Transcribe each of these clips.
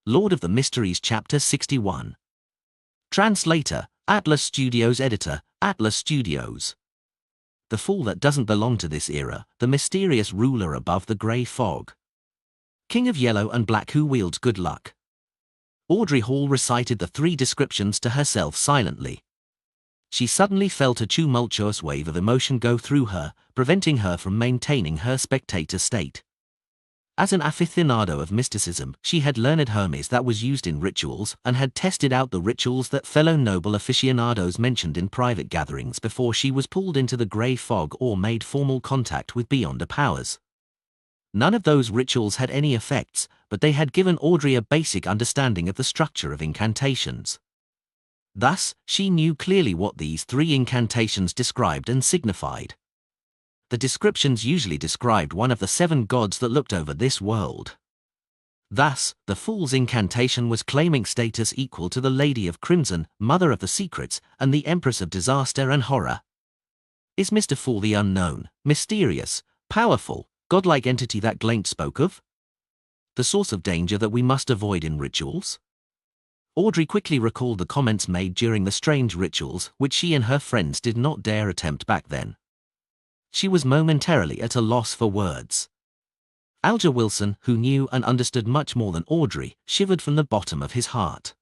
Lord of the Mysteries Chapter 61. Translator, Atlas Studios. Editor, Atlas Studios. The fool that doesn't belong to this era, the mysterious ruler above the grey fog. King of yellow and black who wields good luck. Audrey Hall recited the three descriptions to herself silently. She suddenly felt a tumultuous wave of emotion go through her, preventing her from maintaining her spectator state. As an aficionado of mysticism, she had learned Hermes that was used in rituals and had tested out the rituals that fellow noble aficionados mentioned in private gatherings before she was pulled into the grey fog or made formal contact with beyonder powers. None of those rituals had any effects, but they had given Audrey a basic understanding of the structure of incantations. Thus, she knew clearly what these three incantations described and signified. The descriptions usually described one of the 7 gods that looked over this world. Thus, the Fool's incantation was claiming status equal to the Lady of Crimson, Mother of the Secrets, and the Empress of Disaster and Horror. Is Mr. Fool the unknown, mysterious, powerful, godlike entity that Glaint spoke of? The source of danger that we must avoid in rituals? Audrey quickly recalled the comments made during the strange rituals which she and her friends did not dare attempt back then. She was momentarily at a loss for words. Alger Wilson, who knew and understood much more than Audrey, shivered from the bottom of his heart.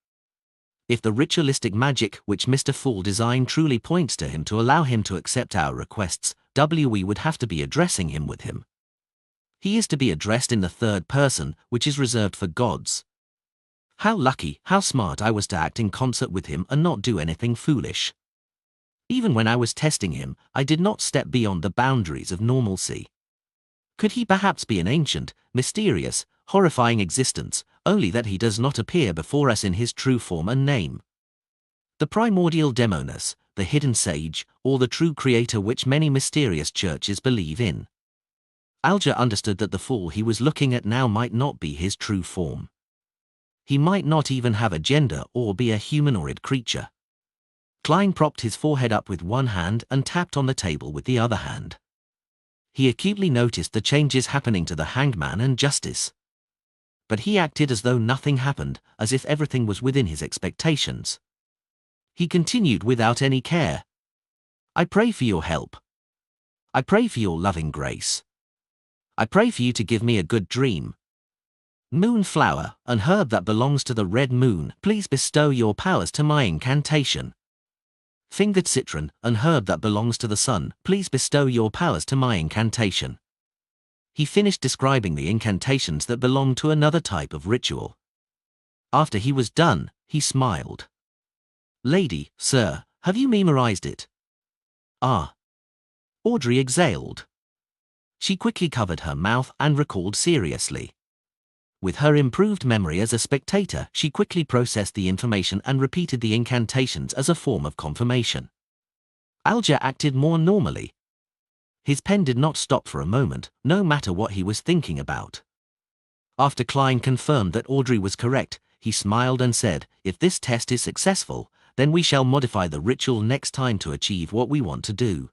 If the ritualistic magic which Mr. Fool designed truly points to him to allow him to accept our requests, we would have to be addressing him with him. He is to be addressed in the third person, which is reserved for gods. How lucky, how smart I was to act in concert with him and not do anything foolish. Even when I was testing him, I did not step beyond the boundaries of normalcy. Could he perhaps be an ancient, mysterious, horrifying existence, only that he does not appear before us in his true form and name? The primordial Demonas, the hidden sage, or the true creator which many mysterious churches believe in. Alger understood that the fool he was looking at now might not be his true form. He might not even have a gender or be a humanoid creature. Klein propped his forehead up with one hand and tapped on the table with the other hand. He acutely noticed the changes happening to the Hanged Man and Justice. But he acted as though nothing happened, as if everything was within his expectations. He continued without any care. I pray for your help. I pray for your loving grace. I pray for you to give me a good dream. Moonflower, an herb that belongs to the red moon, please bestow your powers to my incantation. Fingered citron, an herb that belongs to the sun, please bestow your powers to my incantation. He finished describing the incantations that belonged to another type of ritual. After he was done, he smiled. Lady, sir, have you memorized it? Ah. Audrey exhaled. She quickly covered her mouth and recalled seriously. With her improved memory as a spectator, she quickly processed the information and repeated the incantations as a form of confirmation. Alger acted more normally. His pen did not stop for a moment, no matter what he was thinking about. After Klein confirmed that Audrey was correct, he smiled and said, if this test is successful, then we shall modify the ritual next time to achieve what we want to do.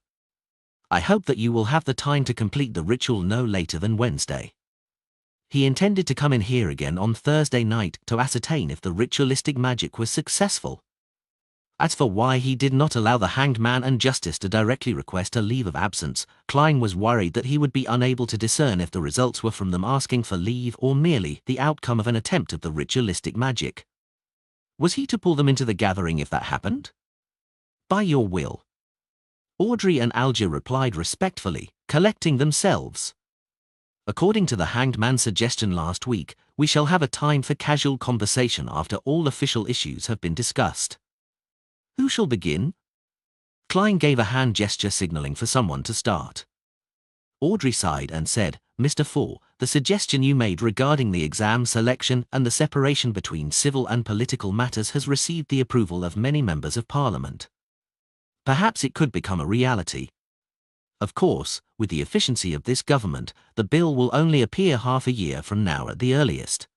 I hope that you will have the time to complete the ritual no later than Wednesday. He intended to come in here again on Thursday night to ascertain if the ritualistic magic was successful. As for why he did not allow the Hanged Man and Justice to directly request a leave of absence, Klein was worried that he would be unable to discern if the results were from them asking for leave or merely the outcome of an attempt of the ritualistic magic. Was he to pull them into the gathering if that happened? By your will. Audrey and Alger replied respectfully, collecting themselves. According to the Hanged Man's suggestion last week, we shall have a time for casual conversation after all official issues have been discussed. Who shall begin? Klein gave a hand gesture signaling for someone to start. Audrey sighed and said, Mr. Fool, the suggestion you made regarding the exam selection and the separation between civil and political matters has received the approval of many members of Parliament. Perhaps it could become a reality. Of course, with the efficiency of this government, the bill will only appear half a year from now at the earliest.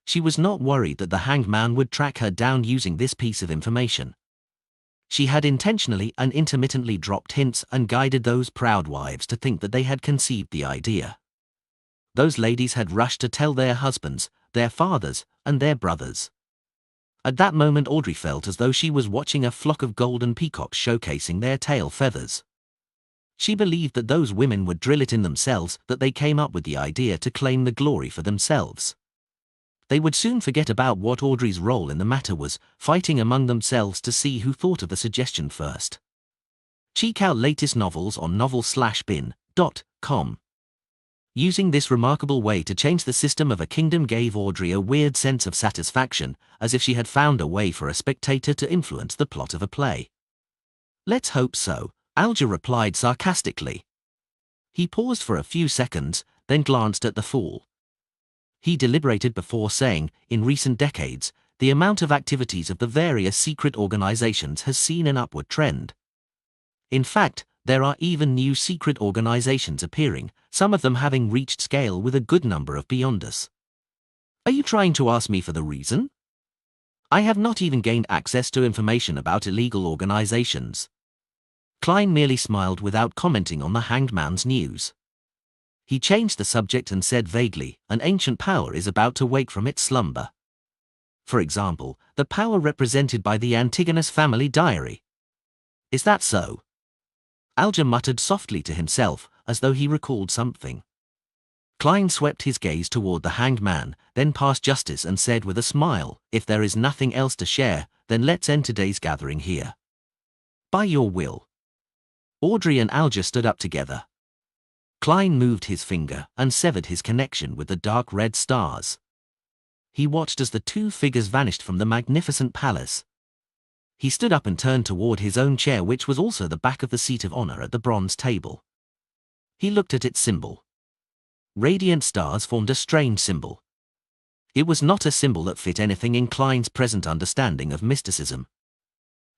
She was not worried that the Hanged Man would track her down using this piece of information. She had intentionally and intermittently dropped hints and guided those proud wives to think that they had conceived the idea. Those ladies had rushed to tell their husbands, their fathers, and their brothers. At that moment Audrey felt as though she was watching a flock of golden peacocks showcasing their tail feathers. She believed that those women would drill it in themselves that they came up with the idea to claim the glory for themselves. They would soon forget about what Audrey's role in the matter was, fighting among themselves to see who thought of the suggestion first. Check out latest novels on novel-bin.com. Using this remarkable way to change the system of a kingdom gave Audrey a weird sense of satisfaction, as if she had found a way for a spectator to influence the plot of a play. Let's hope so, Alger replied sarcastically. He paused for a few seconds, then glanced at the fool. He deliberated before saying, in recent decades, the amount of activities of the various secret organizations has seen an upward trend. In fact, there are even new secret organizations appearing, some of them having reached scale with a good number of beyond us. Are you trying to ask me for the reason? I have not even gained access to information about illegal organizations. Klein merely smiled without commenting on the hanged man's news. He changed the subject and said vaguely, an ancient power is about to wake from its slumber. For example, the power represented by the Antigonus family diary. Is that so? Alger muttered softly to himself, as though he recalled something. Klein swept his gaze toward the hanged man, then past Justice and said with a smile, if there is nothing else to share, then let's end today's gathering here. By your will. Audrey and Alger stood up together. Klein moved his finger and severed his connection with the dark red stars. He watched as the two figures vanished from the magnificent palace. He stood up and turned toward his own chair, which was also the back of the seat of honor at the bronze table. He looked at its symbol. Radiant stars formed a strange symbol. It was not a symbol that fit anything in Klein's present understanding of mysticism.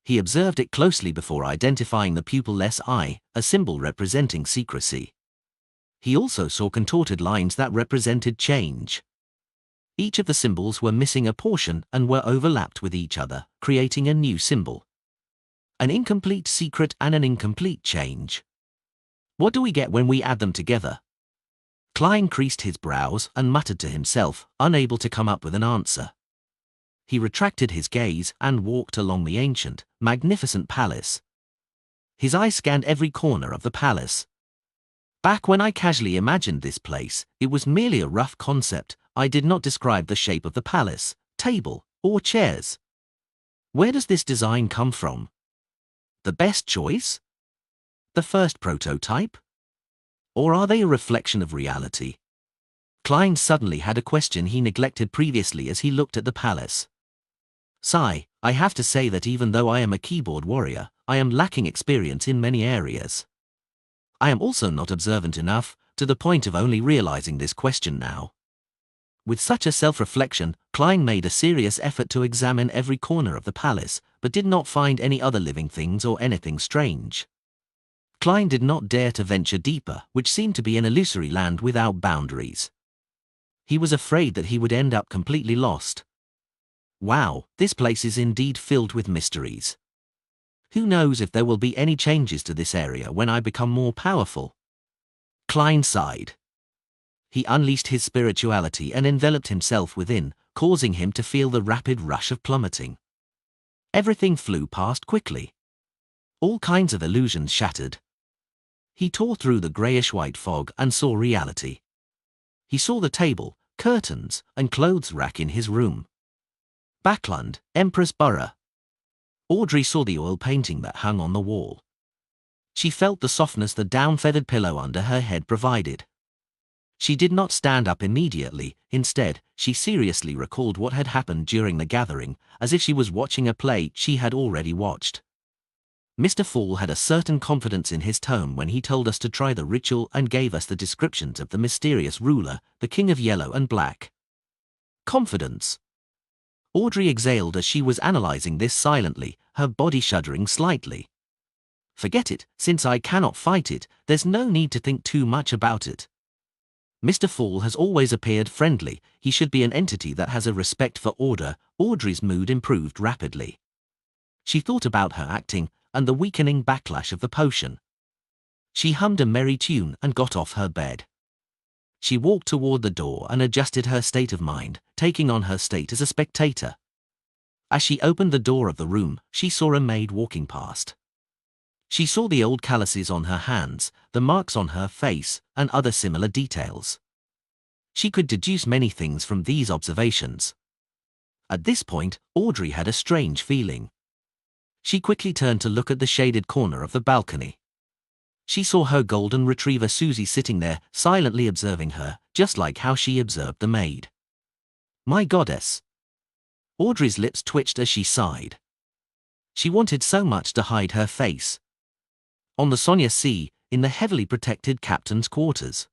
He observed it closely before identifying the pupil-less eye, a symbol representing secrecy. He also saw contorted lines that represented change. Each of the symbols were missing a portion and were overlapped with each other, creating a new symbol. An incomplete secret and an incomplete change. What do we get when we add them together? Klein creased his brows and muttered to himself, unable to come up with an answer. He retracted his gaze and walked along the ancient, magnificent palace. His eye scanned every corner of the palace. Back when I casually imagined this place, it was merely a rough concept. I did not describe the shape of the palace, table, or chairs. Where does this design come from? The best choice? The first prototype? Or are they a reflection of reality? Klein suddenly had a question he neglected previously as he looked at the palace. Sigh, I have to say that even though I am a keyboard warrior, I am lacking experience in many areas. I am also not observant enough, to the point of only realizing this question now. With such a self-reflection, Klein made a serious effort to examine every corner of the palace, but did not find any other living things or anything strange. Klein did not dare to venture deeper, which seemed to be an illusory land without boundaries. He was afraid that he would end up completely lost. Wow, this place is indeed filled with mysteries. Who knows if there will be any changes to this area when I become more powerful? Klein sighed. He unleashed his spirituality and enveloped himself within, causing him to feel the rapid rush of plummeting. Everything flew past quickly. All kinds of illusions shattered. He tore through the grayish-white fog and saw reality. He saw the table, curtains, and clothes rack in his room. Backland, Empress Borough. Audrey saw the oil painting that hung on the wall. She felt the softness the down-feathered pillow under her head provided. She did not stand up immediately. Instead, she seriously recalled what had happened during the gathering, as if she was watching a play she had already watched. Mr. Fall had a certain confidence in his tone when he told us to try the ritual and gave us the descriptions of the mysterious ruler, the King of Yellow and Black. Confidence. Audrey exhaled as she was analyzing this silently, her body shuddering slightly. Forget it, since I cannot fight it, there's no need to think too much about it. Mr. Fall has always appeared friendly, he should be an entity that has a respect for order. Audrey's mood improved rapidly. She thought about her acting, and the weakening backlash of the potion. She hummed a merry tune and got off her bed. She walked toward the door and adjusted her state of mind, taking on her state as a spectator. As she opened the door of the room, she saw a maid walking past. She saw the old calluses on her hands, the marks on her face, and other similar details. She could deduce many things from these observations. At this point, Audrey had a strange feeling. She quickly turned to look at the shaded corner of the balcony. She saw her golden retriever Susie sitting there, silently observing her, just like how she observed the maid. My goddess! Audrey's lips twitched as she sighed. She wanted so much to hide her face. On the Sonia Sea, in the heavily protected captain's quarters.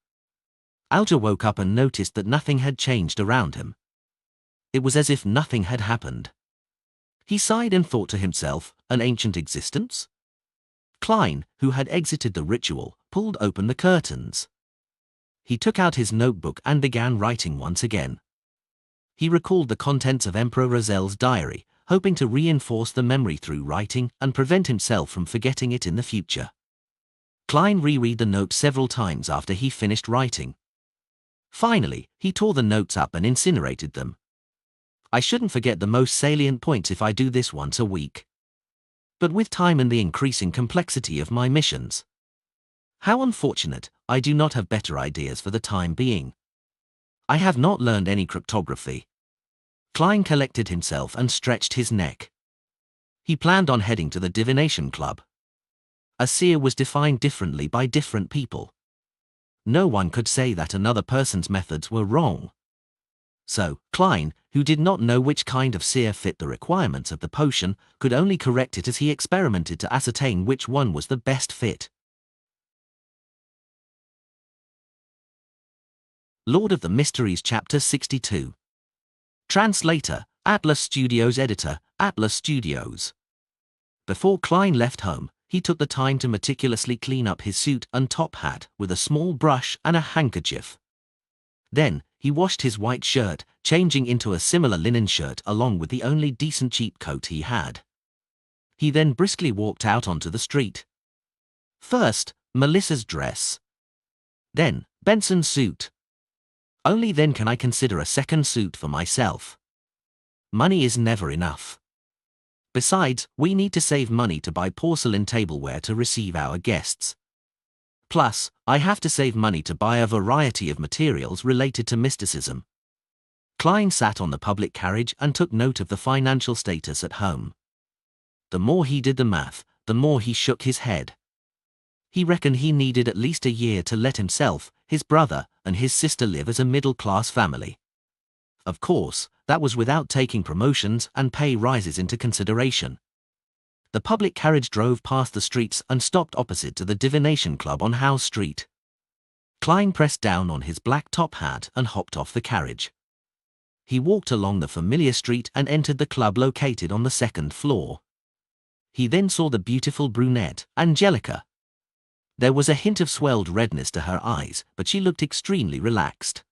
Alger woke up and noticed that nothing had changed around him. It was as if nothing had happened. He sighed and thought to himself, an ancient existence? Klein, who had exited the ritual, pulled open the curtains. He took out his notebook and began writing once again. He recalled the contents of Emperor Rozel's diary, hoping to reinforce the memory through writing and prevent himself from forgetting it in the future. Klein reread the note several times after he finished writing. Finally, he tore the notes up and incinerated them. I shouldn't forget the most salient points if I do this once a week. But with time and the increasing complexity of my missions. How unfortunate, I do not have better ideas for the time being. I have not learned any cryptography. Klein collected himself and stretched his neck. He planned on heading to the divination club. A seer was defined differently by different people. No one could say that another person's methods were wrong. So, Klein, who did not know which kind of seer fit the requirements of the potion, could only correct it as he experimented to ascertain which one was the best fit. Lord of the Mysteries Chapter 62. Translator, Atlas Studios. Editor, Atlas Studios. Before Klein left home, he took the time to meticulously clean up his suit and top hat with a small brush and a handkerchief. Then, he washed his white shirt, changing into a similar linen shirt along with the only decent cheap coat he had. He then briskly walked out onto the street. First, Melissa's dress. Then, Benson's suit. Only then can I consider a second suit for myself. Money is never enough. Besides, we need to save money to buy porcelain tableware to receive our guests. Plus, I have to save money to buy a variety of materials related to mysticism. Klein sat on the public carriage and took note of the financial status at home. The more he did the math, the more he shook his head. He reckoned he needed at least a year to let himself, his brother, and his sister live as a middle-class family. Of course, that was without taking promotions and pay rises into consideration. The public carriage drove past the streets and stopped opposite to the Divination Club on Howe Street. Klein pressed down on his black top hat and hopped off the carriage. He walked along the familiar street and entered the club located on the second floor. He then saw the beautiful brunette, Angelica. There was a hint of swelled redness to her eyes, but she looked extremely relaxed.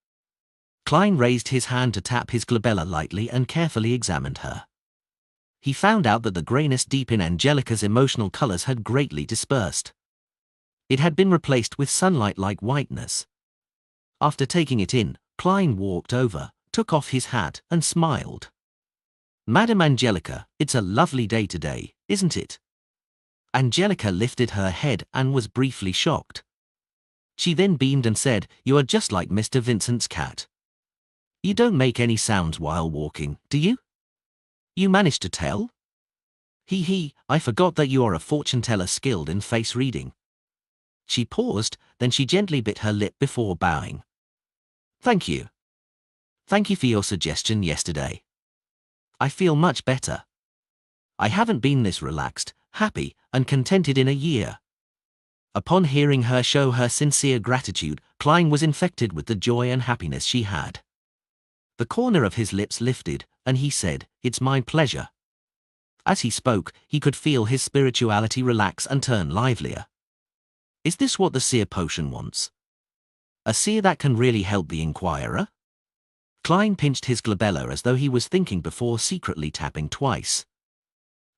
Klein raised his hand to tap his glabella lightly and carefully examined her. He found out that the grayness deep in Angelica's emotional colors had greatly dispersed. It had been replaced with sunlight-like whiteness. After taking it in, Klein walked over, took off his hat, and smiled. Madam Angelica, it's a lovely day today, isn't it? Angelica lifted her head and was briefly shocked. She then beamed and said, "You are just like Mr. Vincent's cat. You don't make any sounds while walking, do you? You managed to tell? I forgot that you are a fortune teller skilled in face reading." She paused, then she gently bit her lip before bowing. Thank you. Thank you for your suggestion yesterday. I feel much better. I haven't been this relaxed, happy, and contented in a year. Upon hearing her show her sincere gratitude, Klein was infected with the joy and happiness she had. The corner of his lips lifted, and he said, "It's my pleasure." As he spoke, he could feel his spirituality relax and turn livelier. Is this what the seer potion wants? A seer that can really help the inquirer? Klein pinched his glabella as though he was thinking before secretly tapping twice.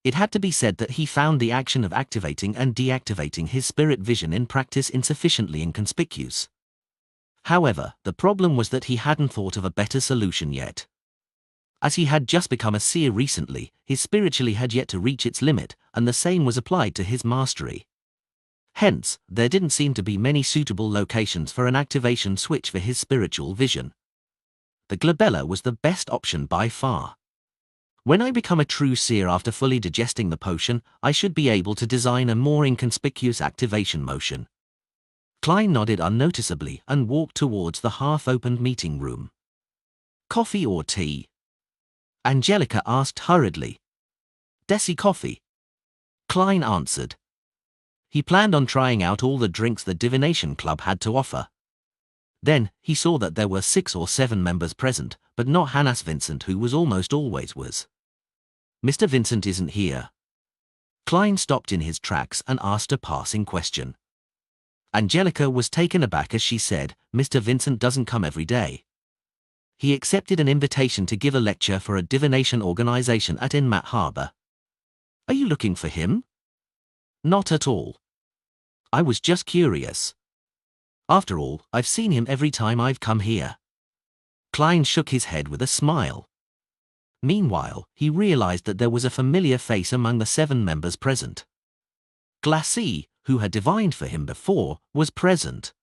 It had to be said that he found the action of activating and deactivating his spirit vision in practice insufficiently inconspicuous. However, the problem was that he hadn't thought of a better solution yet. As he had just become a seer recently, his spiritually had yet to reach its limit, and the same was applied to his mastery. Hence, there didn't seem to be many suitable locations for an activation switch for his spiritual vision. The glabella was the best option by far. When I become a true seer after fully digesting the potion, I should be able to design a more inconspicuous activation motion. Klein nodded unnoticeably and walked towards the half-opened meeting room. Coffee or tea? Angelica asked hurriedly. Desi coffee. Klein answered. He planned on trying out all the drinks the Divination Club had to offer. Then, he saw that there were 6 or 7 members present, but not Hannes Vincent, who was almost always was. Mr. Vincent isn't here. Klein stopped in his tracks and asked a passing question. Angelica was taken aback as she said, Mr. Vincent doesn't come every day. He accepted an invitation to give a lecture for a divination organization at Inmat Harbor. Are you looking for him? Not at all. I was just curious. After all, I've seen him every time I've come here. Klein shook his head with a smile. Meanwhile, he realized that there was a familiar face among the 7 members present. Glacis, who had divined for him before, was present.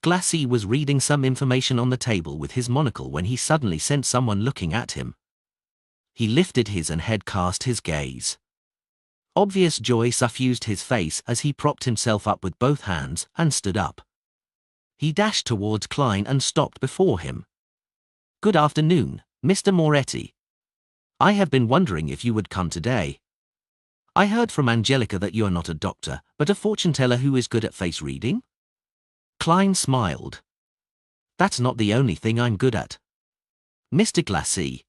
Glacis was reading some information on the table with his monocle when he suddenly sensed someone looking at him. He lifted his head, cast his gaze. Obvious joy suffused his face as he propped himself up with both hands and stood up. He dashed towards Klein and stopped before him. Good afternoon, Mr. Moretti. I have been wondering if you would come today. I heard from Angelica that you are not a doctor, but a fortune teller who is good at face reading? Klein smiled. That's not the only thing I'm good at. Mr. Glacis.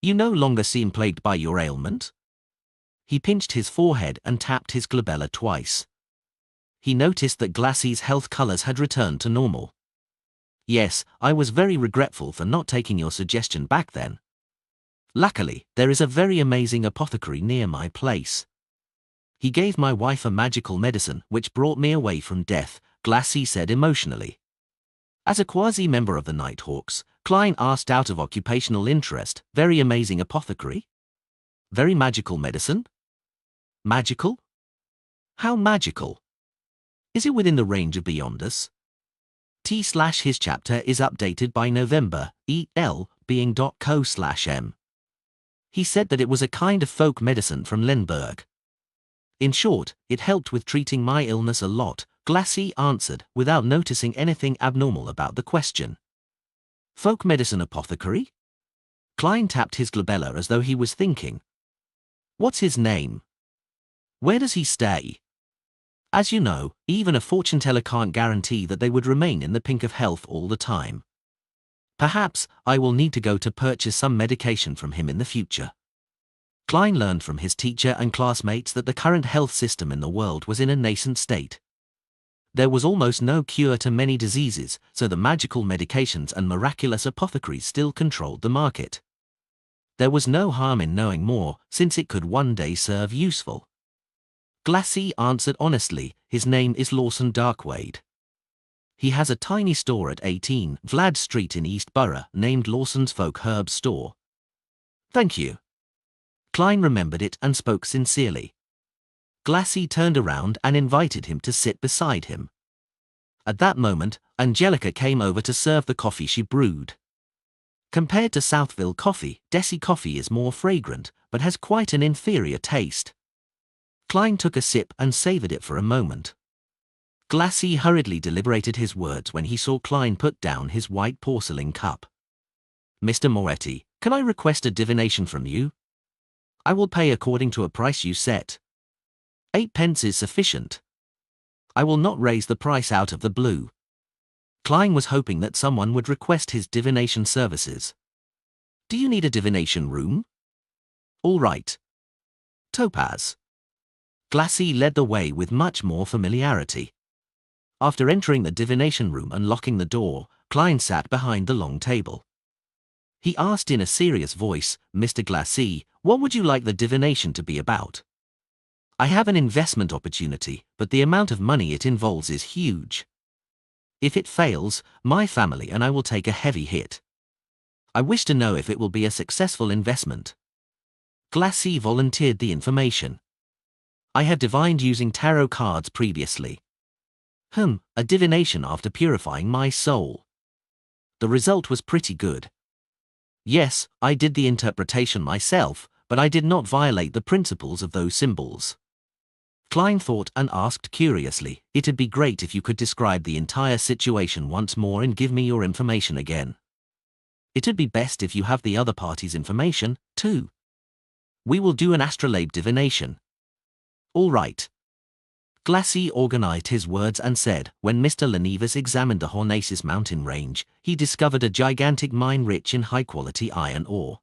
You no longer seem plagued by your ailment? He pinched his forehead and tapped his glabella twice. He noticed that Glacis' health colors had returned to normal. Yes, I was very regretful for not taking your suggestion back then. Luckily, there is a very amazing apothecary near my place. He gave my wife a magical medicine which brought me away from death, Glacis said emotionally. As a quasi-member of the Nighthawks, Klein asked out of occupational interest, very amazing apothecary? Very magical medicine? Magical? How magical? Is it within the range of beyond us? His chapter is updated by November, EL being.co/m. He said that it was a kind of folk medicine from Lemberg. In short, it helped with treating my illness a lot, Glacis answered, without noticing anything abnormal about the question. Folk medicine apothecary? Klein tapped his glabella as though he was thinking. What's his name? Where does he stay? As you know, even a fortune teller can't guarantee that they would remain in the pink of health all the time. Perhaps I will need to go to purchase some medication from him in the future. Klein learned from his teacher and classmates that the current health system in the world was in a nascent state. There was almost no cure to many diseases, so the magical medications and miraculous apothecaries still controlled the market. There was no harm in knowing more, since it could one day serve useful. Glacis answered honestly, his name is Lawson Darkwade. He has a tiny store at 18 Vlad Street in East Borough named Lawson's Folk Herb Store. Thank you. Klein remembered it and spoke sincerely. Glacis turned around and invited him to sit beside him. At that moment, Angelica came over to serve the coffee she brewed. Compared to Southville coffee, Desi coffee is more fragrant, but has quite an inferior taste. Klein took a sip and savored it for a moment. Glacis hurriedly deliberated his words when he saw Klein put down his white porcelain cup. Mr. Moretti, can I request a divination from you? I will pay according to a price you set. 8 pence is sufficient. I will not raise the price out of the blue. Klein was hoping that someone would request his divination services. Do you need a divination room? All right. Topaz. Glacis led the way with much more familiarity. After entering the divination room and locking the door, Klein sat behind the long table. He asked in a serious voice, Mr. Glacis, what would you like the divination to be about? I have an investment opportunity, but the amount of money it involves is huge. If it fails, my family and I will take a heavy hit. I wish to know if it will be a successful investment. Glassy volunteered the information. I had divined using tarot cards previously. A divination after purifying my soul. The result was pretty good. Yes, I did the interpretation myself, but I did not violate the principles of those symbols. Klein thought and asked curiously, "It'd be great if you could describe the entire situation once more and give me your information again. It'd be best if you have the other party's information, too. We will do an astrolabe divination." All right. Glassy organized his words and said, when Mr. Lenivas examined the Hornaces mountain range, he discovered a gigantic mine rich in high-quality iron ore.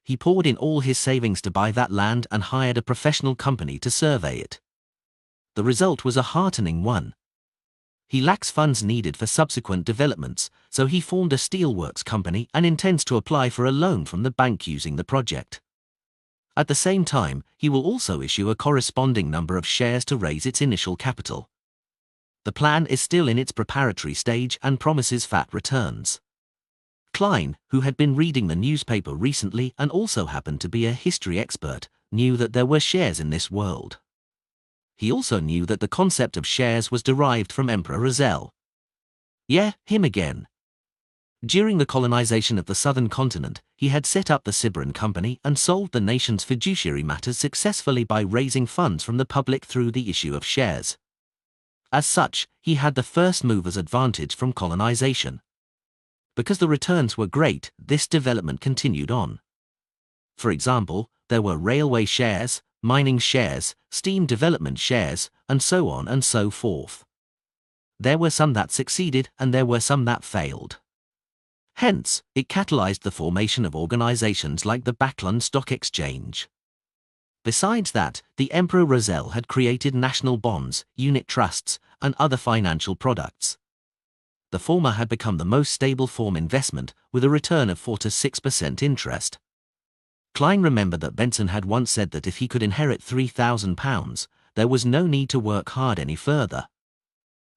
He poured in all his savings to buy that land and hired a professional company to survey it. The result was a heartening one. He lacks funds needed for subsequent developments, so he formed a steelworks company and intends to apply for a loan from the bank using the project. At the same time, he will also issue a corresponding number of shares to raise its initial capital. The plan is still in its preparatory stage and promises fat returns. Klein, who had been reading the newspaper recently and also happened to be a history expert, knew that there were shares in this world. He also knew that the concept of shares was derived from Emperor Razel. Yeah, him again. During the colonization of the southern continent, he had set up the Sibrin Company and solved the nation's fiduciary matters successfully by raising funds from the public through the issue of shares. As such, he had the first mover's advantage from colonization. Because the returns were great, this development continued on. For example, there were railway shares, mining shares, steam development shares, and so on and so forth. There were some that succeeded and there were some that failed. Hence, it catalyzed the formation of organizations like the Backlund Stock Exchange. Besides that, the Emperor Razel had created national bonds, unit trusts, and other financial products. The former had become the most stable form investment, with a return of 4 to 6% interest. Klein remembered that Benson had once said that if he could inherit £3,000, there was no need to work hard any further.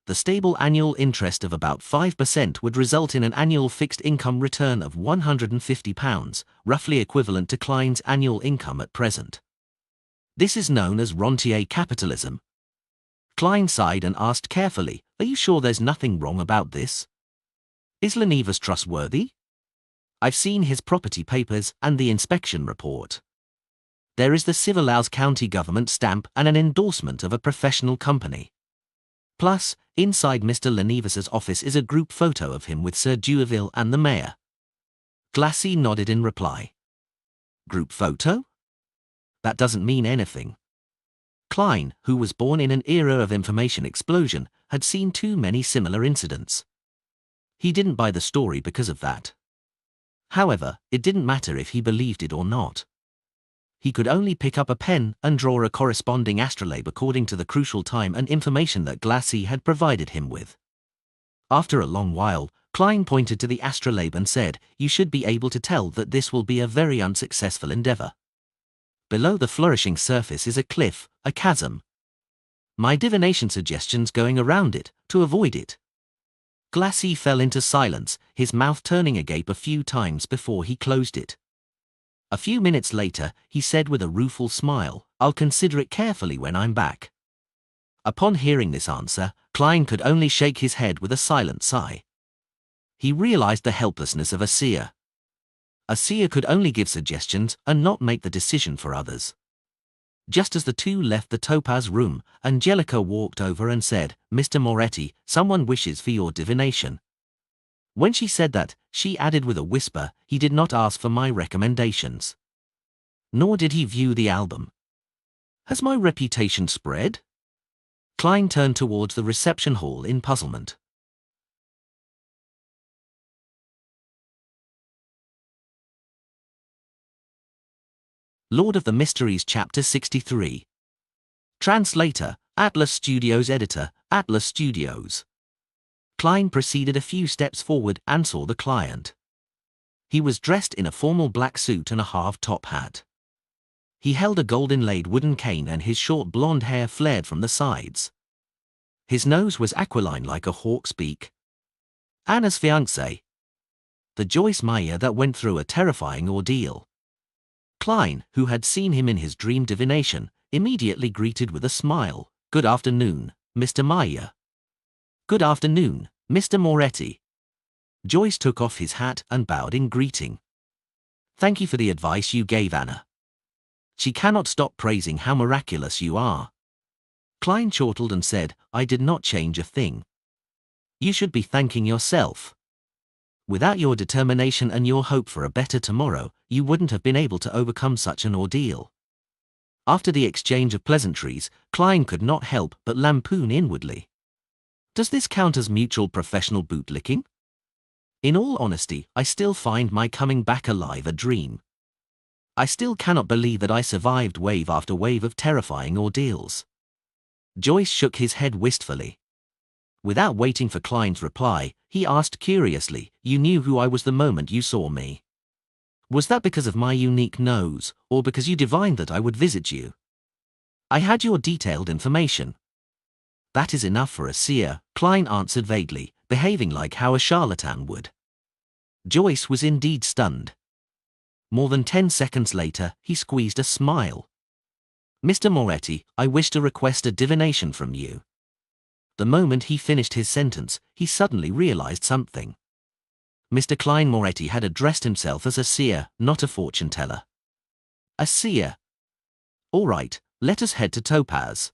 The stable annual interest of about 5% would result in an annual fixed income return of £150, roughly equivalent to Klein's annual income at present. This is known as rentier capitalism. Klein sighed and asked carefully, "Are you sure there's nothing wrong about this? Is Lenivas trustworthy? I've seen his property papers and the inspection report. There is the Civilaus County government stamp and an endorsement of a professional company. Plus, inside Mr. Lenivas's office is a group photo of him with Sir Dueville and the mayor." Glassy nodded in reply. Group photo? That doesn't mean anything. Klein, who was born in an era of information explosion, had seen too many similar incidents. He didn't buy the story because of that. However, it didn't matter if he believed it or not. He could only pick up a pen and draw a corresponding astrolabe according to the crucial time and information that Glassy had provided him with. After a long while, Klein pointed to the astrolabe and said, "You should be able to tell that this will be a very unsuccessful endeavor. Below the flourishing surface is a cliff, a chasm. My divination suggestions going around it, to avoid it." Glassy fell into silence, his mouth turning agape a few times before he closed it. A few minutes later, he said with a rueful smile, "I'll consider it carefully when I'm back." Upon hearing this answer, Klein could only shake his head with a silent sigh. He realized the helplessness of a seer. A seer could only give suggestions and not make the decision for others. Just as the two left the Topaz room, Angelica walked over and said, "Mr. Moretti, someone wishes for your divination." When she said that, she added with a whisper, "He did not ask for my recommendations. Nor did he view the album. Has my reputation spread?" Klein turned towards the reception hall in puzzlement. Lord of the Mysteries Chapter 63. Translator, Atlas Studios. Editor, Atlas Studios. Klein proceeded a few steps forward and saw the client. He was dressed in a formal black suit and a half-top hat. He held a gold-inlaid wooden cane and his short blonde hair flared from the sides. His nose was aquiline like a hawk's beak. Anna's fiancé. The Joyce Meyer that went through a terrifying ordeal. Klein, who had seen him in his dream divination, immediately greeted with a smile. "Good afternoon, Mr. Meyer." "Good afternoon, Mr. Moretti." Joyce took off his hat and bowed in greeting. "Thank you for the advice you gave Anna. She cannot stop praising how miraculous you are." Klein chortled and said, "I did not change a thing. You should be thanking yourself. Without your determination and your hope for a better tomorrow, you wouldn't have been able to overcome such an ordeal." After the exchange of pleasantries, Klein could not help but lampoon inwardly. Does this count as mutual professional bootlicking? In all honesty, I still find my coming back alive a dream. I still cannot believe that I survived wave after wave of terrifying ordeals. Joyce shook his head wistfully. Without waiting for Klein's reply, he asked curiously, "You knew who I was the moment you saw me. Was that because of my unique nose, or because you divined that I would visit you?" "I had your detailed information." "That is enough for a seer," Klein answered vaguely, behaving like how a charlatan would. Joyce was indeed stunned. More than 10 seconds later, he squeezed a smile. "Mr. Moretti, I wish to request a divination from you." The moment he finished his sentence, he suddenly realized something. Mr. Klein Moretti had addressed himself as a seer, not a fortune teller. A seer. "All right, let us head to Topaz."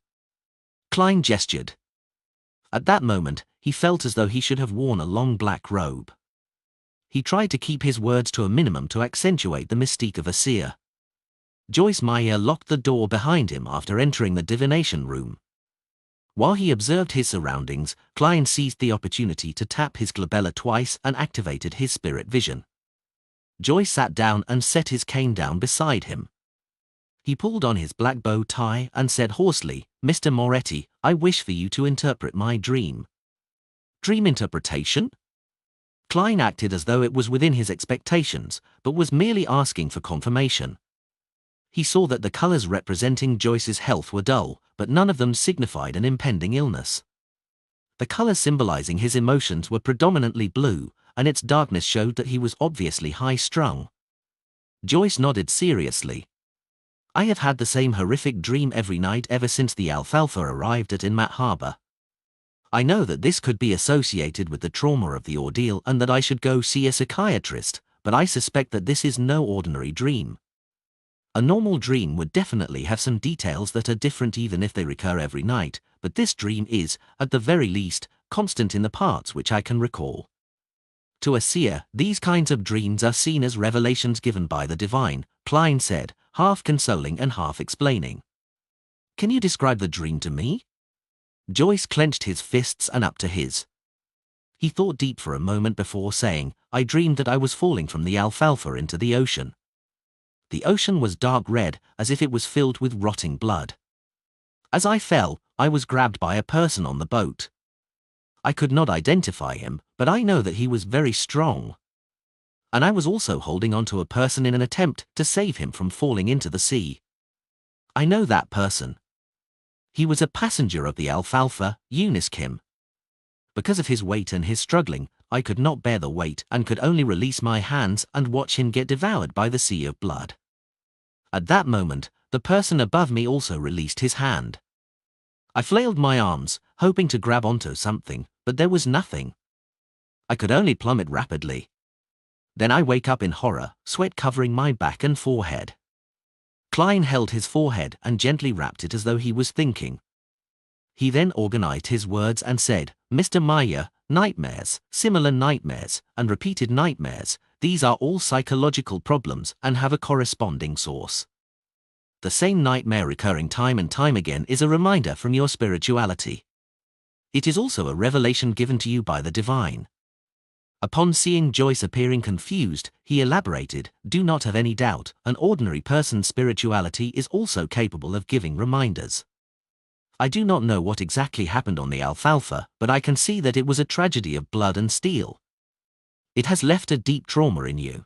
Klein gestured. At that moment, he felt as though he should have worn a long black robe. He tried to keep his words to a minimum to accentuate the mystique of a seer. Joyce Meyer locked the door behind him after entering the divination room. While he observed his surroundings, Klein seized the opportunity to tap his glabella twice and activated his spirit vision. Joyce sat down and set his cane down beside him. He pulled on his black bow tie and said hoarsely, "Mr. Moretti, I wish for you to interpret my dream." "Dream interpretation?" Klein acted as though it was within his expectations, but was merely asking for confirmation. He saw that the colors representing Joyce's health were dull, but none of them signified an impending illness. The colors symbolizing his emotions were predominantly blue, and its darkness showed that he was obviously high-strung. Joyce nodded seriously. "I have had the same horrific dream every night ever since the Alfalfa arrived at Inmat Harbor. I know that this could be associated with the trauma of the ordeal and that I should go see a psychiatrist, but I suspect that this is no ordinary dream. A normal dream would definitely have some details that are different even if they recur every night, but this dream is, at the very least, constant in the parts which I can recall." To a seer, these kinds of dreams are seen as revelations given by the divine, Klein said, half consoling and half explaining. "Can you describe the dream to me?" Joyce clenched his fists and up to his. He thought deep for a moment before saying, "I dreamed that I was falling from the Alfalfa into the ocean. The ocean was dark red, as if it was filled with rotting blood. As I fell, I was grabbed by a person on the boat. I could not identify him, but I know that he was very strong. And I was also holding onto a person in an attempt to save him from falling into the sea. I know that person. He was a passenger of the Alfalfa, Eunice Kim. Because of his weight and his struggling, I could not bear the weight and could only release my hands and watch him get devoured by the sea of blood. At that moment, the person above me also released his hand. I flailed my arms, hoping to grab onto something, but there was nothing. I could only plummet rapidly. Then I wake up in horror, sweat covering my back and forehead." Klein held his forehead and gently rapped it as though he was thinking. He then organized his words and said, "Mr. Meyer, nightmares, similar nightmares, and repeated nightmares, these are all psychological problems and have a corresponding source. The same nightmare recurring time and time again is a reminder from your spirituality. It is also a revelation given to you by the divine." Upon seeing Joyce appearing confused, he elaborated, "Do not have any doubt, an ordinary person's spirituality is also capable of giving reminders. I do not know what exactly happened on the Alfalfa, but I can see that it was a tragedy of blood and steel. It has left a deep trauma in you."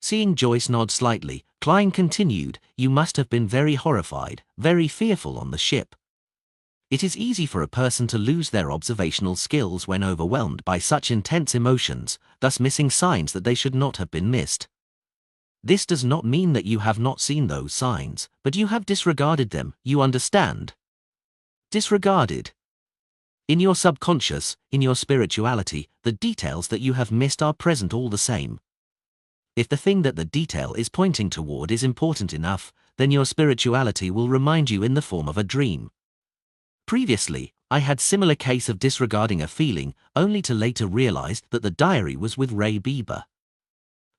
Seeing Joyce nod slightly, Klein continued, "You must have been very horrified, very fearful on the ship. It is easy for a person to lose their observational skills when overwhelmed by such intense emotions, thus missing signs that they should not have been missed. This does not mean that you have not seen those signs, but you have disregarded them, you understand? Disregarded. In your subconscious, in your spirituality, the details that you have missed are present all the same. If the thing that the detail is pointing toward is important enough, then your spirituality will remind you in the form of a dream. Previously, I had similar case of disregarding a feeling, only to later realize that the diary was with Ray Bieber.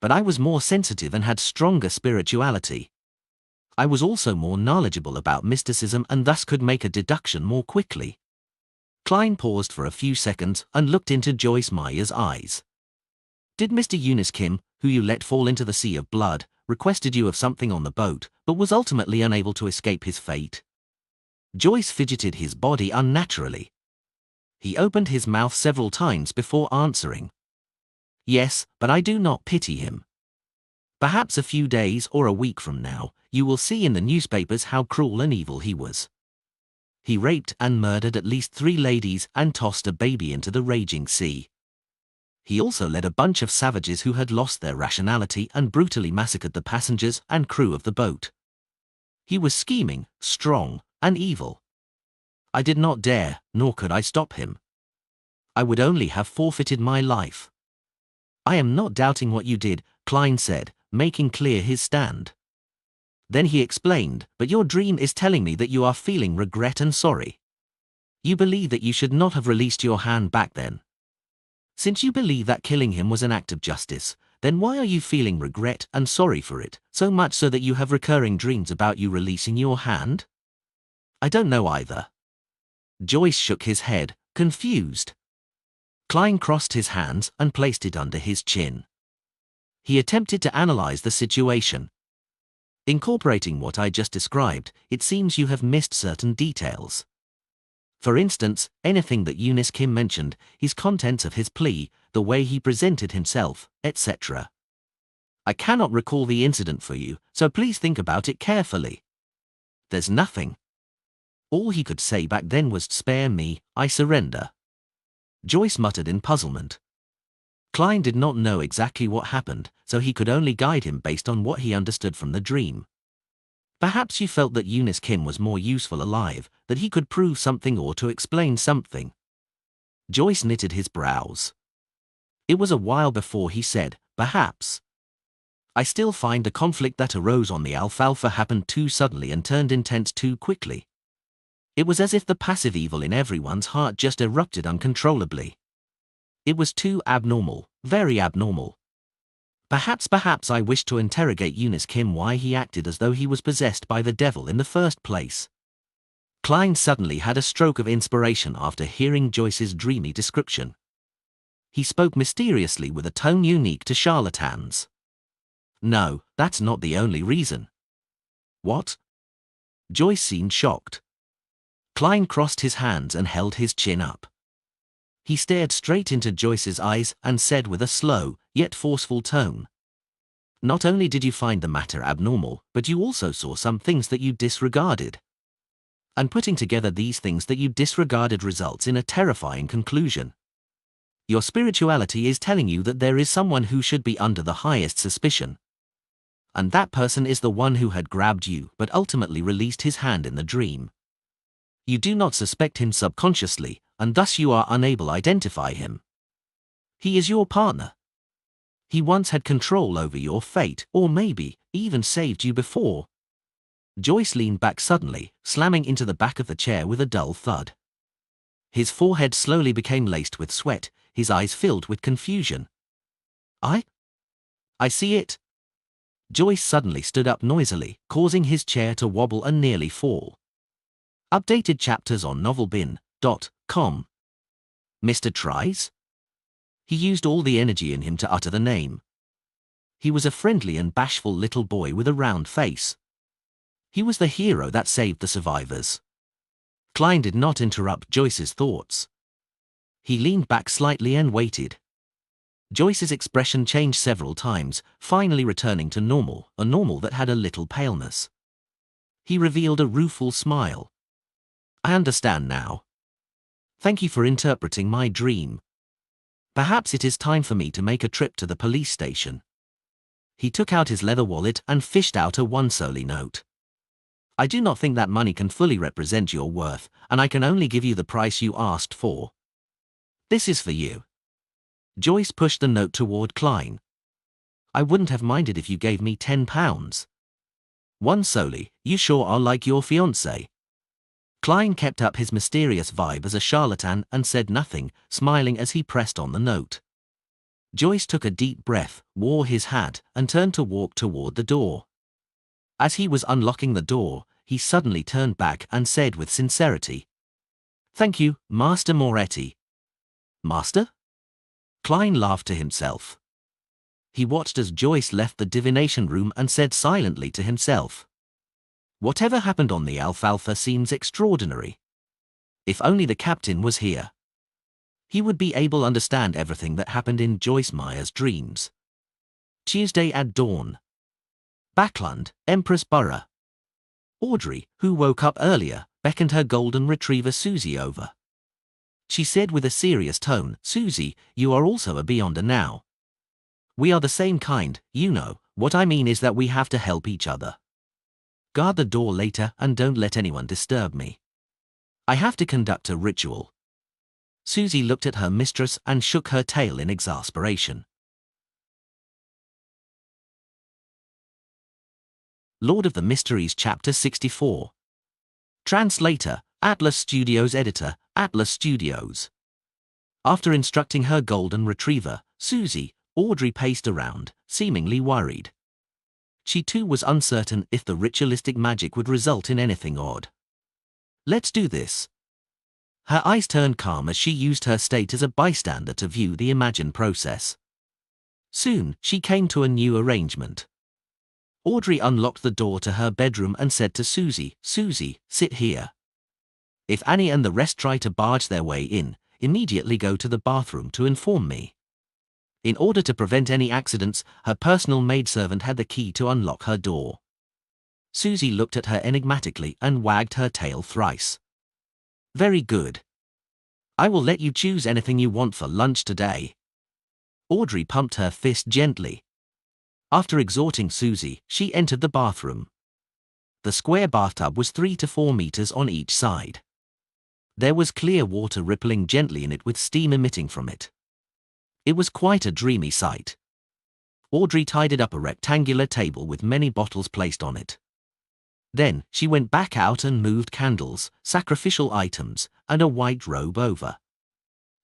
But I was more sensitive and had stronger spirituality. I was also more knowledgeable about mysticism and thus could make a deduction more quickly. Klein paused for a few seconds and looked into Joyce Meyer's eyes. Did Mr. Eunice Kim, who you let fall into the sea of blood, requested you of something on the boat, but was ultimately unable to escape his fate? Joyce fidgeted his body unnaturally. He opened his mouth several times before answering. Yes, but I do not pity him. Perhaps a few days or a week from now, you will see in the newspapers how cruel and evil he was. He raped and murdered at least 3 ladies and tossed a baby into the raging sea. He also led a bunch of savages who had lost their rationality and brutally massacred the passengers and crew of the boat. He was scheming, strong, and evil. I did not dare, nor could I stop him. I would only have forfeited my life. I am not doubting what you did, Klein said, making clear his stand. Then he explained, but your dream is telling me that you are feeling regret and sorry. You believe that you should not have released your hand back then. Since you believe that killing him was an act of justice, then why are you feeling regret and sorry for it, so much so that you have recurring dreams about you releasing your hand? I don't know either. Joyce shook his head, confused. Klein crossed his hands and placed it under his chin. He attempted to analyze the situation. Incorporating what I just described, it seems you have missed certain details. For instance, anything that Eunice Kim mentioned, his contents of his plea, the way he presented himself, etc. I cannot recall the incident for you, so please think about it carefully. There's nothing. All he could say back then was, "Spare me, I surrender." Joyce muttered in puzzlement. Klein did not know exactly what happened, so he could only guide him based on what he understood from the dream. Perhaps you felt that Eunice Kim was more useful alive, that he could prove something or to explain something. Joyce knitted his brows. It was a while before he said, perhaps. I still find the conflict that arose on the Alfalfa happened too suddenly and turned intense too quickly. It was as if the passive evil in everyone's heart just erupted uncontrollably. It was too abnormal, very abnormal. Perhaps I wished to interrogate Eunice Kim why he acted as though he was possessed by the devil in the first place. Klein suddenly had a stroke of inspiration after hearing Joyce's dreamy description. He spoke mysteriously with a tone unique to charlatans. No, that's not the only reason. What? Joyce seemed shocked. Klein crossed his hands and held his chin up. He stared straight into Joyce's eyes and said with a slow, yet forceful tone. Not only did you find the matter abnormal, but you also saw some things that you disregarded. And putting together these things that you disregarded results in a terrifying conclusion. Your spirituality is telling you that there is someone who should be under the highest suspicion. And that person is the one who had grabbed you but ultimately released his hand in the dream. You do not suspect him subconsciously, and thus you are unable to identify him. He is your partner. He once had control over your fate, or maybe even saved you before. Joyce leaned back suddenly, slamming into the back of the chair with a dull thud. His forehead slowly became laced with sweat, his eyes filled with confusion. I see it. Joyce suddenly stood up noisily, causing his chair to wobble and nearly fall. Updated chapters on novelbin.com. Mr. Tries? He used all the energy in him to utter the name. He was a friendly and bashful little boy with a round face. He was the hero that saved the survivors. Klein did not interrupt Joyce's thoughts. He leaned back slightly and waited. Joyce's expression changed several times, finally returning to normal, a normal that had a little paleness. He revealed a rueful smile. I understand now. Thank you for interpreting my dream. Perhaps it is time for me to make a trip to the police station. He took out his leather wallet and fished out a 1 soldi note. I do not think that money can fully represent your worth, and I can only give you the price you asked for. This is for you. Joyce pushed the note toward Klein. I wouldn't have minded if you gave me £10. 1 soldi, you sure are like your fiancé. Klein kept up his mysterious vibe as a charlatan and said nothing, smiling as he pressed on the note. Joyce took a deep breath, wore his hat, and turned to walk toward the door. As he was unlocking the door, he suddenly turned back and said with sincerity, "Thank you, Master Moretti." Master? Klein laughed to himself. He watched as Joyce left the divination room and said silently to himself, "Whatever happened on the Alfalfa seems extraordinary. If only the captain was here. He would be able to understand everything that happened in Joyce Meyer's dreams." Tuesday at dawn. Backlund, Empress Borough. Audrey, who woke up earlier, beckoned her golden retriever Susie over. She said with a serious tone, "Susie, you are also a Beyonder now. We are the same kind, you know. What I mean is that we have to help each other. Guard the door later and don't let anyone disturb me. I have to conduct a ritual." Susie looked at her mistress and shook her tail in exasperation. Lord of the Mysteries Chapter 64. Translator, Atlas Studios. Editor, Atlas Studios. After instructing her golden retriever, Susie, Audrey paced around, seemingly worried. She too was uncertain if the ritualistic magic would result in anything odd. "Let's do this." Her eyes turned calm as she used her state as a bystander to view the imagined process. Soon, she came to a new arrangement. Audrey unlocked the door to her bedroom and said to Susie, "Susie, sit here. If Annie and the rest try to barge their way in, immediately go to the bathroom to inform me." In order to prevent any accidents, her personal maidservant had the key to unlock her door. Susie looked at her enigmatically and wagged her tail thrice. "Very good. I will let you choose anything you want for lunch today." Audrey pumped her fist gently. After exhorting Susie, she entered the bathroom. The square bathtub was 3 to 4 meters on each side. There was clear water rippling gently in it with steam emitting from it. It was quite a dreamy sight. Audrey tidied up a rectangular table with many bottles placed on it. Then, she went back out and moved candles, sacrificial items, and a white robe over.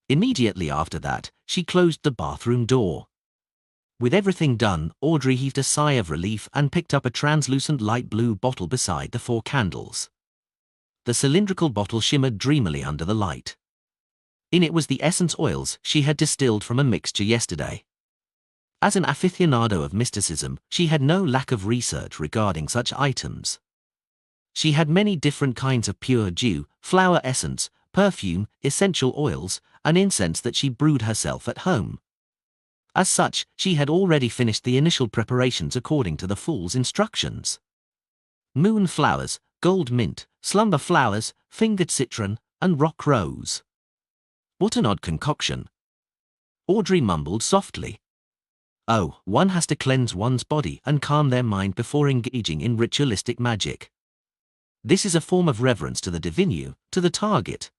Immediately after that, she closed the bathroom door. With everything done, Audrey heaved a sigh of relief and picked up a translucent light blue bottle beside the 4 candles. The cylindrical bottle shimmered dreamily under the light. In it was the essence oils she had distilled from a mixture yesterday. As an aficionado of mysticism, she had no lack of research regarding such items. She had many different kinds of pure dew, flower essence, perfume, essential oils, and incense that she brewed herself at home. As such, she had already finished the initial preparations according to the fool's instructions. Moon flowers, gold mint, slumber flowers, fingered citron, and rock rose. What an odd concoction. Audrey mumbled softly. Oh, one has to cleanse one's body and calm their mind before engaging in ritualistic magic. This is a form of reverence to the divinu, to the target.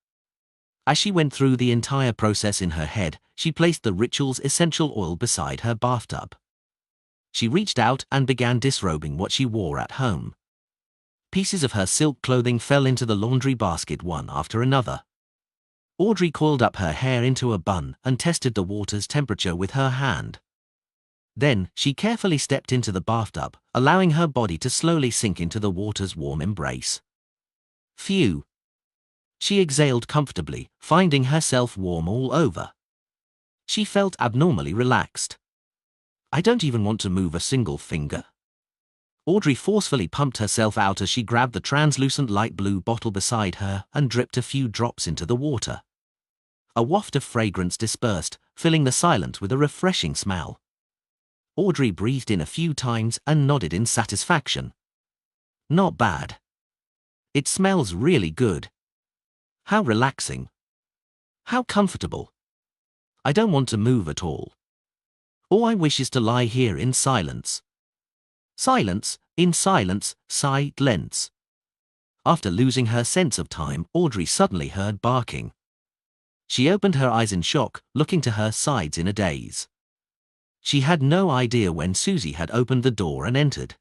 As she went through the entire process in her head, she placed the ritual's essential oil beside her bathtub. She reached out and began disrobing what she wore at home. Pieces of her silk clothing fell into the laundry basket one after another. Audrey coiled up her hair into a bun and tested the water's temperature with her hand. Then, she carefully stepped into the bathtub, allowing her body to slowly sink into the water's warm embrace. Phew! She exhaled comfortably, finding herself warm all over. She felt abnormally relaxed. I don't even want to move a single finger. Audrey forcefully pumped herself out as she grabbed the translucent light blue bottle beside her and dripped a few drops into the water. A waft of fragrance dispersed, filling the silence with a refreshing smell. Audrey breathed in a few times and nodded in satisfaction. Not bad. It smells really good. How relaxing. How comfortable. I don't want to move at all. All I wish is to lie here in silence. Silence, in silence, silence. After losing her sense of time, Audrey suddenly heard barking. She opened her eyes in shock, looking to her sides in a daze. She had no idea when Susie had opened the door and entered.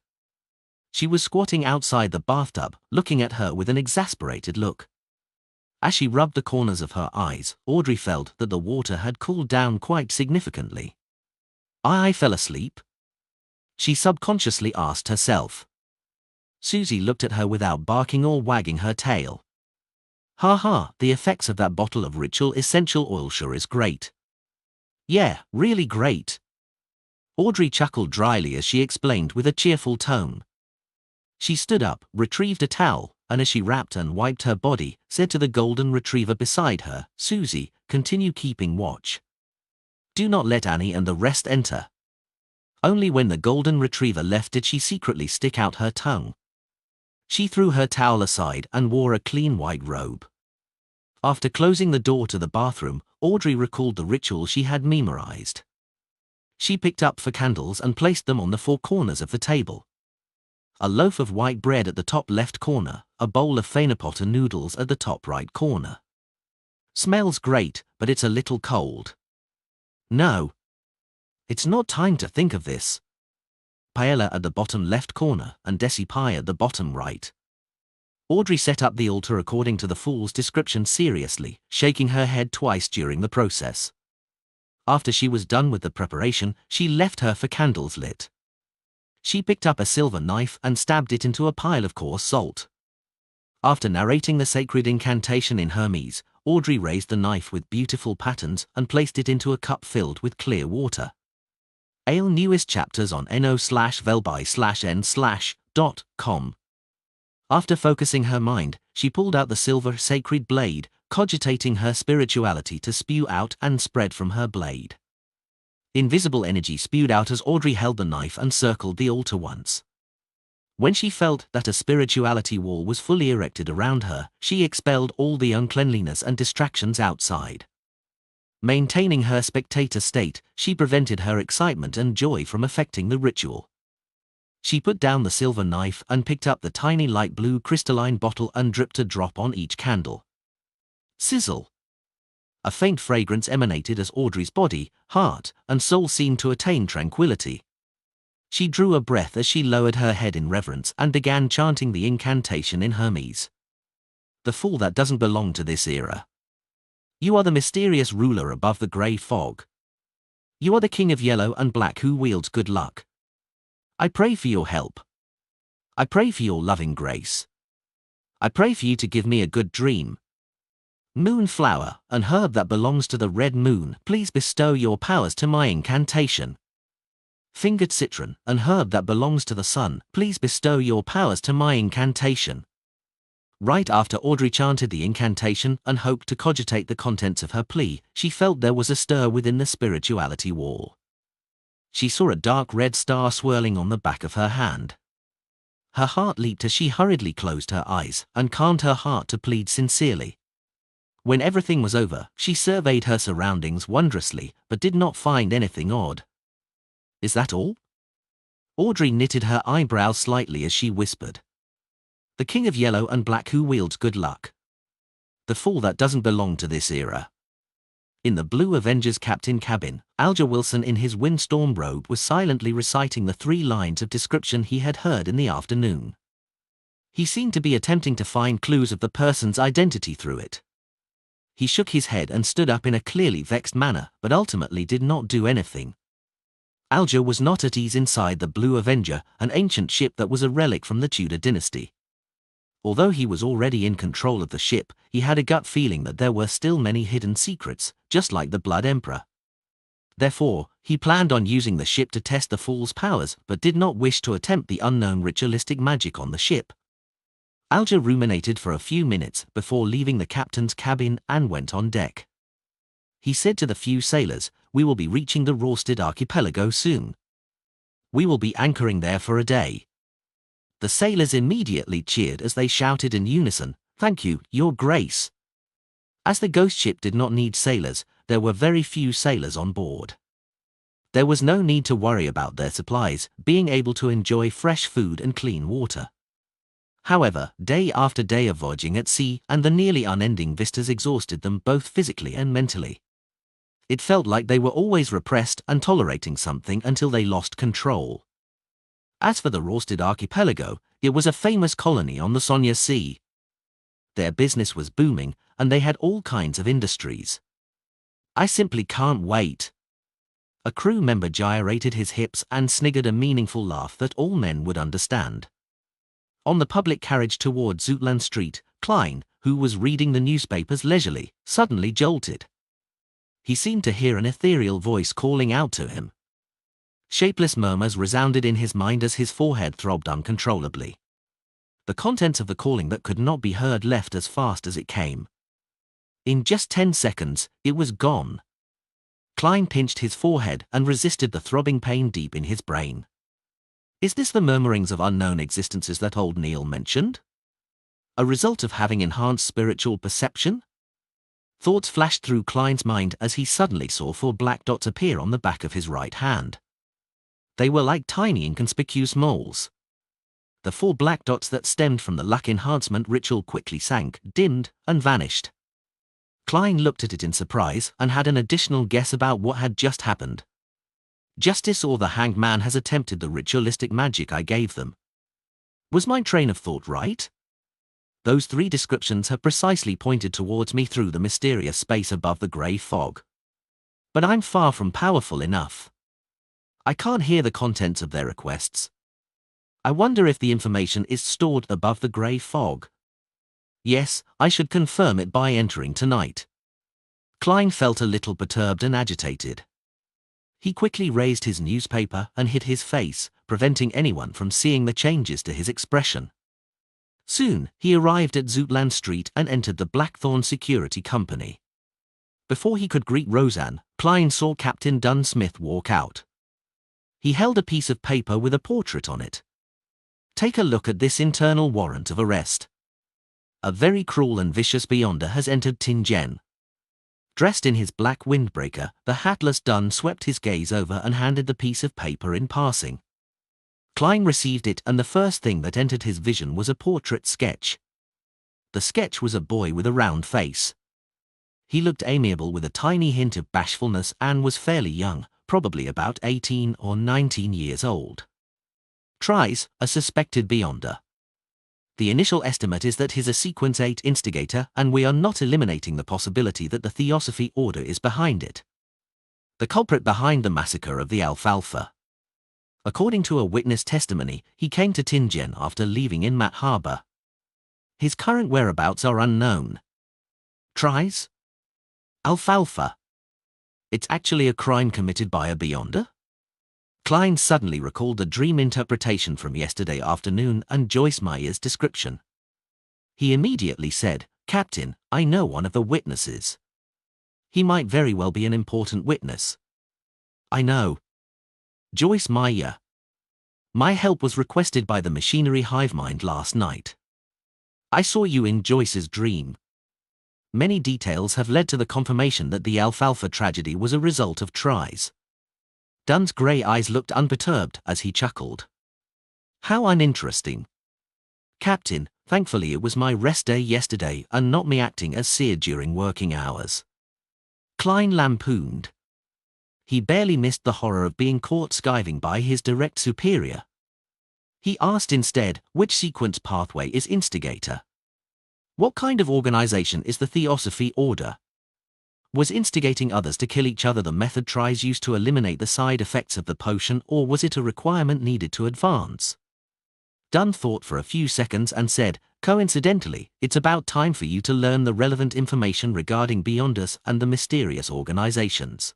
She was squatting outside the bathtub, looking at her with an exasperated look. As she rubbed the corners of her eyes, Audrey felt that the water had cooled down quite significantly. I fell asleep? She subconsciously asked herself. Susie looked at her without barking or wagging her tail. Ha ha, the effects of that bottle of Ritual essential oil sure is great. Yeah, really great. Audrey chuckled dryly as she explained with a cheerful tone. She stood up, retrieved a towel, and as she wrapped and wiped her body, said to the golden retriever beside her, Susie, continue keeping watch. Do not let Annie and the rest enter. Only when the golden retriever left did she secretly stick out her tongue. She threw her towel aside and wore a clean white robe. After closing the door to the bathroom, Audrey recalled the ritual she had memorized. She picked up 4 candles and placed them on the 4 corners of the table. A loaf of white bread at the top left corner, a bowl of Phanepotter noodles at the top right corner. Smells great, but it's a little cold. No. It's not time to think of this. Paella at the bottom left corner and desi pie at the bottom right. Audrey set up the altar according to the fool's description seriously, shaking her head twice during the process. After she was done with the preparation, she left her 4 candles lit. She picked up a silver knife and stabbed it into a pile of coarse salt. After narrating the sacred incantation in Hermes, Audrey raised the knife with beautiful patterns and placed it into a cup filled with clear water. Ale newest chapters on no/velby/n/.com. After focusing her mind, she pulled out the silver sacred blade, cogitating her spirituality to spew out and spread from her blade. Invisible energy spewed out as Audrey held the knife and circled the altar once. When she felt that a spirituality wall was fully erected around her, she expelled all the uncleanliness and distractions outside. Maintaining her spectator state, she prevented her excitement and joy from affecting the ritual. She put down the silver knife and picked up the tiny light blue crystalline bottle and dripped a drop on each candle. Sizzle! A faint fragrance emanated as Audrey's body, heart, and soul seemed to attain tranquility. She drew a breath as she lowered her head in reverence and began chanting the incantation in Hermes. The fool that doesn't belong to this era. You are the mysterious ruler above the grey fog. You are the king of yellow and black who wields good luck. I pray for your help. I pray for your loving grace. I pray for you to give me a good dream. Moonflower, an herb that belongs to the red moon, please bestow your powers to my incantation. Fingered citron, an herb that belongs to the sun, please bestow your powers to my incantation. Right after Audrey chanted the incantation and hoped to cogitate the contents of her plea, she felt there was a stir within the spirituality wall. She saw a dark red star swirling on the back of her hand. Her heart leaped as she hurriedly closed her eyes and calmed her heart to plead sincerely. When everything was over, she surveyed her surroundings wondrously, but did not find anything odd. Is that all? Audrey knitted her eyebrows slightly as she whispered. The king of yellow and black who wields good luck. The fool that doesn't belong to this era. In the Blue Avenger's captain cabin, Alger Wilson in his windstorm robe was silently reciting the 3 lines of description he had heard in the afternoon. He seemed to be attempting to find clues of the person's identity through it. He shook his head and stood up in a clearly vexed manner, but ultimately did not do anything. Alger was not at ease inside the Blue Avenger, an ancient ship that was a relic from the Tudor dynasty. Although he was already in control of the ship, he had a gut feeling that there were still many hidden secrets, just like the Blood Emperor. Therefore, he planned on using the ship to test the fool's powers, but did not wish to attempt the unknown ritualistic magic on the ship. Alger ruminated for a few minutes before leaving the captain's cabin and went on deck. He said to the few sailors, "We will be reaching the Rorstad archipelago soon. We will be anchoring there for a day." The sailors immediately cheered as they shouted in unison, "Thank you, Your Grace." As the ghost ship did not need sailors, there were very few sailors on board. There was no need to worry about their supplies, being able to enjoy fresh food and clean water. However, day after day of voyaging at sea and the nearly unending vistas exhausted them both physically and mentally. It felt like they were always repressed and tolerating something until they lost control. As for the Rorsted Archipelago, it was a famous colony on the Sonia Sea. Their business was booming, and they had all kinds of industries. I simply can't wait. A crew member gyrated his hips and sniggered a meaningful laugh that all men would understand. On the public carriage toward Zoutland Street, Klein, who was reading the newspapers leisurely, suddenly jolted. He seemed to hear an ethereal voice calling out to him. Shapeless murmurs resounded in his mind as his forehead throbbed uncontrollably. The contents of the calling that could not be heard left as fast as it came. In just 10 seconds, it was gone. Klein pinched his forehead and resisted the throbbing pain deep in his brain. Is this the murmurings of unknown existences that old Neil mentioned? A result of having enhanced spiritual perception? Thoughts flashed through Klein's mind as he suddenly saw 4 black dots appear on the back of his right hand. They were like tiny inconspicuous moles. The 4 black dots that stemmed from the luck enhancement ritual quickly sank, dimmed, and vanished. Klein looked at it in surprise and had an additional guess about what had just happened. Justice or the hanged man has attempted the ritualistic magic I gave them. Was my train of thought right? Those 3 descriptions have precisely pointed towards me through the mysterious space above the grey fog. But I'm far from powerful enough. I can't hear the contents of their requests. I wonder if the information is stored above the grey fog. Yes, I should confirm it by entering tonight. Klein felt a little perturbed and agitated. He quickly raised his newspaper and hid his face, preventing anyone from seeing the changes to his expression. Soon, he arrived at Zoutland Street and entered the Blackthorn Security Company. Before he could greet Roseanne, Klein saw Captain Dunn Smith walk out. He held a piece of paper with a portrait on it. Take a look at this internal warrant of arrest. A very cruel and vicious beyonder has entered Tingen. Dressed in his black windbreaker, the hatless Dunn swept his gaze over and handed the piece of paper in passing. Klein received it, and the first thing that entered his vision was a portrait sketch. The sketch was a boy with a round face. He looked amiable with a tiny hint of bashfulness and was fairly young, probably about 18 or 19 years old. Tries, a suspected beyonder. The initial estimate is that he's a Sequence 8 instigator, and we are not eliminating the possibility that the Theosophy Order is behind it. The culprit behind the massacre of the Alfalfa. According to a witness testimony, he came to Tingen after leaving in Mat Harbor. His current whereabouts are unknown. Tries? Alfalfa. It's actually a crime committed by a beyonder? Klein suddenly recalled the dream interpretation from yesterday afternoon and Joyce Meyer's description. He immediately said, "Captain, I know one of the witnesses. He might very well be an important witness." "I know. Joyce Meyer. My help was requested by the machinery hive mind last night. I saw you in Joyce's dream. Many details have led to the confirmation that the Alfalfa tragedy was a result of tries." Dunn's grey eyes looked unperturbed as he chuckled. "How uninteresting. Captain, thankfully it was my rest day yesterday and not me acting as seer during working hours." Klein lampooned. He barely missed the horror of being caught skiving by his direct superior. He asked instead, which sequence pathway is instigator? What kind of organization is the Theosophy Order? Was instigating others to kill each other the method tries used to eliminate the side effects of the potion, or was it a requirement needed to advance? Dunn thought for a few seconds and said, "Coincidentally, it's about time for you to learn the relevant information regarding Beyonders and the mysterious organizations.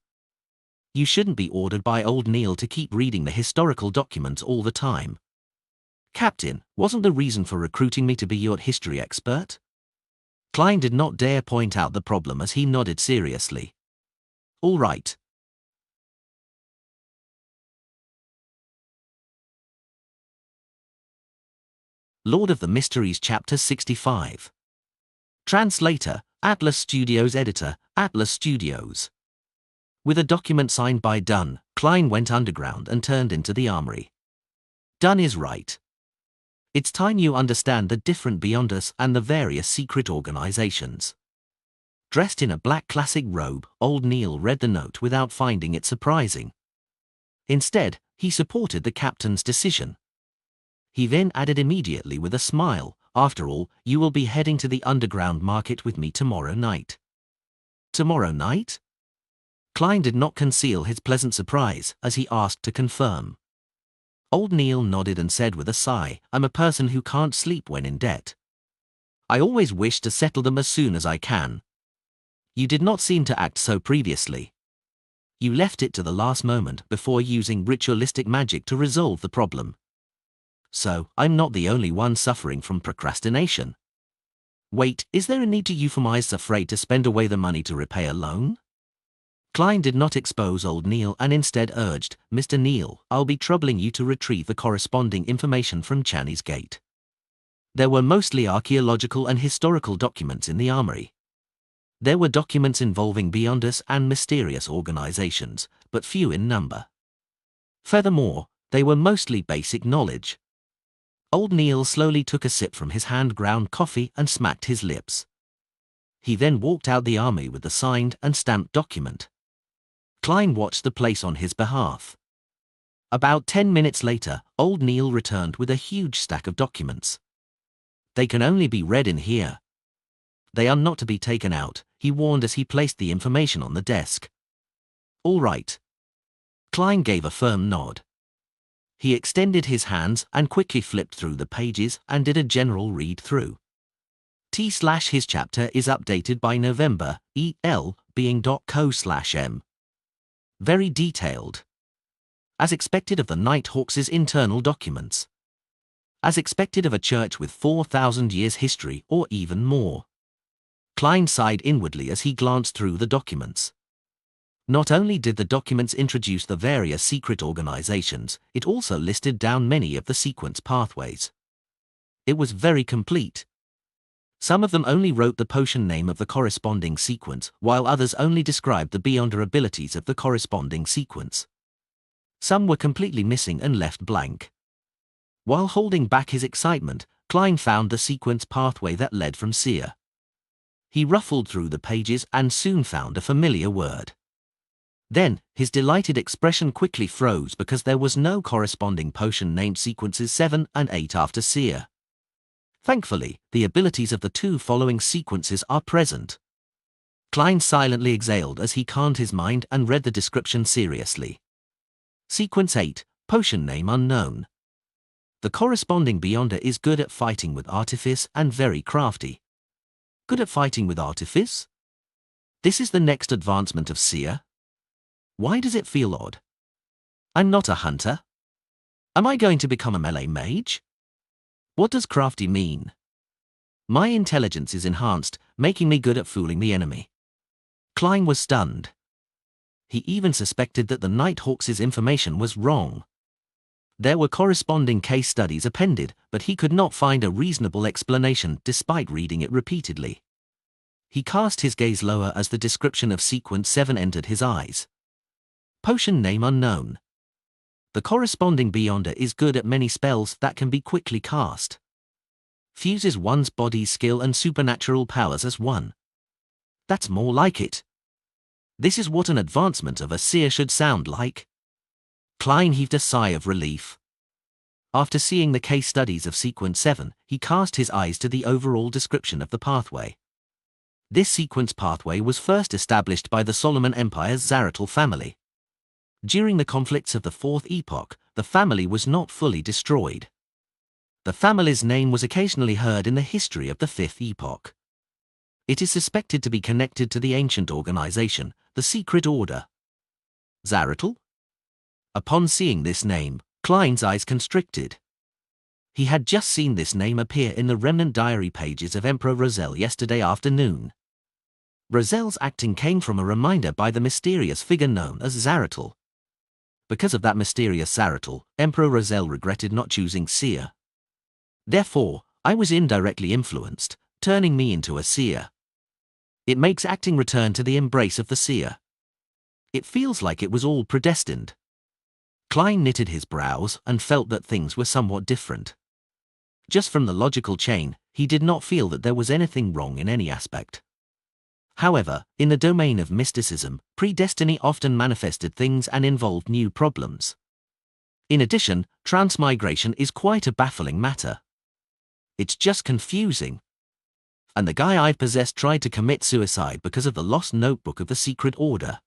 You shouldn't be ordered by old Neil to keep reading the historical documents all the time. Captain, wasn't the reason for recruiting me to be your history expert?" Klein did not dare point out the problem as he nodded seriously. "All right." Lord of the Mysteries Chapter 65. Translator, Atlas Studios editor, Atlas Studios. With a document signed by Dunn, Klein went underground and turned into the armory. Dunn is right. It's time you understand the different beyond us and the various secret organizations. Dressed in a black classic robe, old Neil read the note without finding it surprising. Instead, he supported the captain's decision. He then added immediately with a smile, "After all, you will be heading to the underground market with me tomorrow night." Tomorrow night? Klein did not conceal his pleasant surprise as he asked to confirm. Old Neil nodded and said with a sigh, "I'm a person who can't sleep when in debt. I always wish to settle them as soon as I can. You did not seem to act so previously. You left it to the last moment before using ritualistic magic to resolve the problem. So, I'm not the only one suffering from procrastination. Wait, is there a need to euphemize afraid to spend away the money to repay a loan?" Klein did not expose old Neil and instead urged, "Mr. Neil, I'll be troubling you to retrieve the corresponding information from Channy's Gate." There were mostly archaeological and historical documents in the armory. There were documents involving beyond us and mysterious organizations, but few in number. Furthermore, they were mostly basic knowledge. Old Neil slowly took a sip from his hand-ground coffee and smacked his lips. He then walked out the army with the signed and stamped document. Klein watched the place on his behalf. About 10 minutes later, old Neil returned with a huge stack of documents. "They can only be read in here. They are not to be taken out," he warned as he placed the information on the desk. "All right." Klein gave a firm nod. He extended his hands and quickly flipped through the pages and did a general read-through. His chapter is updated by November, EL being .co/m. Very detailed. As expected of the Nighthawks' internal documents. As expected of a church with 4,000 years history or even more. Klein sighed inwardly as he glanced through the documents. Not only did the documents introduce the various secret organizations, it also listed down many of the sequence pathways. It was very complete. Some of them only wrote the potion name of the corresponding sequence, while others only described the beyonder abilities of the corresponding sequence. Some were completely missing and left blank. While holding back his excitement, Klein found the sequence pathway that led from Seer. He ruffled through the pages and soon found a familiar word. Then, his delighted expression quickly froze because there was no corresponding potion named sequences 7 and 8 after Seer. Thankfully, the abilities of the two following sequences are present. Klein silently exhaled as he calmed his mind and read the description seriously. Sequence 8, potion name unknown. The corresponding beyonder is good at fighting with artifice and very crafty. Good at fighting with artifice? This is the next advancement of Seer? Why does it feel odd? I'm not a hunter. Am I going to become a melee mage? What does crafty mean? My intelligence is enhanced, making me good at fooling the enemy. Klein was stunned. He even suspected that the Nighthawks' information was wrong. There were corresponding case studies appended, but he could not find a reasonable explanation despite reading it repeatedly. He cast his gaze lower as the description of sequence 7 entered his eyes. Potion name unknown. The corresponding beyonder is good at many spells that can be quickly cast. Fuses one's body's skill and supernatural powers as one. That's more like it. This is what an advancement of a seer should sound like. Klein heaved a sigh of relief. After seeing the case studies of sequence 7, he cast his eyes to the overall description of the pathway. This sequence pathway was first established by the Solomon Empire's Zaratal family. During the conflicts of the Fourth Epoch, the family was not fully destroyed. The family's name was occasionally heard in the history of the Fifth Epoch. It is suspected to be connected to the ancient organization, the Secret Order. Zaratal? Upon seeing this name, Klein's eyes constricted. He had just seen this name appear in the remnant diary pages of Emperor Roselle yesterday afternoon. Roselle's acting came from a reminder by the mysterious figure known as Zaratal. Because of that mysterious Zaratal, Emperor Roselle regretted not choosing Seer. Therefore, I was indirectly influenced, turning me into a Seer. It makes acting return to the embrace of the seer. It feels like it was all predestined. Klein knitted his brows and felt that things were somewhat different. Just from the logical chain, he did not feel that there was anything wrong in any aspect. However, in the domain of mysticism, predestiny often manifested things and involved new problems. In addition, transmigration is quite a baffling matter. It's just confusing. And the guy I possessed tried to commit suicide because of the lost notebook of the secret order.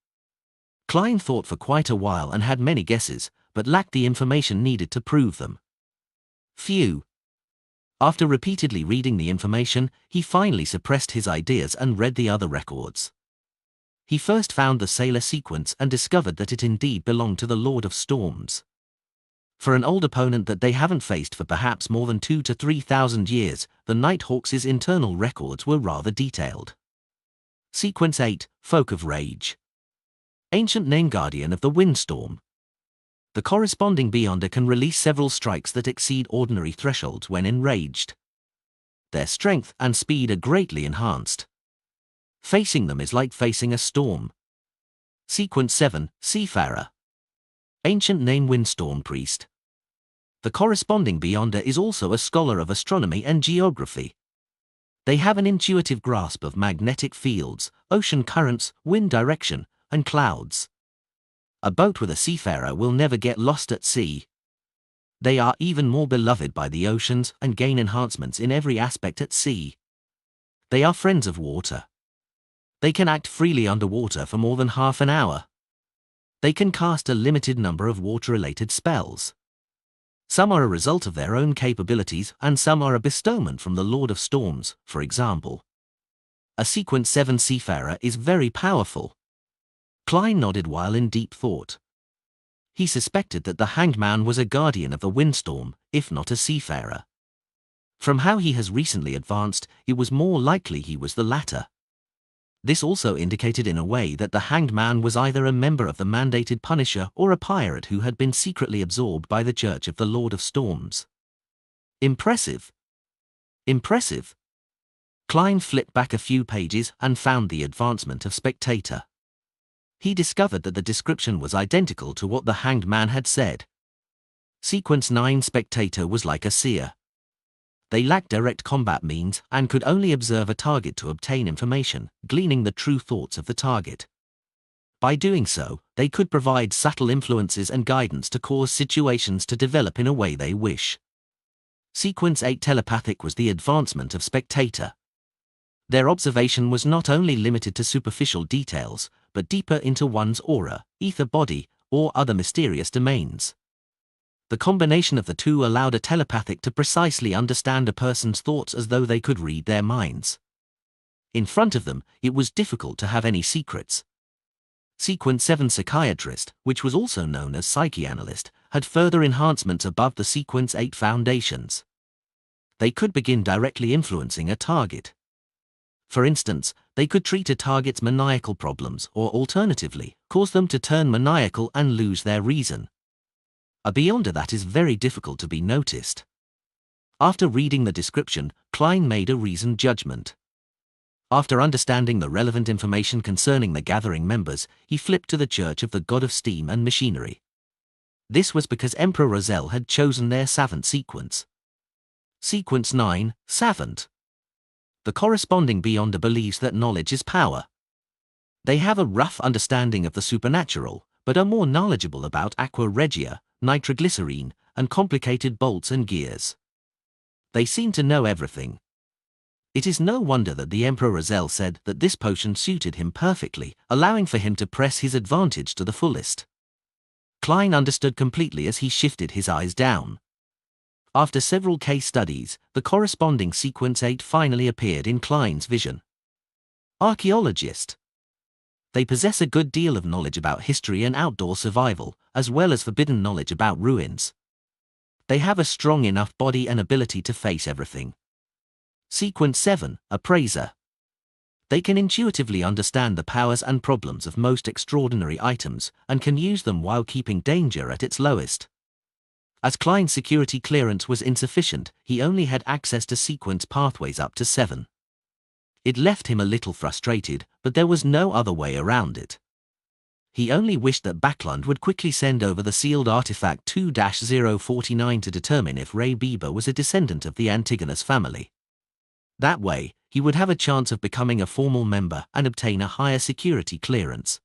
Klein thought for quite a while and had many guesses, but lacked the information needed to prove them. Phew. After repeatedly reading the information, he finally suppressed his ideas and read the other records. He first found the Sailor sequence and discovered that it indeed belonged to the Lord of Storms. For an old opponent that they haven't faced for perhaps more than 2,000 to 3,000 years, the Nighthawks' internal records were rather detailed. Sequence 8, Folk of Rage. Ancient name guardian of the windstorm. The corresponding Beyonder can release several strikes that exceed ordinary thresholds when enraged. Their strength and speed are greatly enhanced. Facing them is like facing a storm. Sequence 7, Seafarer. Ancient name windstorm priest. The corresponding Beyonder is also a scholar of astronomy and geography. They have an intuitive grasp of magnetic fields, ocean currents, wind direction, and clouds. A boat with a seafarer will never get lost at sea. They are even more beloved by the oceans and gain enhancements in every aspect at sea. They are friends of water. They can act freely underwater for more than half an hour. They can cast a limited number of water-related spells. Some are a result of their own capabilities and some are a bestowment from the Lord of Storms, for example. A Sequence 7 Seafarer is very powerful. Klein nodded while in deep thought. He suspected that the Hanged Man was a guardian of the windstorm, if not a seafarer. From how he has recently advanced, it was more likely he was the latter. This also indicated in a way that the Hanged Man was either a member of the mandated Punisher or a pirate who had been secretly absorbed by the Church of the Lord of Storms. Impressive. Impressive. Klein flipped back a few pages and found the advancement of Spectator. He discovered that the description was identical to what the Hanged Man had said. Sequence 9 Spectator was like a seer. They lacked direct combat means and could only observe a target to obtain information, gleaning the true thoughts of the target. By doing so, they could provide subtle influences and guidance to cause situations to develop in a way they wish. Sequence 8 Telepathic was the advancement of Spectator. Their observation was not only limited to superficial details, but deeper into one's aura, ether body, or other mysterious domains. The combination of the two allowed a telepathic to precisely understand a person's thoughts as though they could read their minds. In front of them, it was difficult to have any secrets. Sequence 7 Psychiatrist, which was also known as Psychianalyst, had further enhancements above the Sequence 8 foundations. They could begin directly influencing a target. For instance, they could treat a target's maniacal problems or alternatively, cause them to turn maniacal and lose their reason. Beyond that is very difficult to be noticed. After reading the description, Klein made a reasoned judgment. After understanding the relevant information concerning the gathering members, he flipped to the Church of the God of Steam and Machinery. This was because Emperor Roselle had chosen their Savant sequence. Sequence 9, Savant. The corresponding Beyonder believes that knowledge is power. They have a rough understanding of the supernatural, but are more knowledgeable about aqua regia, nitroglycerine, and complicated bolts and gears. They seem to know everything. It is no wonder that the Emperor Roselle said that this potion suited him perfectly, allowing for him to press his advantage to the fullest. Klein understood completely as he shifted his eyes down. After several case studies, the corresponding Sequence 8 finally appeared in Klein's vision. Archaeologist. They possess a good deal of knowledge about history and outdoor survival, as well as forbidden knowledge about ruins. They have a strong enough body and ability to face everything. Sequence 7, Appraiser. They can intuitively understand the powers and problems of most extraordinary items, and can use them while keeping danger at its lowest. As Klein's security clearance was insufficient, he only had access to sequence pathways up to 7. It left him a little frustrated, but there was no other way around it. He only wished that Backlund would quickly send over the sealed artifact 2-049 to determine if Ray Bieber was a descendant of the Antigonus family. That way, he would have a chance of becoming a formal member and obtain a higher security clearance.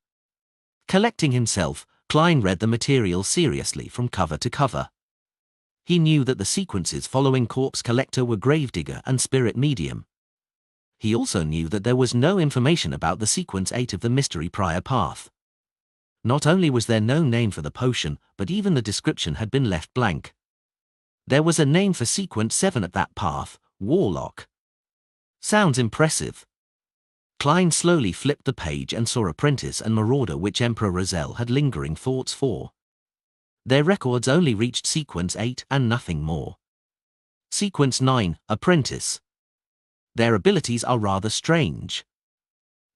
Collecting himself, Klein read the material seriously from cover to cover. He knew that the sequences following Corpse Collector were Gravedigger and Spirit Medium. He also knew that there was no information about the sequence 8 of the Mystery Prior Path. Not only was there no name for the potion, but even the description had been left blank. There was a name for sequence 7 at that path, Warlock. Sounds impressive. Klein slowly flipped the page and saw Apprentice and Marauder, which Emperor Rozelle had lingering thoughts for. Their records only reached sequence 8 and nothing more. Sequence 9, Apprentice. Their abilities are rather strange.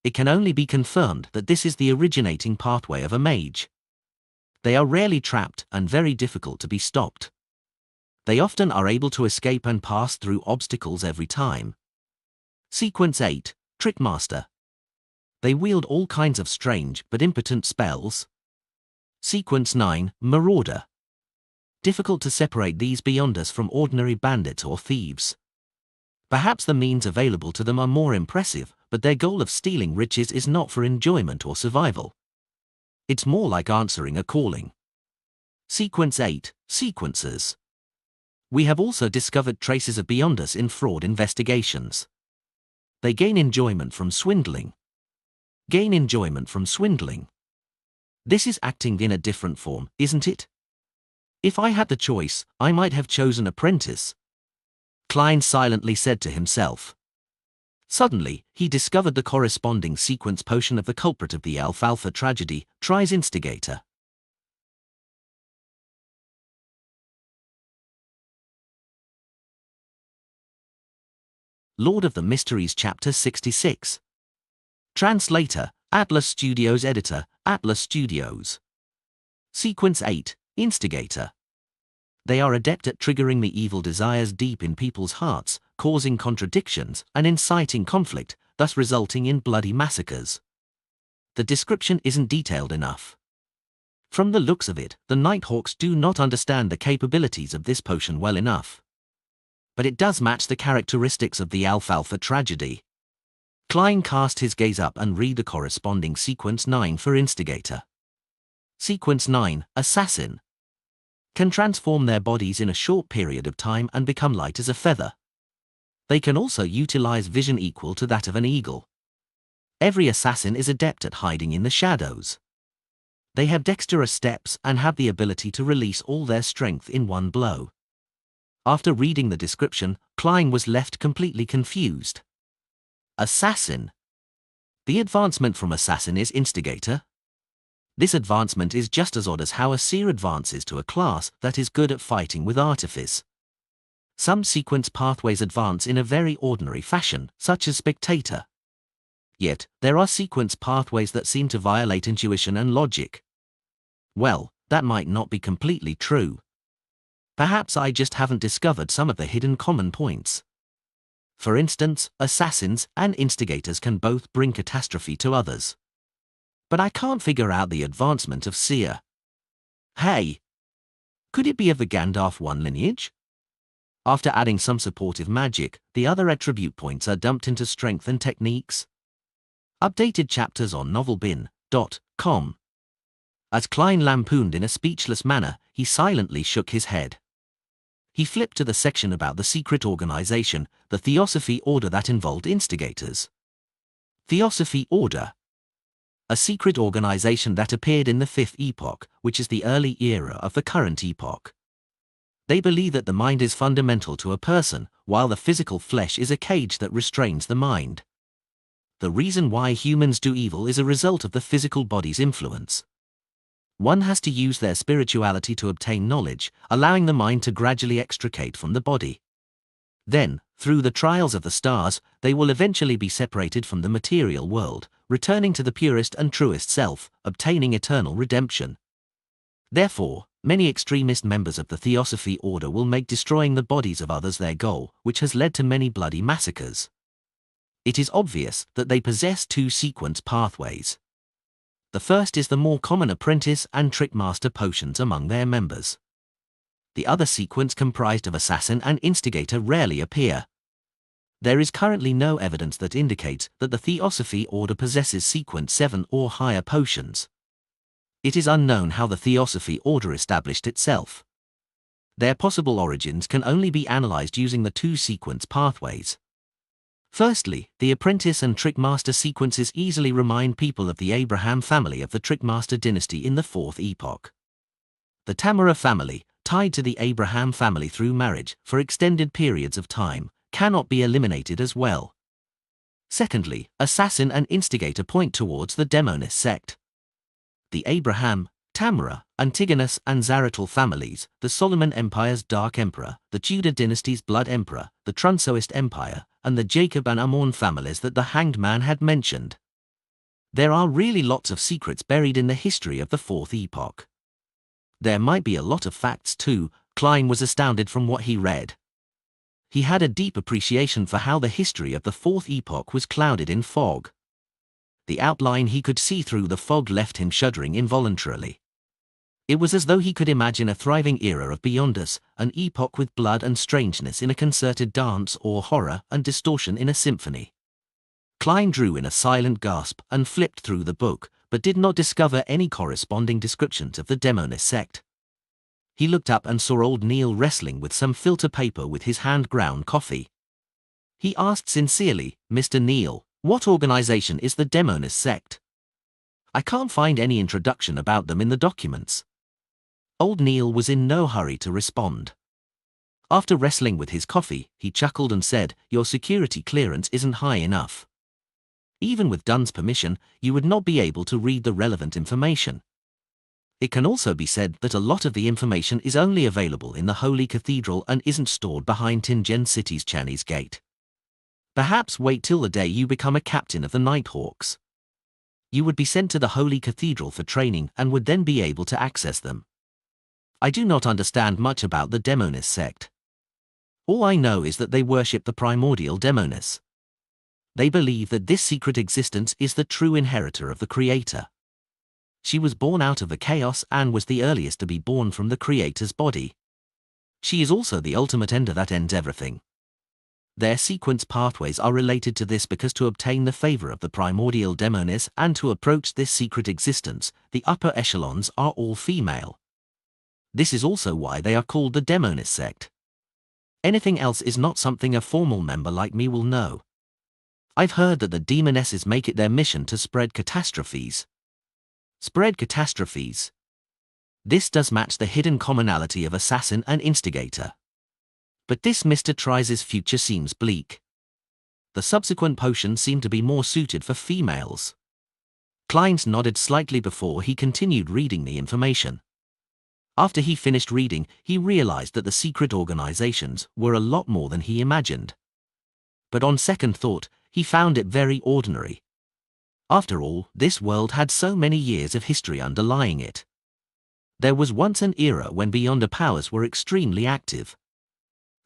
It can only be confirmed that this is the originating pathway of a mage. They are rarely trapped and very difficult to be stopped. They often are able to escape and pass through obstacles every time. Sequence 8, Trickmaster. They wield all kinds of strange but impotent spells. Sequence 9, Marauder. Difficult to separate these Beyonders from ordinary bandits or thieves. Perhaps the means available to them are more impressive, but their goal of stealing riches is not for enjoyment or survival. It's more like answering a calling. Sequence 8, Sequencers. We have also discovered traces of Beyonders in fraud investigations. They gain enjoyment from swindling. Gain enjoyment from swindling. This is acting in a different form, isn't it? If I had the choice, I might have chosen Apprentice. Klein silently said to himself. Suddenly, he discovered the corresponding sequence potion of the culprit of the Alfalfa tragedy, Tries Instigator. Lord of the Mysteries Chapter 66. Translator, Atlas Studios. Editor, Atlas Studios. Sequence 8, Instigator. They are adept at triggering the evil desires deep in people's hearts, causing contradictions and inciting conflict, thus resulting in bloody massacres. The description isn't detailed enough. From the looks of it, the Nighthawks do not understand the capabilities of this potion well enough. But it does match the characteristics of the Alfalfa tragedy. Klein cast his gaze up and read the corresponding sequence 9 for Instigator. Sequence 9, Assassin. Can transform their bodies in a short period of time and become light as a feather. They can also utilize vision equal to that of an eagle. Every assassin is adept at hiding in the shadows. They have dexterous steps and have the ability to release all their strength in one blow. After reading the description, Klein was left completely confused. Assassin. The advancement from Assassin is Instigator. This advancement is just as odd as how a seer advances to a class that is good at fighting with artifice. Some sequence pathways advance in a very ordinary fashion, such as Spectator. Yet, there are sequence pathways that seem to violate intuition and logic. Well, that might not be completely true. Perhaps I just haven't discovered some of the hidden common points. For instance, assassins and instigators can both bring catastrophe to others. But I can't figure out the advancement of Seer. Hey! Could it be of the Gandalf 1 lineage? After adding some supportive magic, the other attribute points are dumped into strength and techniques. Updated chapters on novelbin.com. As Klein lampooned in a speechless manner, he silently shook his head. He flipped to the section about the secret organization, the Theosophy Order that involved instigators. Theosophy Order. A secret organization that appeared in the Fifth Epoch, which is the early era of the current epoch. They believe that the mind is fundamental to a person, while the physical flesh is a cage that restrains the mind. The reason why humans do evil is a result of the physical body's influence. One has to use their spirituality to obtain knowledge, allowing the mind to gradually extricate from the body. Then, through the trials of the stars, they will eventually be separated from the material world, returning to the purest and truest self, obtaining eternal redemption. Therefore, many extremist members of the Theosophy Order will make destroying the bodies of others their goal, which has led to many bloody massacres. It is obvious that they possess two sequence pathways. The first is the more common apprentice and trickmaster potions among their members. The other sequence, comprised of assassin and instigator, rarely appear. There is currently no evidence that indicates that the Theosophy Order possesses sequence 7 or higher potions. It is unknown how the Theosophy Order established itself. Their possible origins can only be analyzed using the two sequence pathways. Firstly, the apprentice and trickmaster sequences easily remind people of the Abraham family of the trickmaster dynasty in the 4th epoch. The Tamara family, tied to the Abraham family through marriage for extended periods of time, cannot be eliminated as well. Secondly, assassin and instigator point towards the Demonist sect. The Abraham, Tamara, Antigonus and Zaratul families, the Solomon Empire's Dark Emperor, the Tudor dynasty's Blood Emperor, the Trunsoist Empire, and the Jacob and Ammon families that the Hanged Man had mentioned. There are really lots of secrets buried in the history of the 4th epoch. There might be a lot of facts too. Klein was astounded from what he read. He had a deep appreciation for how the history of the 4th epoch was clouded in fog. The outline he could see through the fog left him shuddering involuntarily. It was as though he could imagine a thriving era of Beyondus, an epoch with blood and strangeness in a concerted dance, or horror and distortion in a symphony. Klein drew in a silent gasp and flipped through the book, but did not discover any corresponding descriptions of the Demonist sect. He looked up and saw old Neil wrestling with some filter paper with his hand-ground coffee. He asked sincerely, "Mr. Neil, what organization is the Demonist sect? I can't find any introduction about them in the documents." Old Neil was in no hurry to respond. After wrestling with his coffee, he chuckled and said, "Your security clearance isn't high enough. Even with Dunn's permission, you would not be able to read the relevant information. It can also be said that a lot of the information is only available in the Holy Cathedral and isn't stored behind Tingen City's Chinese Gate. Perhaps wait till the day you become a captain of the Nighthawks. You would be sent to the Holy Cathedral for training and would then be able to access them. I do not understand much about the Demonist sect. All I know is that they worship the primordial Demonis. They believe that this secret existence is the true inheritor of the Creator. She was born out of the chaos and was the earliest to be born from the Creator's body. She is also the ultimate ender that ends everything. Their sequence pathways are related to this because to obtain the favor of the primordial Demonis and to approach this secret existence, the upper echelons are all female. This is also why they are called the Demonist sect. Anything else is not something a formal member like me will know. I've heard that the demonesses make it their mission to spread catastrophes. Spread catastrophes. This does match the hidden commonality of assassin and instigator. But this Mr. Trice's future seems bleak. The subsequent potions seem to be more suited for females. Kleins nodded slightly before he continued reading the information. After he finished reading, he realized that the secret organizations were a lot more than he imagined. But on second thought, he found it very ordinary. After all, this world had so many years of history underlying it. There was once an era when Beyonder powers were extremely active.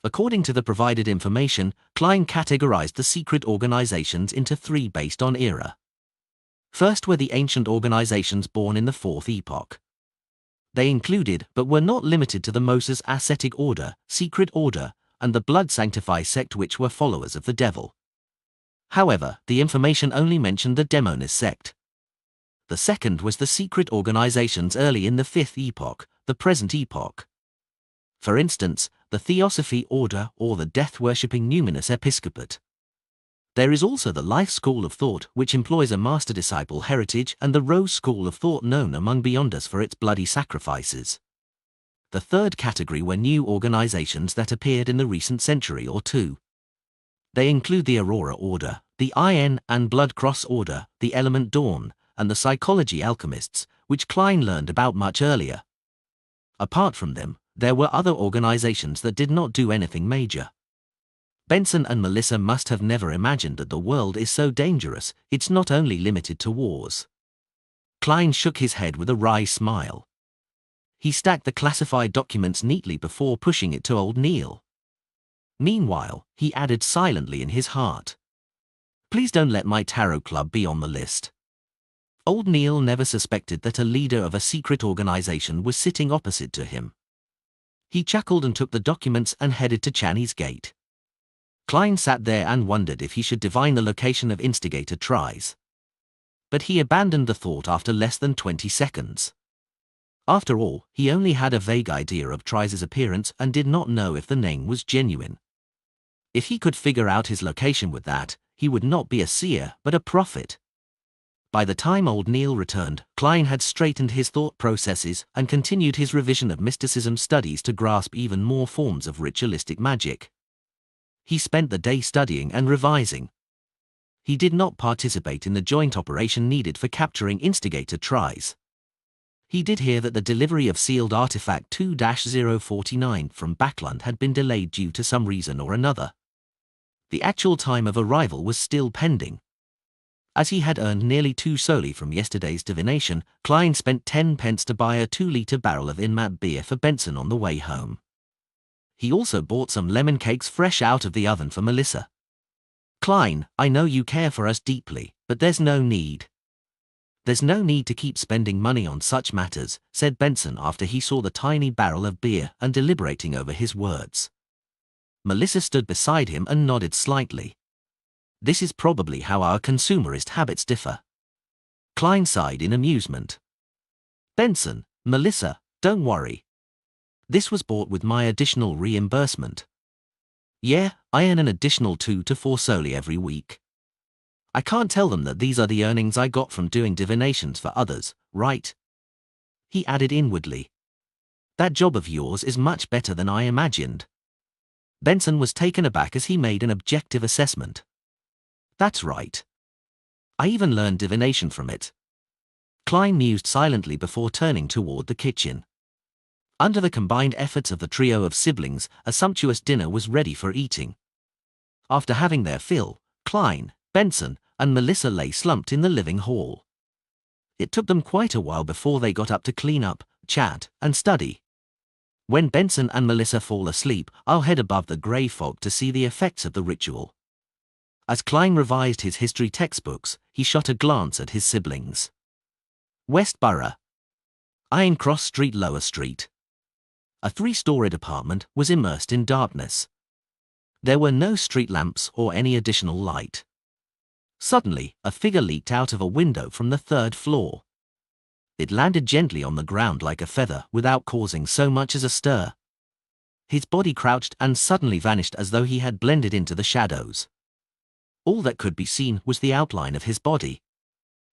According to the provided information, Klein categorized the secret organizations into 3 based on era. First were the ancient organizations born in the 4th epoch. They included, but were not limited to, the Moses Ascetic Order, Secret Order, and the Blood Sanctify sect, which were followers of the devil. However, the information only mentioned the Demonist sect. The second was the secret organizations early in the 5th epoch, the present epoch. For instance, the Theosophy Order or the death-worshipping Numinous Episcopate. There is also the Life School of Thought, which employs a master-disciple heritage, and the Rose School of Thought, known among Beyonders for its bloody sacrifices. The third category were new organizations that appeared in the recent century or two. They include the Aurora Order, the Iron and Blood Cross Order, the Element Dawn, and the Psychology Alchemists, which Klein learned about much earlier. Apart from them, there were other organizations that did not do anything major. Benson and Melissa must have never imagined that the world is so dangerous, it's not only limited to wars. Klein shook his head with a wry smile. He stacked the classified documents neatly before pushing it to old Neil. Meanwhile, he added silently in his heart, Please don't let my tarot club be on the list. Old Neil never suspected that a leader of a secret organization was sitting opposite to him. He chuckled and took the documents and headed to Channy's gate. Klein sat there and wondered if he should divine the location of instigator tries. But he abandoned the thought after less than 20 seconds. After all, he only had a vague idea of Try's appearance and did not know if the name was genuine. If he could figure out his location with that, he would not be a seer but a prophet. By the time old Neil returned, Klein had straightened his thought processes and continued his revision of mysticism studies to grasp even more forms of ritualistic magic. He spent the day studying and revising. He did not participate in the joint operation needed for capturing instigator Tries. He did hear that the delivery of sealed artifact 2-049 from Backland had been delayed due to some reason or another. The actual time of arrival was still pending. As he had earned nearly 2 soli from yesterday's divination, Klein spent 10 pence to buy a 2-litre barrel of Inmat beer for Benson on the way home. He also bought some lemon cakes fresh out of the oven for Melissa. Klein, I know you care for us deeply, but there's no need. There's no need to keep spending money on such matters, said Benson after he saw the tiny barrel of beer and deliberating over his words. Melissa stood beside him and nodded slightly. This is probably how our consumerist habits differ. Klein sighed in amusement. Benson, Melissa, don't worry. This was bought with my additional reimbursement. Yeah, I earn an additional 2 to 4 soli every week. I can't tell them that these are the earnings I got from doing divinations for others, right? He added inwardly. That job of yours is much better than I imagined. Benson was taken aback as he made an objective assessment. That's right. I even learned divination from it. Klein mused silently before turning toward the kitchen. Under the combined efforts of the trio of siblings, a sumptuous dinner was ready for eating. After having their fill, Klein, Benson, and Melissa lay slumped in the living hall. It took them quite a while before they got up to clean up, chat, and study. When Benson and Melissa fall asleep, I'll head above the grey fog to see the effects of the ritual. As Klein revised his history textbooks, he shot a glance at his siblings. West Borough. Iron Cross Street, Lower Street. A 3-storied apartment was immersed in darkness. There were no street lamps or any additional light. Suddenly, a figure leaped out of a window from the 3rd floor. It landed gently on the ground like a feather without causing so much as a stir. His body crouched and suddenly vanished as though he had blended into the shadows. All that could be seen was the outline of his body.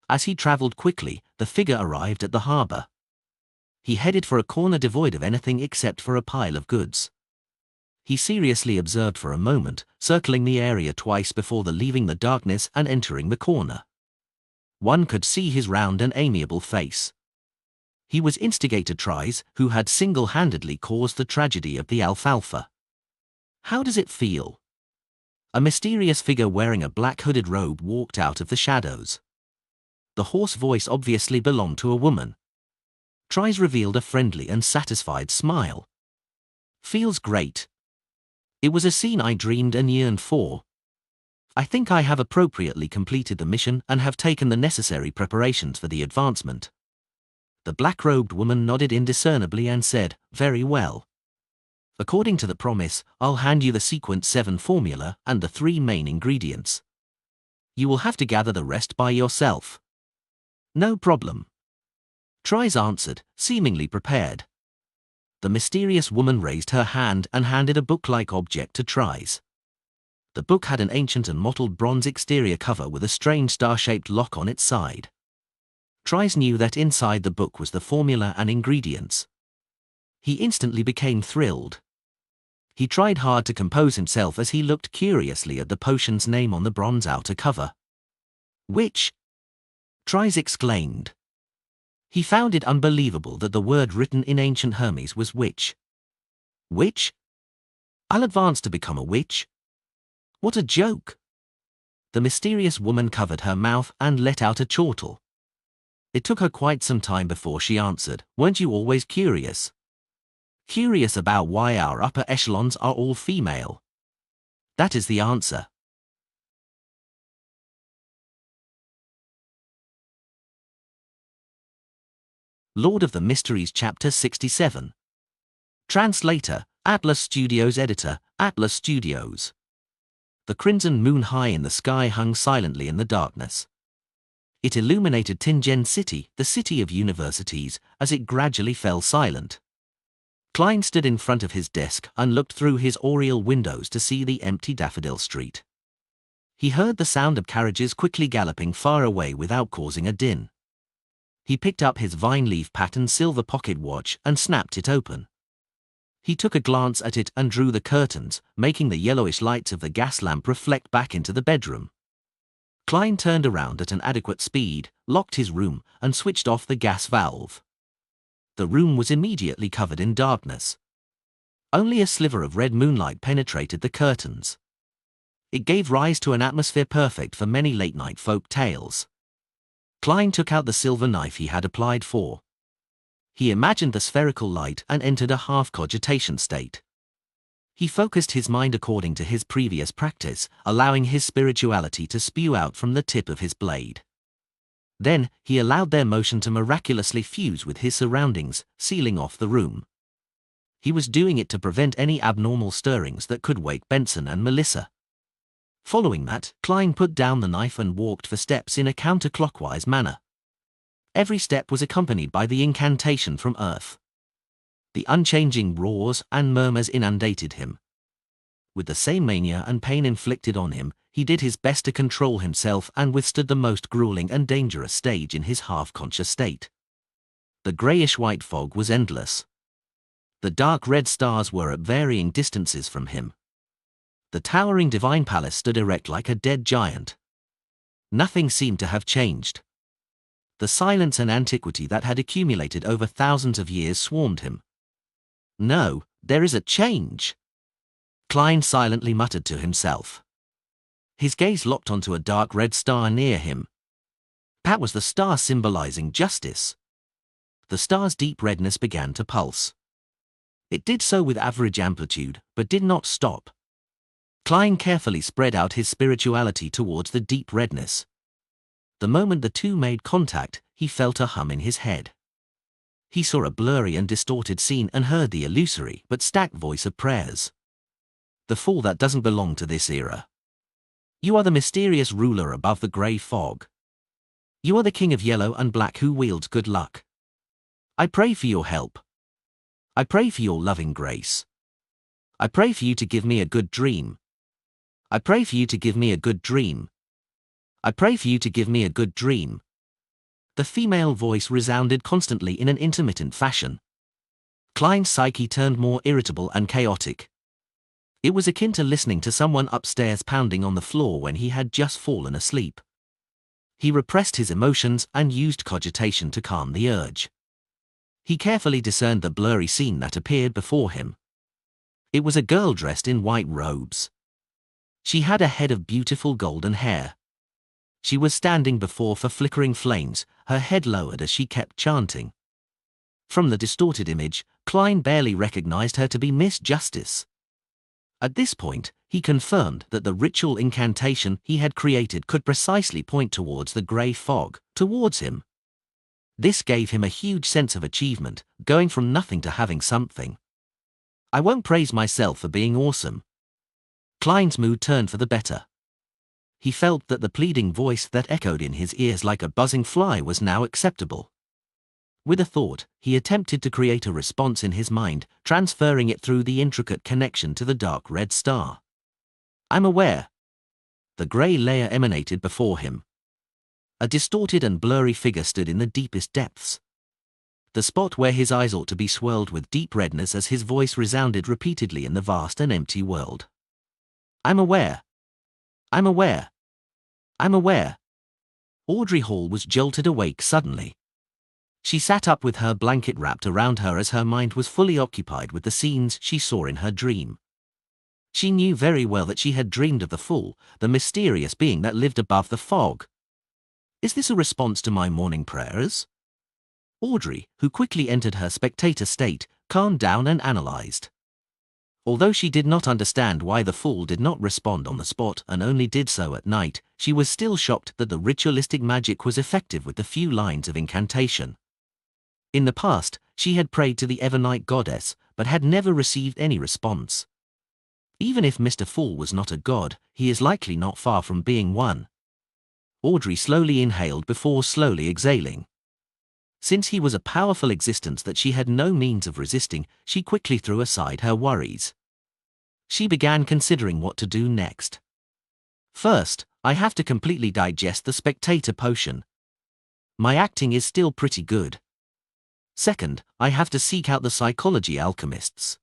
As he traveled quickly, the figure arrived at the harbor. He headed for a corner devoid of anything except for a pile of goods. He seriously observed for a moment, circling the area twice before leaving the darkness and entering the corner. One could see his round and amiable face. He was instigator Tries, who had single-handedly caused the tragedy of the alfalfa. How does it feel? A mysterious figure wearing a black hooded robe walked out of the shadows. The hoarse voice obviously belonged to a woman. Tries revealed a friendly and satisfied smile. Feels great. It was a scene I dreamed and yearned for. I think I have appropriately completed the mission and have taken the necessary preparations for the advancement. The black-robed woman nodded indiscernibly and said, very well. According to the promise, I'll hand you the sequence 7 formula and the 3 main ingredients. You will have to gather the rest by yourself. No problem. Tries answered, seemingly prepared. The mysterious woman raised her hand and handed a book-like object to Tries. The book had an ancient and mottled bronze exterior cover with a strange star-shaped lock on its side. Tries knew that inside the book was the formula and ingredients. He instantly became thrilled. He tried hard to compose himself as he looked curiously at the potion's name on the bronze outer cover. Witch! Tries exclaimed. He found it unbelievable that the word written in ancient Hermes was witch. Witch? I'll advance to become a witch? What a joke! The mysterious woman covered her mouth and let out a chortle. It took her quite some time before she answered, weren't you always curious? Curious about why our upper echelons are all female? That is the answer. Lord of the Mysteries Chapter 67. Translator, Atlas Studios. Editor, Atlas Studios. The crimson moon high in the sky hung silently in the darkness. It illuminated Tingen City, the city of universities, as it gradually fell silent. Klein stood in front of his desk and looked through his oriel windows to see the empty Daffodil Street. He heard the sound of carriages quickly galloping far away without causing a din. He picked up his vine-leaf patterned silver pocket watch and snapped it open. He took a glance at it and drew the curtains, making the yellowish lights of the gas lamp reflect back into the bedroom. Klein turned around at an adequate speed, locked his room, and switched off the gas valve. The room was immediately covered in darkness. Only a sliver of red moonlight penetrated the curtains. It gave rise to an atmosphere perfect for many late-night folk tales. Klein took out the silver knife he had applied for. He imagined the spherical light and entered a half-cogitation state. He focused his mind according to his previous practice, allowing his spirituality to spew out from the tip of his blade. Then, he allowed their motion to miraculously fuse with his surroundings, sealing off the room. He was doing it to prevent any abnormal stirrings that could wake Benson and Melissa. Following that, Klein put down the knife and walked for steps in a counterclockwise manner. Every step was accompanied by the incantation from Earth. The unchanging roars and murmurs inundated him. With the same mania and pain inflicted on him, he did his best to control himself and withstood the most grueling and dangerous stage in his half-conscious state. The greyish-white fog was endless. The dark red stars were at varying distances from him. The towering divine palace stood erect like a dead giant. Nothing seemed to have changed. The silence and antiquity that had accumulated over thousands of years swarmed him. No, there is a change, Klein silently muttered to himself. His gaze locked onto a dark red star near him. That was the star symbolizing justice. The star's deep redness began to pulse. It did so with average amplitude, but did not stop. Klein carefully spread out his spirituality towards the deep redness. The moment the two made contact, he felt a hum in his head. He saw a blurry and distorted scene and heard the illusory but stacked voice of prayers. The fool that doesn't belong to this era. You are the mysterious ruler above the grey fog. You are the king of yellow and black who wields good luck. I pray for your help. I pray for your loving grace. I pray for you to give me a good dream. I pray for you to give me a good dream. I pray for you to give me a good dream. The female voice resounded constantly in an intermittent fashion. Klein's psyche turned more irritable and chaotic. It was akin to listening to someone upstairs pounding on the floor when he had just fallen asleep. He repressed his emotions and used cogitation to calm the urge. He carefully discerned the blurry scene that appeared before him. It was a girl dressed in white robes. She had a head of beautiful golden hair. She was standing before flickering flames, her head lowered as she kept chanting. From the distorted image, Klein barely recognized her to be Miss Justice. At this point, he confirmed that the ritual incantation he had created could precisely point towards the grey fog, towards him. This gave him a huge sense of achievement, going from nothing to having something. I won't praise myself for being awesome. Klein's mood turned for the better. He felt that the pleading voice that echoed in his ears like a buzzing fly was now acceptable. With a thought, he attempted to create a response in his mind, transferring it through the intricate connection to the dark red star. I'm aware. The grey layer emanated before him. A distorted and blurry figure stood in the deepest depths. The spot where his eyes ought to be swirled with deep redness as his voice resounded repeatedly in the vast and empty world. I'm aware. I'm aware. I'm aware. Audrey Hall was jolted awake suddenly. She sat up with her blanket wrapped around her as her mind was fully occupied with the scenes she saw in her dream. She knew very well that she had dreamed of the fool, the mysterious being that lived above the fog. Is this a response to my morning prayers? Audrey, who quickly entered her spectator state, calmed down and analyzed. Although she did not understand why the fool did not respond on the spot and only did so at night, she was still shocked that the ritualistic magic was effective with the few lines of incantation. In the past, she had prayed to the Evernight goddess, but had never received any response. Even if Mr. Fool was not a god, he is likely not far from being one. Audrey slowly inhaled before slowly exhaling. Since he was a powerful existence that she had no means of resisting, she quickly threw aside her worries. She began considering what to do next. First, I have to completely digest the spectator potion. My acting is still pretty good. Second, I have to seek out the psychology alchemists.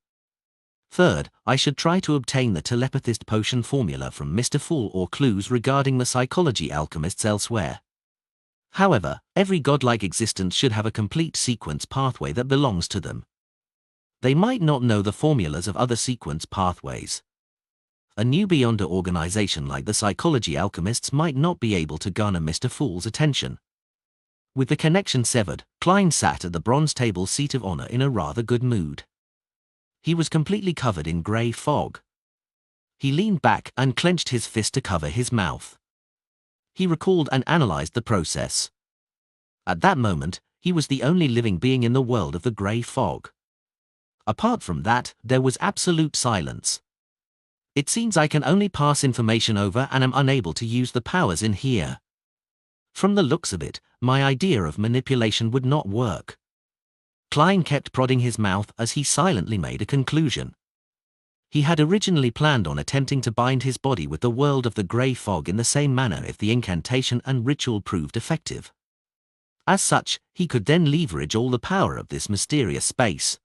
Third, I should try to obtain the telepathist potion formula from Mr. Fool or clues regarding the psychology alchemists elsewhere. However, every godlike existence should have a complete sequence pathway that belongs to them. They might not know the formulas of other sequence pathways. A new Beyonder organization like the psychology alchemists might not be able to garner Mr. Fool's attention. With the connection severed, Klein sat at the bronze table seat of honor in a rather good mood. He was completely covered in grey fog. He leaned back and clenched his fist to cover his mouth. He recalled and analyzed the process. At that moment, he was the only living being in the world of the grey fog. Apart from that, there was absolute silence. It seems I can only pass information over and am unable to use the powers in here. From the looks of it, my idea of manipulation would not work. Klein kept prodding his mouth as he silently made a conclusion. He had originally planned on attempting to bind his body with the world of the grey fog in the same manner if the incantation and ritual proved effective. As such, he could then leverage all the power of this mysterious space.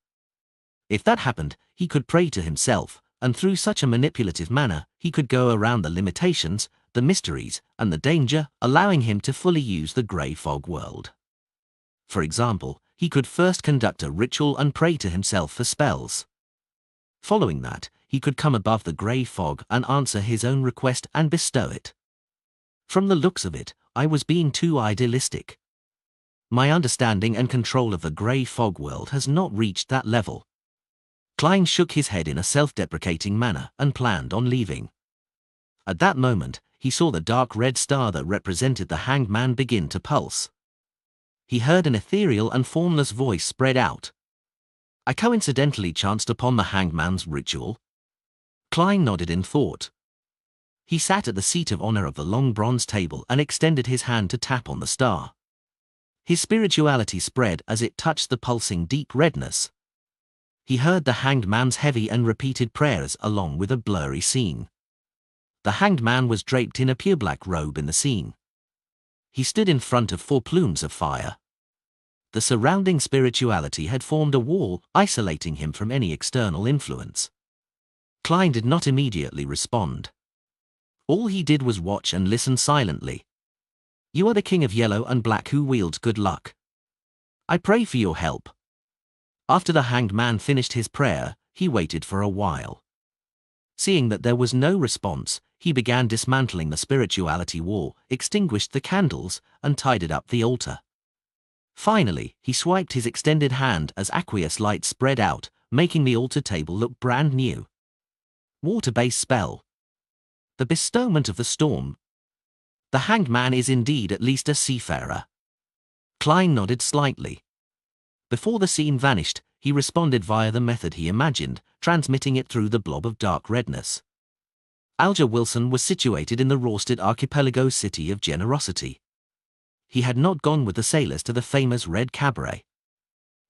If that happened, he could pray to himself, and through such a manipulative manner, he could go around the limitations, the mysteries, and the danger, allowing him to fully use the grey fog world. For example, he could first conduct a ritual and pray to himself for spells. Following that, he could come above the grey fog and answer his own request and bestow it. From the looks of it, I was being too idealistic. My understanding and control of the grey fog world has not reached that level. Klein shook his head in a self-deprecating manner and planned on leaving. At that moment, he saw the dark red star that represented the Hanged Man begin to pulse. He heard an ethereal and formless voice spread out. I coincidentally chanced upon the Hanged Man's ritual. Klein nodded in thought. He sat at the seat of honor of the long bronze table and extended his hand to tap on the star. His spirituality spread as it touched the pulsing deep redness. He heard the Hanged Man's heavy and repeated prayers along with a blurry scene. The Hanged Man was draped in a pure black robe in the scene. He stood in front of 4 plumes of fire. The surrounding spirituality had formed a wall, isolating him from any external influence. Klein did not immediately respond. All he did was watch and listen silently. You are the king of yellow and black who wields good luck. I pray for your help. After the Hanged Man finished his prayer, he waited for a while. Seeing that there was no response, he began dismantling the spirituality wall, extinguished the candles, and tidied up the altar. Finally, he swiped his extended hand as aqueous light spread out, making the altar table look brand new. Water-based spell. The bestowment of the storm. The Hanged Man is indeed at least a seafarer. Klein nodded slightly. Before the scene vanished, he responded via the method he imagined, transmitting it through the blob of dark redness. Alger Wilson was situated in the Rorsted archipelago city of Generosity. He had not gone with the sailors to the famous Red Cabaret.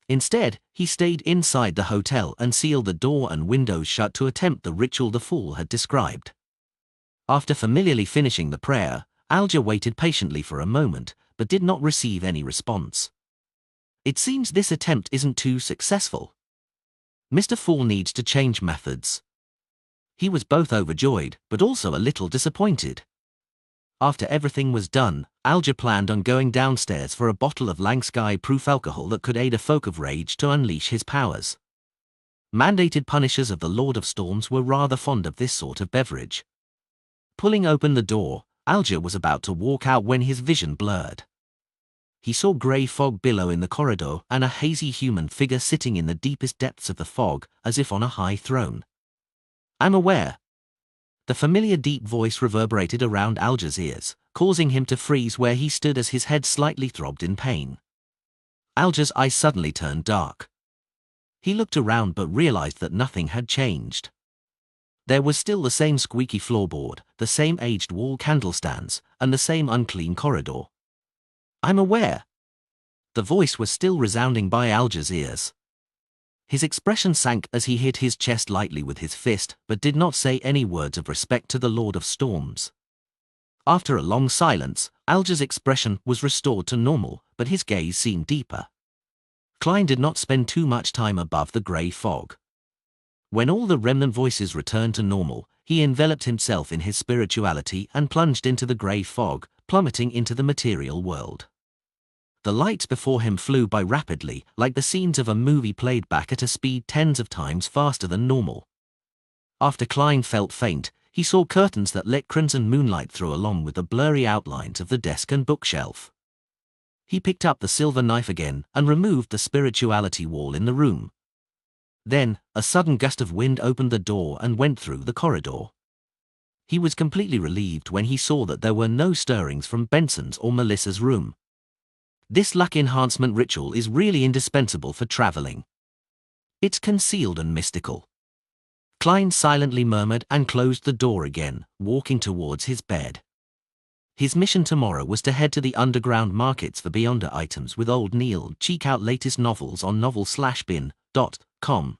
Instead, he stayed inside the hotel and sealed the door and windows shut to attempt the ritual the Fool had described. After familiarly finishing the prayer, Alger waited patiently for a moment, but did not receive any response. It seems this attempt isn't too successful. Mr. Fool needs to change methods. He was both overjoyed, but also a little disappointed. After everything was done, Alger planned on going downstairs for a bottle of Langsky-proof alcohol that could aid a folk of rage to unleash his powers. Mandated punishers of the Lord of Storms were rather fond of this sort of beverage. Pulling open the door, Alger was about to walk out when his vision blurred. He saw grey fog billow in the corridor and a hazy human figure sitting in the deepest depths of the fog, as if on a high throne. I'm aware. The familiar deep voice reverberated around Alger's ears, causing him to freeze where he stood as his head slightly throbbed in pain. Alger's eyes suddenly turned dark. He looked around but realized that nothing had changed. There was still the same squeaky floorboard, the same aged wall candlestands, and the same unclean corridor. "I'm aware." The voice was still resounding by Alger's ears. His expression sank as he hit his chest lightly with his fist, but did not say any words of respect to the Lord of Storms. After a long silence, Alger's expression was restored to normal, but his gaze seemed deeper. Klein did not spend too much time above the grey fog. When all the remnant voices returned to normal, he enveloped himself in his spirituality and plunged into the grey fog, plummeting into the material world. The lights before him flew by rapidly, like the scenes of a movie played back at a speed tens of times faster than normal. After Klein felt faint, he saw curtains that let crimson moonlight through along with the blurry outlines of the desk and bookshelf. He picked up the silver knife again and removed the spirituality wall in the room. Then, a sudden gust of wind opened the door and went through the corridor. He was completely relieved when he saw that there were no stirrings from Benson's or Melissa's room. This luck enhancement ritual is really indispensable for traveling. It's concealed and mystical. Klein silently murmured and closed the door again, walking towards his bed. His mission tomorrow was to head to the underground markets for Beyonder items with old Neil, check out latest novels on novel-bin.com.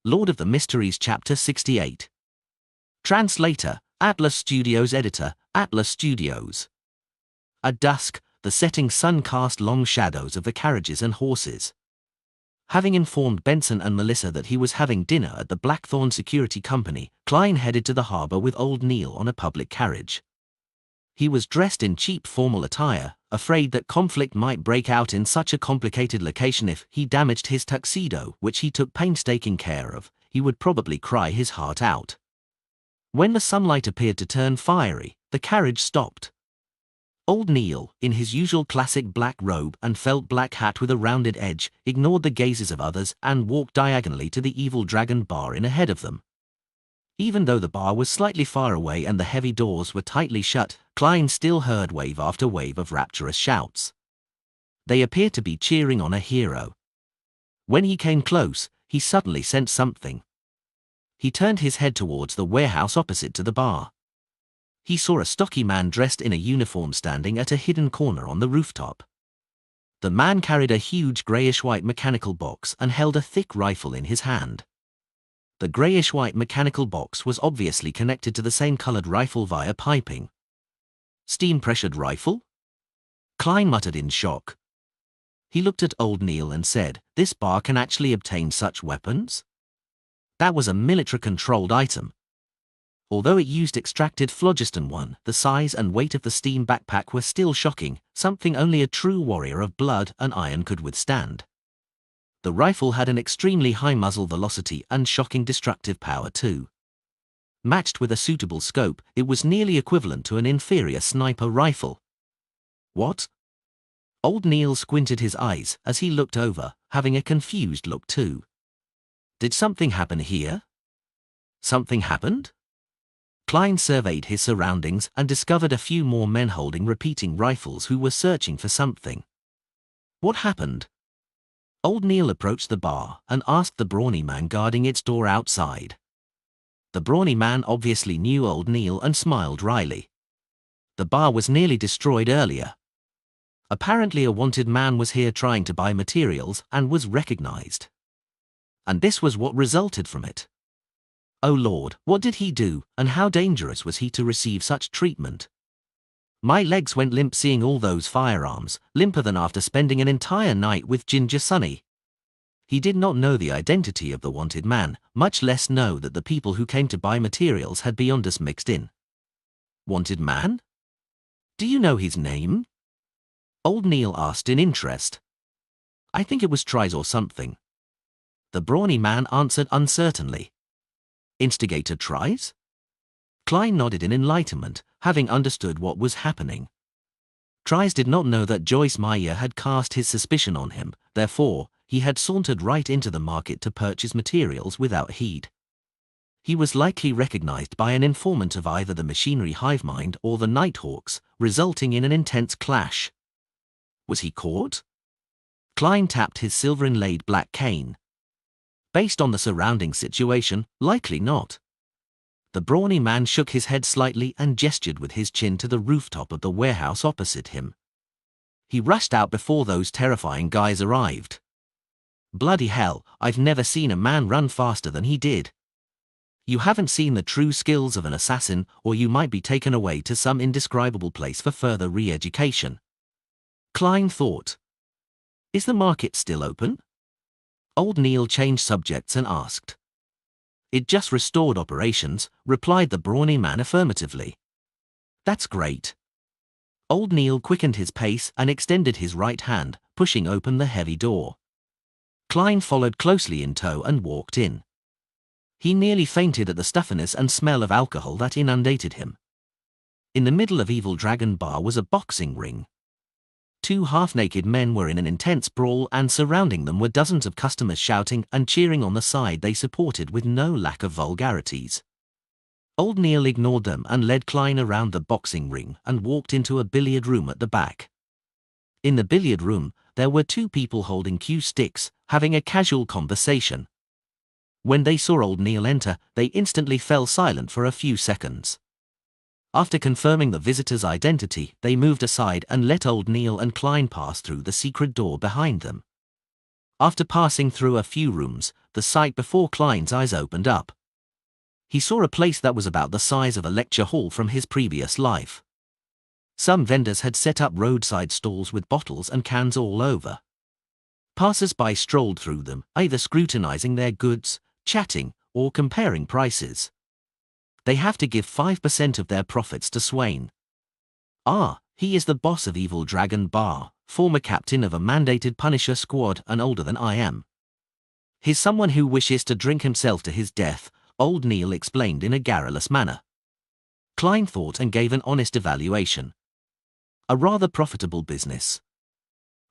Lord of the Mysteries Chapter 68. Translator, Atlas Studios. Editor, Atlas Studios. At dusk, the setting sun cast long shadows of the carriages and horses. Having informed Benson and Melissa that he was having dinner at the Blackthorn Security Company, Klein headed to the harbour with old Neil on a public carriage. He was dressed in cheap formal attire, afraid that conflict might break out in such a complicated location if he damaged his tuxedo, which he took painstaking care of. He would probably cry his heart out. When the sunlight appeared to turn fiery, the carriage stopped. Old Neil, in his usual classic black robe and felt black hat with a rounded edge, ignored the gazes of others and walked diagonally to the Evil Dragon bar in ahead of them. Even though the bar was slightly far away and the heavy doors were tightly shut, Klein still heard wave after wave of rapturous shouts. They appeared to be cheering on a hero. When he came close, he suddenly sensed something. He turned his head towards the warehouse opposite to the bar. He saw a stocky man dressed in a uniform standing at a hidden corner on the rooftop. The man carried a huge greyish-white mechanical box and held a thick rifle in his hand. The greyish-white mechanical box was obviously connected to the same coloured rifle via piping. Steam-pressured rifle? Klein muttered in shock. He looked at old Neil and said, "This bar can actually obtain such weapons?" That was a military-controlled item. Although it used extracted phlogiston 1, the size and weight of the steam backpack were still shocking, something only a true warrior of blood and iron could withstand. The rifle had an extremely high muzzle velocity and shocking destructive power too. Matched with a suitable scope, it was nearly equivalent to an inferior sniper rifle. What? Old Neil squinted his eyes as he looked over, having a confused look too. Did something happen here? Something happened? Klein surveyed his surroundings and discovered a few more men holding repeating rifles who were searching for something. What happened? Old Neil approached the bar and asked the brawny man guarding its door outside. The brawny man obviously knew old Neil and smiled wryly. The bar was nearly destroyed earlier. Apparently a wanted man was here trying to buy materials and was recognized. And this was what resulted from it. Oh Lord, what did he do, and how dangerous was he to receive such treatment? My legs went limp seeing all those firearms, limper than after spending an entire night with Ginger Sonny. He did not know the identity of the wanted man, much less know that the people who came to buy materials had Beyonders mixed in. Wanted man? Do you know his name? Old Neil asked in interest. I think it was Tries or something. The brawny man answered uncertainly. Instigator Tries? Klein nodded in enlightenment, having understood what was happening. Tries did not know that Joyce Meyer had cast his suspicion on him, therefore, he had sauntered right into the market to purchase materials without heed. He was likely recognized by an informant of either the machinery hive mind or the Nighthawks, resulting in an intense clash. Was he caught? Klein tapped his silver-inlaid black cane. Based on the surrounding situation, likely not. The brawny man shook his head slightly and gestured with his chin to the rooftop of the warehouse opposite him. He rushed out before those terrifying guys arrived. Bloody hell, I've never seen a man run faster than he did. You haven't seen the true skills of an assassin, or you might be taken away to some indescribable place for further re-education. Klein thought. Is the market still open? Old Neil changed subjects and asked. It just restored operations, replied the brawny man affirmatively. That's great. Old Neil quickened his pace and extended his right hand, pushing open the heavy door. Klein followed closely in tow and walked in. He nearly fainted at the stuffiness and smell of alcohol that inundated him. In the middle of Evil Dragon Bar was a boxing ring. Two half-naked men were in an intense brawl, and surrounding them were dozens of customers shouting and cheering on the side they supported with no lack of vulgarities. Old Neil ignored them and led Klein around the boxing ring and walked into a billiard room at the back. In the billiard room, there were two people holding cue sticks, having a casual conversation. When they saw Old Neil enter, they instantly fell silent for a few seconds. After confirming the visitor's identity, they moved aside and let Old Neil and Klein pass through the secret door behind them. After passing through a few rooms, the sight before Klein's eyes opened up. He saw a place that was about the size of a lecture hall from his previous life. Some vendors had set up roadside stalls with bottles and cans all over. Passers-by strolled through them, either scrutinizing their goods, chatting, or comparing prices. They have to give 5% of their profits to Swain. Ah, he is the boss of Evil Dragon Bar, former captain of a mandated Punisher squad and older than I am. He's someone who wishes to drink himself to his death, Old Neil explained in a garrulous manner. Klein thought and gave an honest evaluation. A rather profitable business.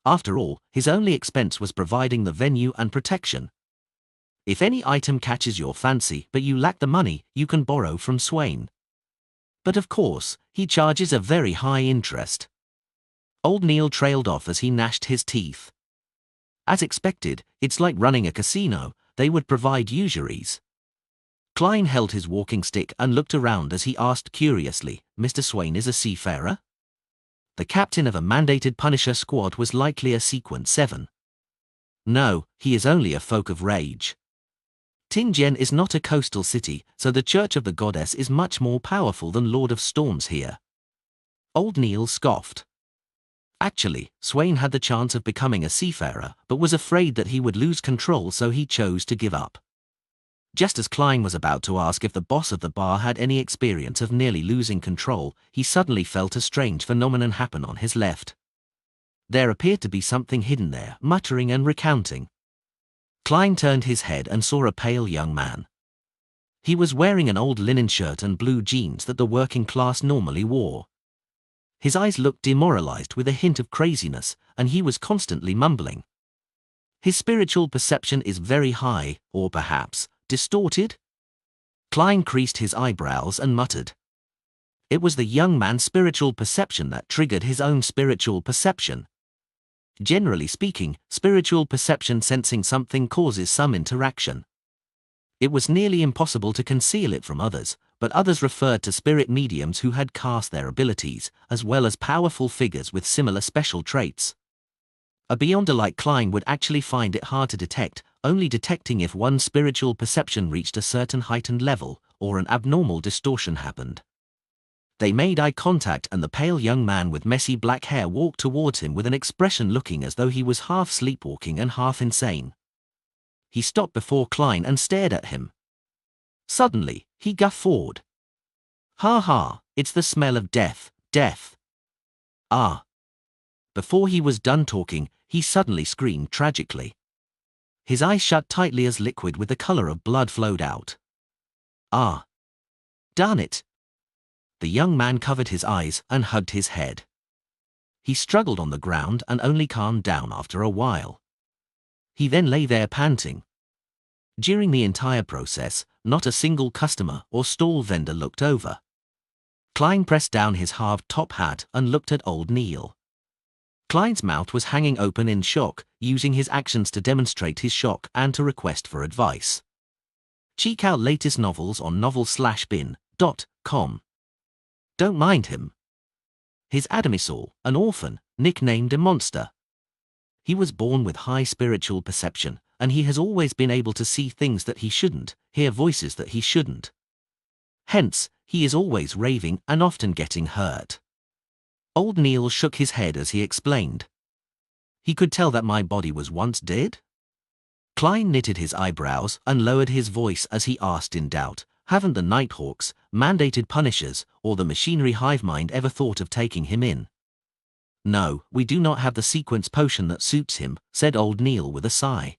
After all, his only expense was providing the venue and protection. If any item catches your fancy but you lack the money, you can borrow from Swain. But of course, he charges a very high interest. Old Neil trailed off as he gnashed his teeth. As expected, it's like running a casino, they would provide usuries. Klein held his walking stick and looked around as he asked curiously, Mr. Swain is a seafarer? The captain of a mandated Punisher squad was likely a Sequence 7. No, he is only a folk of rage. Tingen is not a coastal city, so the Church of the Goddess is much more powerful than Lord of Storms here. Old Neil scoffed. Actually, Swain had the chance of becoming a seafarer, but was afraid that he would lose control, so he chose to give up. Just as Klein was about to ask if the boss of the bar had any experience of nearly losing control, he suddenly felt a strange phenomenon happen on his left. There appeared to be something hidden there, muttering and recounting. Klein turned his head and saw a pale young man. He was wearing an old linen shirt and blue jeans that the working class normally wore. His eyes looked demoralized with a hint of craziness, and he was constantly mumbling. His spiritual perception is very high, or perhaps distorted? Klein creased his eyebrows and muttered. It was the young man's spiritual perception that triggered his own spiritual perception. Generally speaking, spiritual perception sensing something causes some interaction. It was nearly impossible to conceal it from others, but others referred to spirit mediums who had cast their abilities, as well as powerful figures with similar special traits. A beyonder like Klein would actually find it hard to detect, only detecting if one's spiritual perception reached a certain heightened level, or an abnormal distortion happened. They made eye contact, and the pale young man with messy black hair walked towards him with an expression looking as though he was half sleepwalking and half insane. He stopped before Klein and stared at him. Suddenly, he guffawed. Ha ha, it's the smell of death, death. Ah. Before he was done talking, he suddenly screamed tragically. His eyes shut tightly as liquid with the color of blood flowed out. Ah. Darn it. The young man covered his eyes and hugged his head. He struggled on the ground and only calmed down after a while. He then lay there panting. During the entire process, not a single customer or stall vendor looked over. Klein pressed down his halved top hat and looked at old Neil. Klein's mouth was hanging open in shock, using his actions to demonstrate his shock and to request for advice. Check out latest novels on novel-bin.com. Don't mind him. He's Adamisal, an orphan, nicknamed a monster. He was born with high spiritual perception, and he has always been able to see things that he shouldn't, hear voices that he shouldn't. Hence, he is always raving and often getting hurt. Old Neil shook his head as he explained. He could tell that my body was once dead? Klein knitted his eyebrows and lowered his voice as he asked in doubt, haven't the Nighthawks, mandated punishers, or the machinery hive mind ever thought of taking him in? No, we do not have the sequence potion that suits him, said old Neil with a sigh.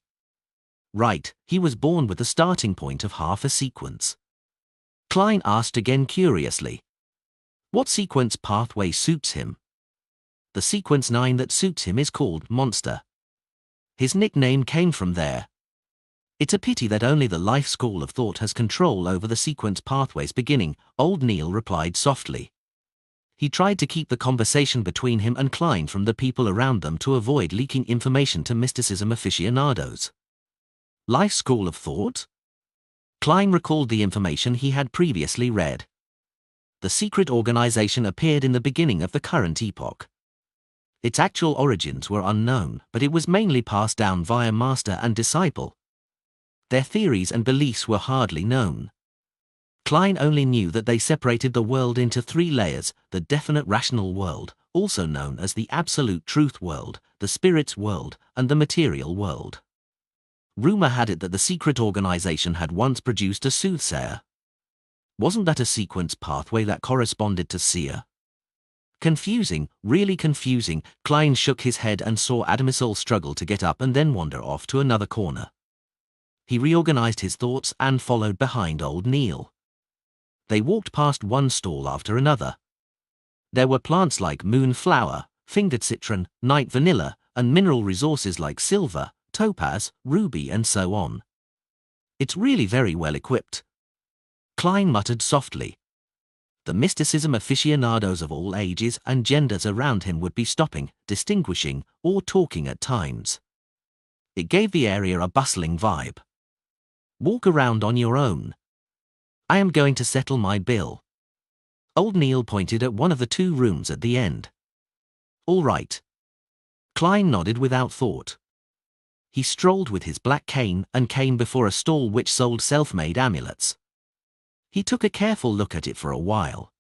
Right, he was born with the starting point of half a sequence. Klein asked again curiously. What sequence pathway suits him? The sequence 9 that suits him is called Monster. His nickname came from there. It's a pity that only the life school of thought has control over the sequence pathways beginning, old Neil replied softly. He tried to keep the conversation between him and Klein from the people around them to avoid leaking information to mysticism aficionados. Life school of thought? Klein recalled the information he had previously read. The secret organization appeared in the beginning of the current epoch. Its actual origins were unknown, but it was mainly passed down via master and disciple. Their theories and beliefs were hardly known. Klein only knew that they separated the world into 3 layers: the definite rational world, also known as the absolute truth world, the spirit's world, and the material world. Rumor had it that the secret organization had once produced a soothsayer. Wasn't that a sequence pathway that corresponded to seer? Confusing, really confusing. Klein shook his head and saw Adamisal struggle to get up and then wander off to another corner. He reorganized his thoughts and followed behind old Neil. They walked past one stall after another. There were plants like moonflower, fingered citron, night vanilla, and mineral resources like silver, topaz, ruby, and so on. It's really very well equipped. Klein muttered softly. The mysticism aficionados of all ages and genders around him would be stopping, distinguishing, or talking at times. It gave the area a bustling vibe. Walk around on your own. I am going to settle my bill. Old Neil pointed at one of the 2 rooms at the end. All right. Klein nodded without thought. He strolled with his black cane and came before a stall which sold self-made amulets. He took a careful look at it for a while.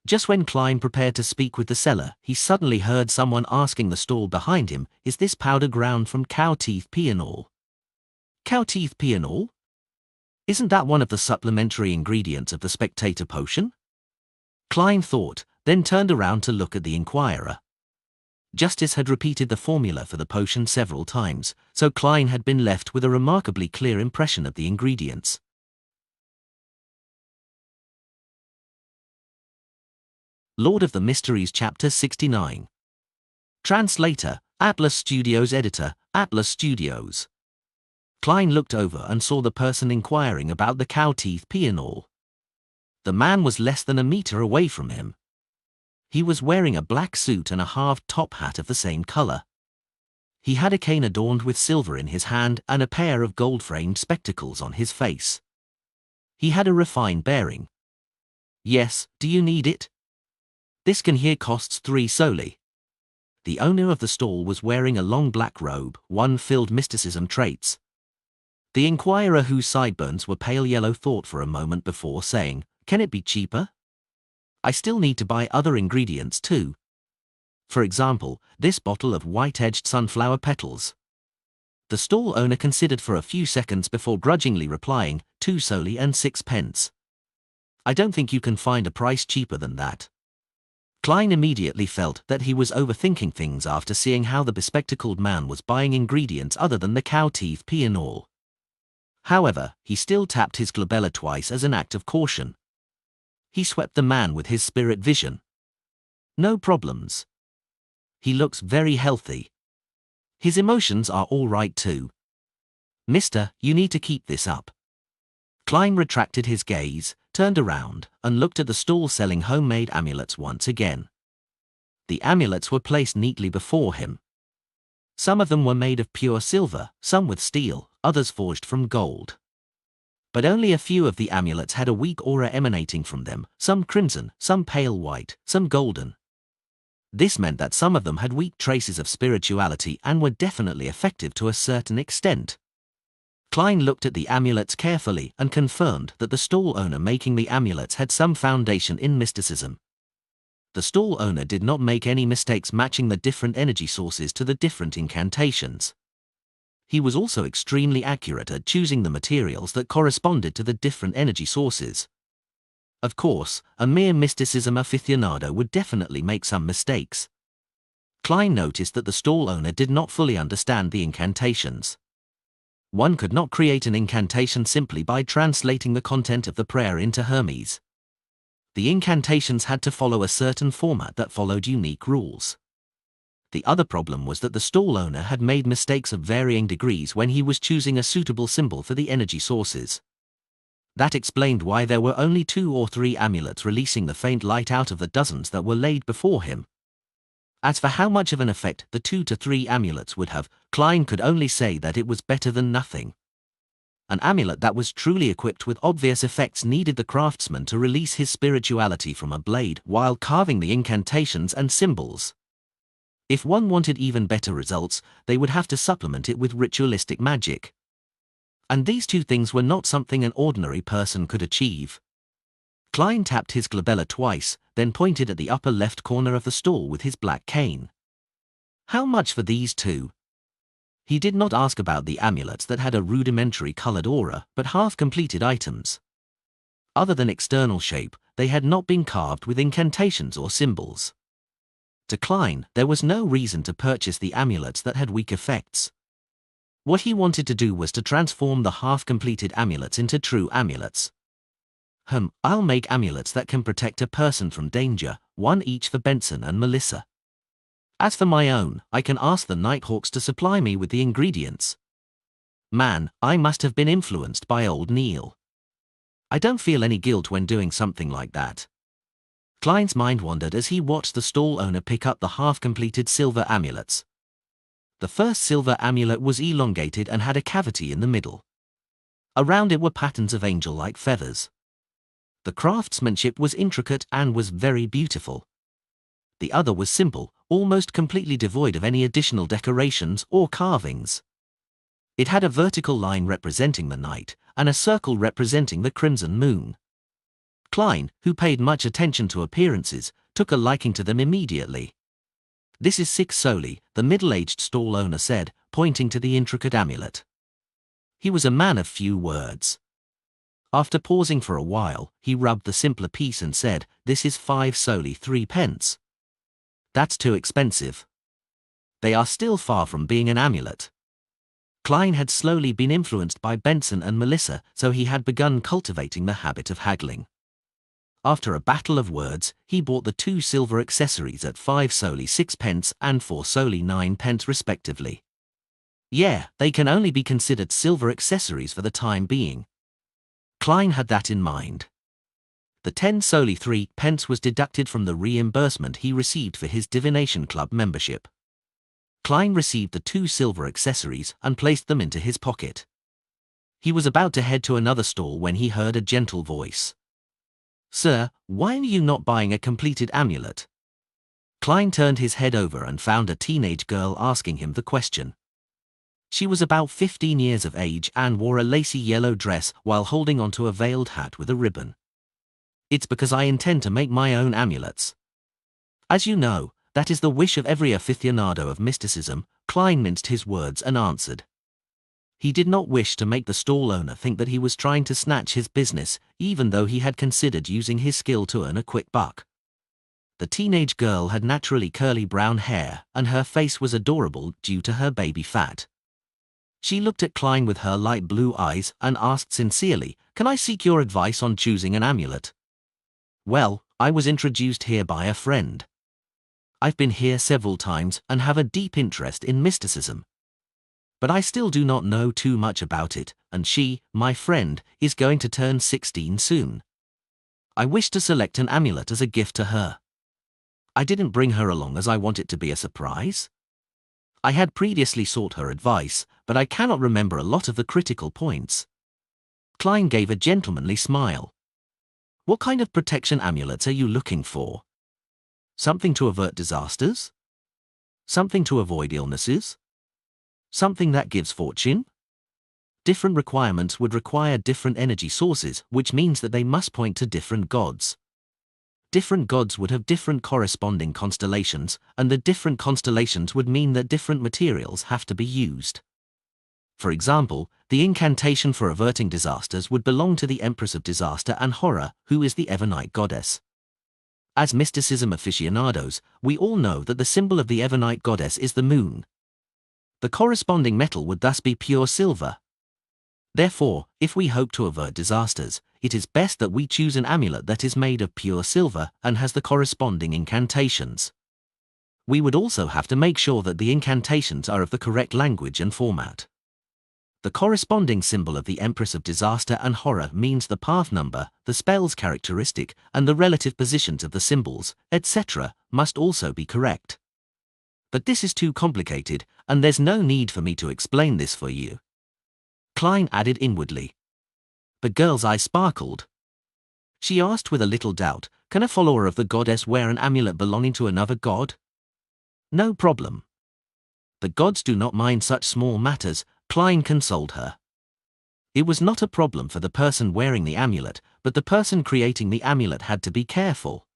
Just when Klein prepared to speak with the seller, he suddenly heard someone asking the stall behind him, is this powder ground from cow teeth peonal? Cow teeth peonal? Isn't that one of the supplementary ingredients of the spectator potion? Klein thought, then turned around to look at the inquirer. Justice had repeated the formula for the potion several times, so Klein had been left with a remarkably clear impression of the ingredients. Lord of the Mysteries Chapter 69. Translator, Atlas Studios. Editor, Atlas Studios. Klein looked over and saw the person inquiring about the cow teeth peonal. The man was less than a meter away from him. He was wearing a black suit and a halved top hat of the same color. He had a cane adorned with silver in his hand and a pair of gold-framed spectacles on his face. He had a refined bearing. Yes, do you need it? This can here costs 3 soli. The owner of the stall was wearing a long black robe, one filled mysticism traits. The inquirer, whose sideburns were pale yellow, thought for a moment before saying, can it be cheaper? I still need to buy other ingredients too. For example, this bottle of white-edged sunflower petals. The stall owner considered for a few seconds before grudgingly replying, 2 soli and 6 pence. I don't think you can find a price cheaper than that. Klein immediately felt that he was overthinking things after seeing how the bespectacled man was buying ingredients other than the cow teeth peonal. However, he still tapped his glabella twice as an act of caution. He swept the man with his spirit vision. No problems. He looks very healthy. His emotions are all right too. Mister, you need to keep this up. Klein retracted his gaze, turned around and looked at the stall selling homemade amulets once again. The amulets were placed neatly before him. Some of them were made of pure silver, some with steel, others forged from gold. But only a few of the amulets had a weak aura emanating from them, some crimson, some pale white, some golden. This meant that some of them had weak traces of spirituality and were definitely effective to a certain extent. Klein looked at the amulets carefully and confirmed that the stall owner making the amulets had some foundation in mysticism. The stall owner did not make any mistakes matching the different energy sources to the different incantations. He was also extremely accurate at choosing the materials that corresponded to the different energy sources. Of course, a mere mysticism aficionado would definitely make some mistakes. Klein noticed that the stall owner did not fully understand the incantations. One could not create an incantation simply by translating the content of the prayer into Hermes. The incantations had to follow a certain format that followed unique rules. The other problem was that the stall owner had made mistakes of varying degrees when he was choosing a suitable symbol for the energy sources. That explained why there were only 2 or 3 amulets releasing the faint light out of the dozens that were laid before him. As for how much of an effect the 2 to 3 amulets would have, Klein could only say that it was better than nothing. An amulet that was truly equipped with obvious effects needed the craftsman to release his spirituality from a blade while carving the incantations and symbols. If one wanted even better results, they would have to supplement it with ritualistic magic. And these 2 things were not something an ordinary person could achieve. Klein tapped his glabella twice, then pointed at the upper left corner of the stall with his black cane. How much for these 2? He did not ask about the amulets that had a rudimentary colored aura, but half-completed items. Other than external shape, they had not been carved with incantations or symbols. To Klein, there was no reason to purchase the amulets that had weak effects. What he wanted to do was to transform the half-completed amulets into true amulets. I'll make amulets that can protect a person from danger, 1 each for Benson and Melissa. As for my own, I can ask the Nighthawks to supply me with the ingredients. Man, I must have been influenced by old Neil. I don't feel any guilt when doing something like that. Klein's mind wandered as he watched the stall owner pick up the half-completed silver amulets. The first silver amulet was elongated and had a cavity in the middle. Around it were patterns of angel-like feathers. The craftsmanship was intricate and was very beautiful. The other was simple, almost completely devoid of any additional decorations or carvings. It had a vertical line representing the night, and a circle representing the crimson moon. Klein, who paid much attention to appearances, took a liking to them immediately. "This is 6 soli," the middle-aged stall owner said, pointing to the intricate amulet. He was a man of few words. After pausing for a while, he rubbed the simpler piece and said, "This is 5 soli 3 pence. That's too expensive." They are still far from being an amulet. Klein had slowly been influenced by Benson and Melissa, so he had begun cultivating the habit of haggling. After a battle of words, he bought the 2 silver accessories at 5 soli 6 pence and 4 soli 9 pence respectively. Yeah, they can only be considered silver accessories for the time being. Klein had that in mind. The 10 soli 3 pence was deducted from the reimbursement he received for his Divination Club membership. Klein received the 2 silver accessories and placed them into his pocket. He was about to head to another stall when he heard a gentle voice. "Sir, why are you not buying a completed amulet?" Klein turned his head over and found a teenage girl asking him the question. She was about 15 years of age and wore a lacy yellow dress while holding onto a veiled hat with a ribbon. "It's because I intend to make my own amulets." "As you know, that is the wish of every aficionado of mysticism," Klein minced his words and answered. He did not wish to make the stall owner think that he was trying to snatch his business, even though he had considered using his skill to earn a quick buck. The teenage girl had naturally curly brown hair, and her face was adorable due to her baby fat. She looked at Klein with her light blue eyes and asked sincerely, "Can I seek your advice on choosing an amulet?" "Well, I was introduced here by a friend. I've been here several times and have a deep interest in mysticism. But I still do not know too much about it, and she, my friend, is going to turn 16 soon. I wish to select an amulet as a gift to her. I didn't bring her along as I want it to be a surprise. I had previously sought her advice, but I cannot remember a lot of the critical points. Klein gave a gentlemanly smile. What kind of protection amulets are you looking for? Something to avert disasters? Something to avoid illnesses? Something that gives fortune? Different requirements would require different energy sources, which means that they must point to different gods. Different gods would have different corresponding constellations, and the different constellations would mean that different materials have to be used. For example, the incantation for averting disasters would belong to the Empress of Disaster and Horror, who is the Evernight goddess. As mysticism aficionados, we all know that the symbol of the Evernight goddess is the moon. The corresponding metal would thus be pure silver. Therefore, if we hope to avert disasters, it is best that we choose an amulet that is made of pure silver and has the corresponding incantations. We would also have to make sure that the incantations are of the correct language and format. The corresponding symbol of the Empress of Disaster and Horror means the path number, the spell's characteristic, and the relative positions of the symbols, etc., must also be correct. But this is too complicated, and there's no need for me to explain this for you. Klein added inwardly. The girl's eye sparkled. She asked with a little doubt, can a follower of the goddess wear an amulet belonging to another god? No problem. The gods do not mind such small matters, Klein consoled her. It was not a problem for the person wearing the amulet, but the person creating the amulet had to be careful.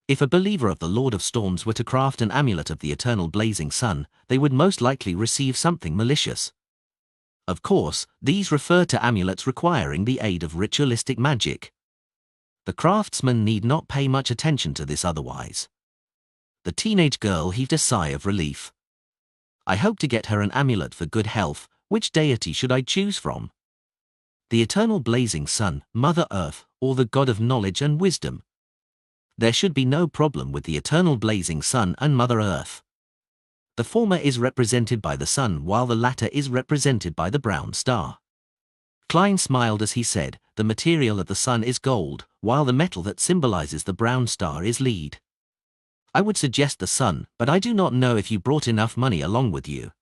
If a believer of the Lord of Storms were to craft an amulet of the eternal blazing sun, they would most likely receive something malicious. Of course, these refer to amulets requiring the aid of ritualistic magic. The craftsman need not pay much attention to this otherwise. The teenage girl heaved a sigh of relief. I hope to get her an amulet for good health. Which deity should I choose from? The eternal blazing sun, Mother Earth, or the god of knowledge and wisdom? There should be no problem with the eternal blazing sun and Mother Earth. The former is represented by the sun while the latter is represented by the brown star. Klein smiled as he said, the material of the sun is gold, while the metal that symbolizes the brown star is lead. I would suggest the sun, but I do not know if you brought enough money along with you.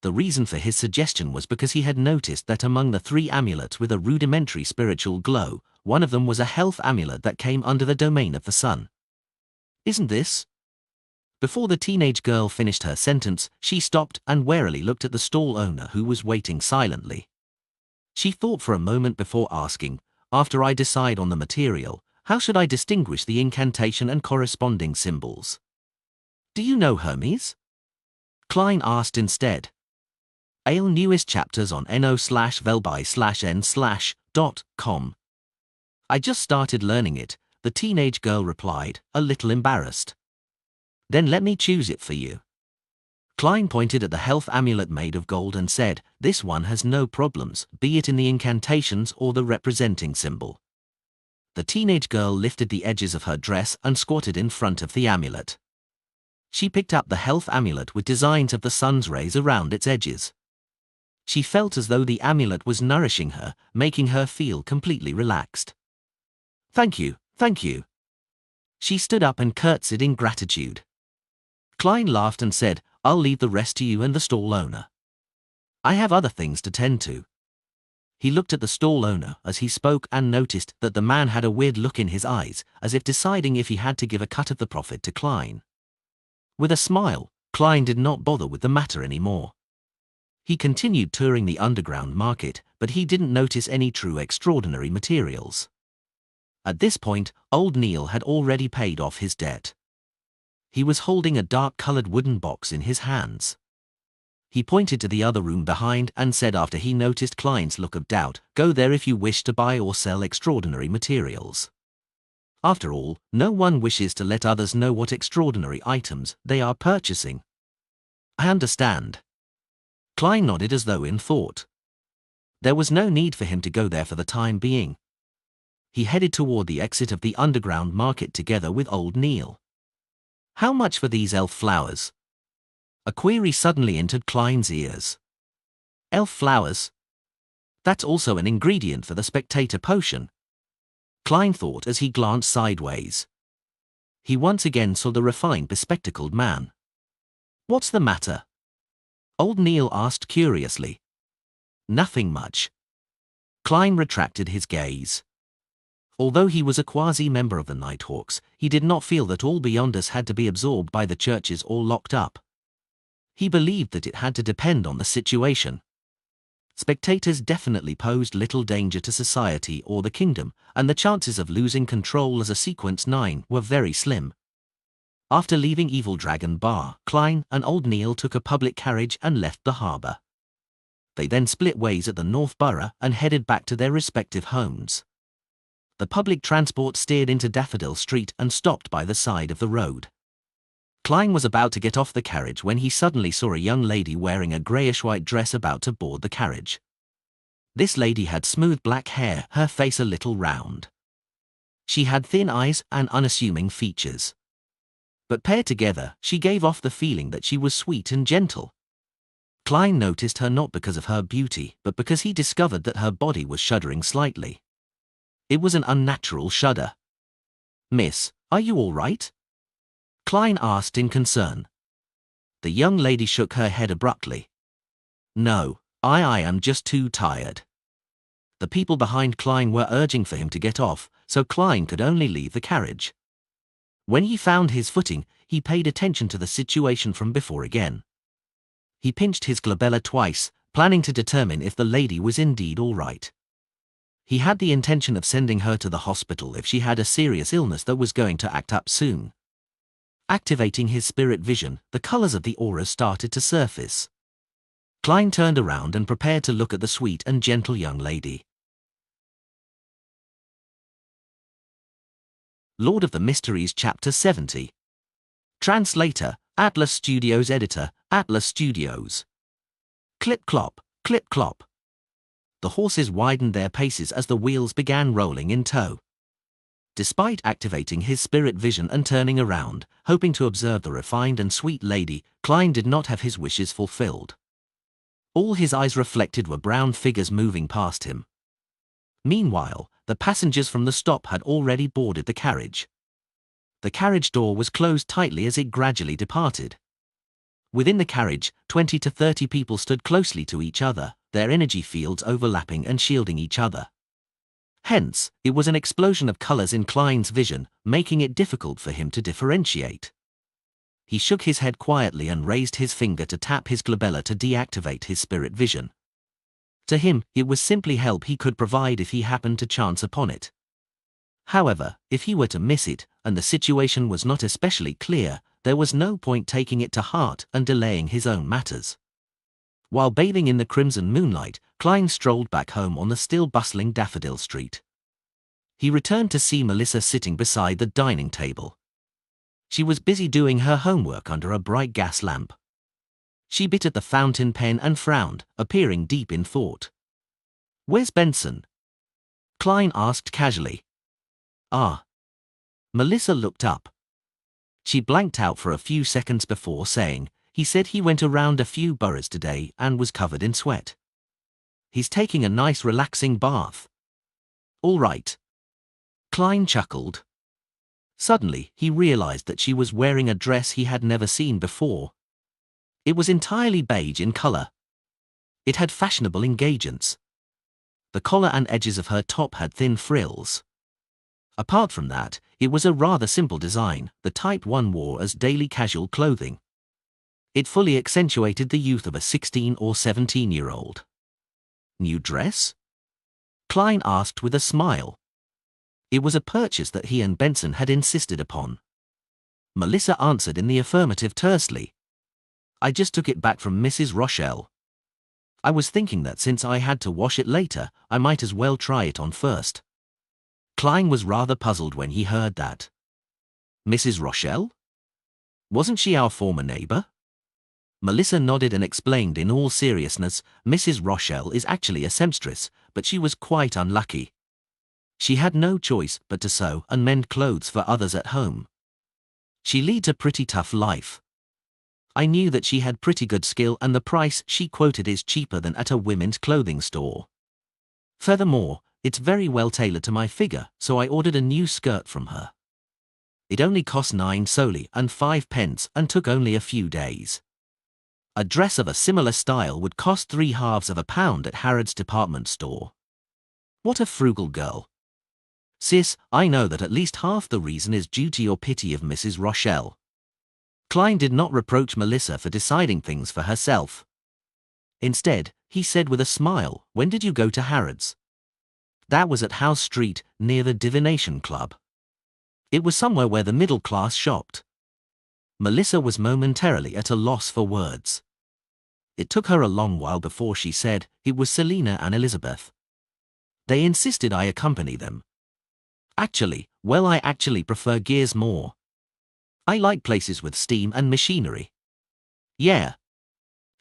The reason for his suggestion was because he had noticed that among the 3 amulets with a rudimentary spiritual glow, one of them was a health amulet that came under the domain of the sun. Isn't this? Before the teenage girl finished her sentence, she stopped and warily looked at the stall owner who was waiting silently. She thought for a moment before asking, after I decide on the material, how should I distinguish the incantation and corresponding symbols? Do you know Hermes? Klein asked instead. Ale newest chapters on no/velby/n/.com. I just started learning it, the teenage girl replied, a little embarrassed. Then let me choose it for you. Klein pointed at the health amulet made of gold and said, this one has no problems, be it in the incantations or the representing symbol. The teenage girl lifted the edges of her dress and squatted in front of the amulet. She picked up the health amulet with designs of the sun's rays around its edges. She felt as though the amulet was nourishing her, making her feel completely relaxed. Thank you, thank you. She stood up and curtsied in gratitude. Klein laughed and said, I'll leave the rest to you and the stall owner. I have other things to tend to. He looked at the stall owner as he spoke and noticed that the man had a weird look in his eyes, as if deciding if he had to give a cut of the profit to Klein. With a smile, Klein did not bother with the matter anymore. He continued touring the underground market, but he didn't notice any true extraordinary materials. At this point, old Neil had already paid off his debt. He was holding a dark-colored wooden box in his hands. He pointed to the other room behind and said after he noticed Klein's look of doubt, go there if you wish to buy or sell extraordinary materials. After all, no one wishes to let others know what extraordinary items they are purchasing. I understand. Klein nodded as though in thought. There was no need for him to go there for the time being. He headed toward the exit of the underground market together with old Neil. How much for these elf flowers? A query suddenly entered Klein's ears. Elf flowers? That's also an ingredient for the spectator potion. Klein thought as he glanced sideways. He once again saw the refined, bespectacled man. "What's the matter?" Old Neil asked curiously. "Nothing much." Klein retracted his gaze. Although he was a quasi-member of the Nighthawks, he did not feel that all beyond us had to be absorbed by the churches or locked up. He believed that it had to depend on the situation. Spectators definitely posed little danger to society or the kingdom, and the chances of losing control as a Sequence 9 were very slim. After leaving Evil Dragon Bar, Klein and Old Neil took a public carriage and left the harbour. They then split ways at the North Borough and headed back to their respective homes. The public transport steered into Daffodil Street and stopped by the side of the road. Klein was about to get off the carriage when he suddenly saw a young lady wearing a greyish-white dress about to board the carriage. This lady had smooth black hair, her face a little round. She had thin eyes and unassuming features. But paired together, she gave off the feeling that she was sweet and gentle. Klein noticed her not because of her beauty, but because he discovered that her body was shuddering slightly. It was an unnatural shudder. "Miss, are you all right?" Klein asked in concern. The young lady shook her head abruptly. "No, I am just too tired." The people behind Klein were urging for him to get off, so Klein could only leave the carriage. When he found his footing, he paid attention to the situation from before again. He pinched his glabella twice, planning to determine if the lady was indeed all right. He had the intention of sending her to the hospital if she had a serious illness that was going to act up soon. Activating his spirit vision, the colors of the auras started to surface. Klein turned around and prepared to look at the sweet and gentle young lady. Lord of the Mysteries Chapter 70. Translator, Atlas Studios. Editor, Atlas Studios. Clip-clop, clip-clop. The horses widened their paces as the wheels began rolling in tow. Despite activating his spirit vision and turning around, hoping to observe the refined and sweet lady, Klein did not have his wishes fulfilled. All his eyes reflected were brown figures moving past him. Meanwhile, the passengers from the stop had already boarded the carriage. The carriage door was closed tightly as it gradually departed. Within the carriage, 20 to 30 people stood closely to each other, their energy fields overlapping and shielding each other. Hence, it was an explosion of colors in Klein's vision, making it difficult for him to differentiate. He shook his head quietly and raised his finger to tap his glabella to deactivate his spirit vision. To him, it was simply help he could provide if he happened to chance upon it. However, if he were to miss it, and the situation was not especially clear, there was no point taking it to heart and delaying his own matters. While bathing in the crimson moonlight, Klein strolled back home on the still bustling Daffodil Street. He returned to see Melissa sitting beside the dining table. She was busy doing her homework under a bright gas lamp. She bit at the fountain pen and frowned, appearing deep in thought. "Where's Benson?" Klein asked casually. "Ah." Melissa looked up. She blanked out for a few seconds before saying, "He said he went around a few boroughs today and was covered in sweat. He's taking a nice relaxing bath." "All right." Klein chuckled. Suddenly, he realized that she was wearing a dress he had never seen before. It was entirely beige in color. It had fashionable engagements. The collar and edges of her top had thin frills. Apart from that, it was a rather simple design, the type one wore as daily casual clothing. It fully accentuated the youth of a 16 or 17-year-old. "New dress?" Klein asked with a smile. It was a purchase that he and Benson had insisted upon. Melissa answered in the affirmative tersely. "I just took it back from Mrs. Rochelle. I was thinking that since I had to wash it later, I might as well try it on first." Klein was rather puzzled when he heard that. "Mrs. Rochelle? Wasn't she our former neighbor?" Melissa nodded and explained in all seriousness, "Mrs. Rochelle is actually a seamstress, but she was quite unlucky. She had no choice but to sew and mend clothes for others at home. She leads a pretty tough life. I knew that she had pretty good skill and the price she quoted is cheaper than at a women's clothing store. Furthermore, It's very well tailored to my figure, so I ordered a new skirt from her. It only cost 9 soldi and 5 pence and took only a few days. A dress of a similar style would cost 3/2 of a pound at Harrods department store. What a frugal girl. Sis, I know that at least half the reason is due to your pity of Mrs. Rochelle. Klein did not reproach Melissa for deciding things for herself. Instead, he said with a smile, "When did you go to Harrods?" That was at House Street, near the Divination Club. It was somewhere where the middle class shopped. Melissa was momentarily at a loss for words. It took her a long while before she said, "It was Selina and Elizabeth. They insisted I accompany them. Actually, well, I actually prefer gears more. I like places with steam and machinery. Yeah.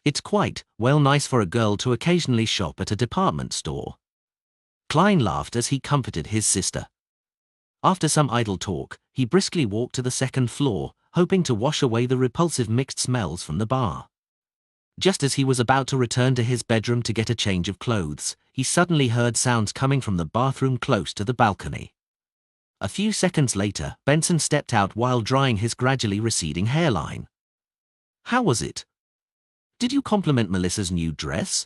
It's quite, well, nice for a girl to occasionally shop at a department store." Klein laughed as he comforted his sister. After some idle talk, he briskly walked to the second floor, hoping to wash away the repulsive mixed smells from the bar. Just as he was about to return to his bedroom to get a change of clothes, he suddenly heard sounds coming from the bathroom close to the balcony. A few seconds later, Benson stepped out while drying his gradually receding hairline. "How was it? Did you compliment Melissa's new dress?"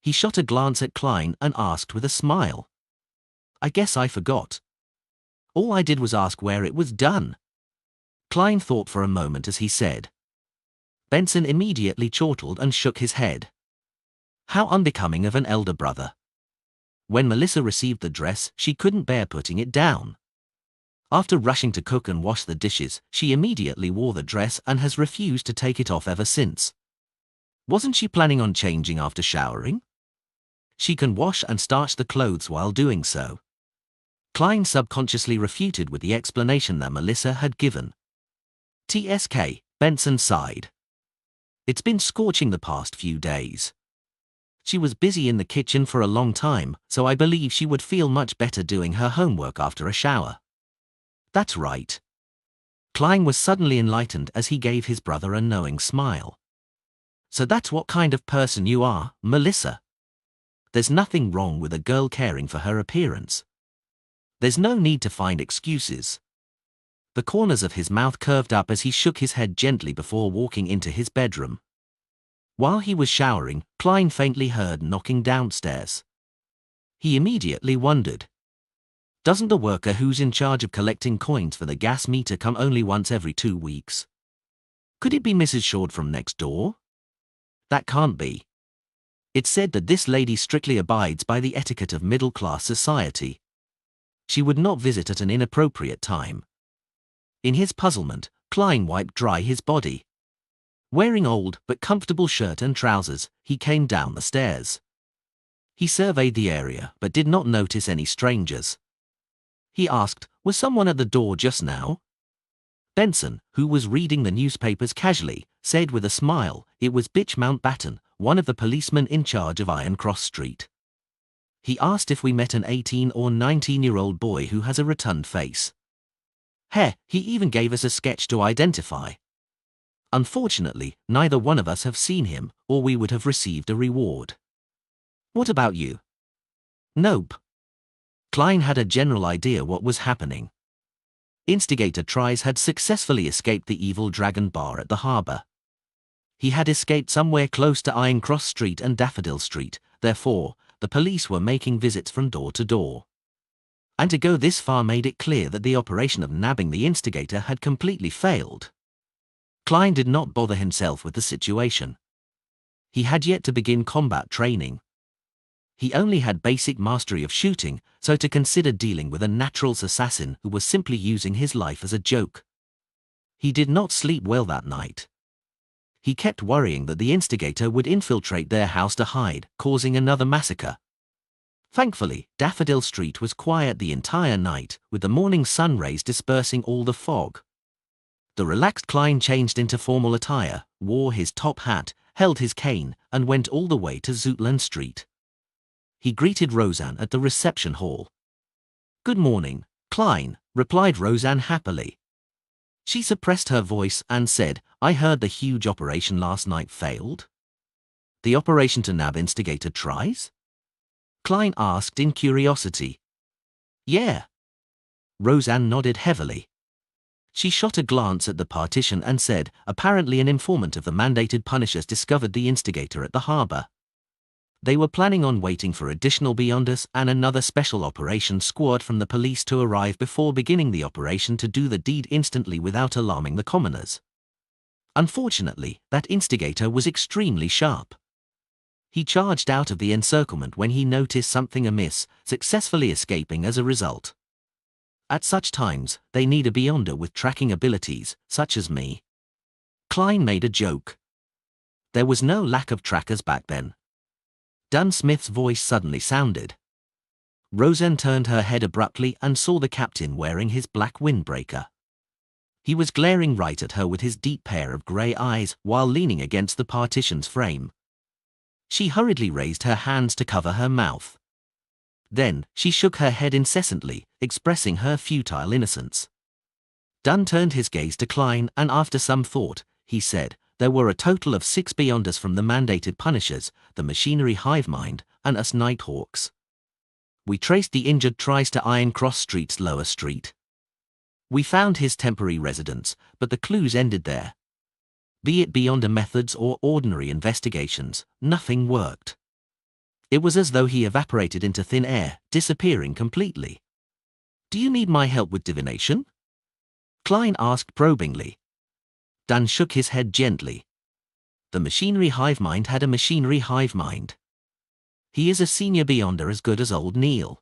He shot a glance at Klein and asked with a smile. "I guess I forgot. All I did was ask where it was done." Klein thought for a moment as he said. Benson immediately chortled and shook his head. How unbecoming of an elder brother. When Melissa received the dress, she couldn't bear putting it down. After rushing to cook and wash the dishes, she immediately wore the dress and has refused to take it off ever since. Wasn't she planning on changing after showering? She can wash and starch the clothes while doing so. Klein subconsciously refuted with the explanation that Melissa had given. "TSK, Benson sighed. "It's been scorching the past few days. She was busy in the kitchen for a long time, so I believe she would feel much better doing her homework after a shower." "That's right." Klein was suddenly enlightened as he gave his brother a knowing smile. "So that's what kind of person you are, Melissa. There's nothing wrong with a girl caring for her appearance. There's no need to find excuses." The corners of his mouth curved up as he shook his head gently before walking into his bedroom. While he was showering, Klein faintly heard knocking downstairs. He immediately wondered. Doesn't the worker who's in charge of collecting coins for the gas meter come only once every 2 weeks? Could it be Mrs. Short from next door? That can't be. It's said that this lady strictly abides by the etiquette of middle-class society. She would not visit at an inappropriate time. In his puzzlement, Klein wiped dry his body. Wearing old but comfortable shirt and trousers, he came down the stairs. He surveyed the area but did not notice any strangers. He asked, "Was someone at the door just now?" Benson, who was reading the newspapers casually, said with a smile, "It was Bitch Mountbatten, one of the policemen in charge of Iron Cross Street. He asked if we met an 18 or 19-year-old boy who has a rotund face. He even gave us a sketch to identify. Unfortunately, neither one of us have seen him, or we would have received a reward. What about you?" "Nope." Klein had a general idea what was happening. Instigator Tries had successfully escaped the Evil Dragon Bar at the harbour. He had escaped somewhere close to Iron Cross Street and Daffodil Street, therefore, the police were making visits from door to door. And to go this far made it clear that the operation of nabbing the instigator had completely failed. Klein did not bother himself with the situation. He had yet to begin combat training. He only had basic mastery of shooting, so to consider dealing with a natural assassin who was simply using his life as a joke. He did not sleep well that night. He kept worrying that the instigator would infiltrate their house to hide, causing another massacre. Thankfully, Daffodil Street was quiet the entire night, with the morning sun rays dispersing all the fog. The relaxed Klein changed into formal attire, wore his top hat, held his cane, and went all the way to Zoutland Street. He greeted Roseanne at the reception hall. "Good morning, Klein," replied Roseanne happily. She suppressed her voice and said, "I heard the huge operation last night failed." "The operation to nab Instigator Tries?" Klein asked in curiosity. Yeah. Roseanne nodded heavily. She shot a glance at the partition and said, apparently an informant of the mandated Punishers discovered the instigator at the harbor. They were planning on waiting for additional Beyonders and another special operations squad from the police to arrive before beginning the operation to do the deed instantly without alarming the commoners. Unfortunately, that instigator was extremely sharp. He charged out of the encirclement when he noticed something amiss, successfully escaping as a result. At such times, they need a Beyonder with tracking abilities, such as me. Klein made a joke. There was no lack of trackers back then. Dan Smith's voice suddenly sounded. Roseanne turned her head abruptly and saw the captain wearing his black windbreaker. He was glaring right at her with his deep pair of grey eyes while leaning against the partition's frame. She hurriedly raised her hands to cover her mouth. Then, she shook her head incessantly, expressing her futile innocence. Dan turned his gaze to Klein and after some thought, he said, there were a total of 6 Beyonders from the mandated Punishers, the machinery hive mind, and us Nighthawks. We traced the injured Tries to Iron Cross Street's lower street. We found his temporary residence, but the clues ended there. Be it Beyonder methods or ordinary investigations, nothing worked. It was as though he evaporated into thin air, disappearing completely. Do you need my help with divination? Klein asked probingly. Dan shook his head gently. The machinery hive mind had a machinery hive mind. He is a senior Beyonder as good as old Neil.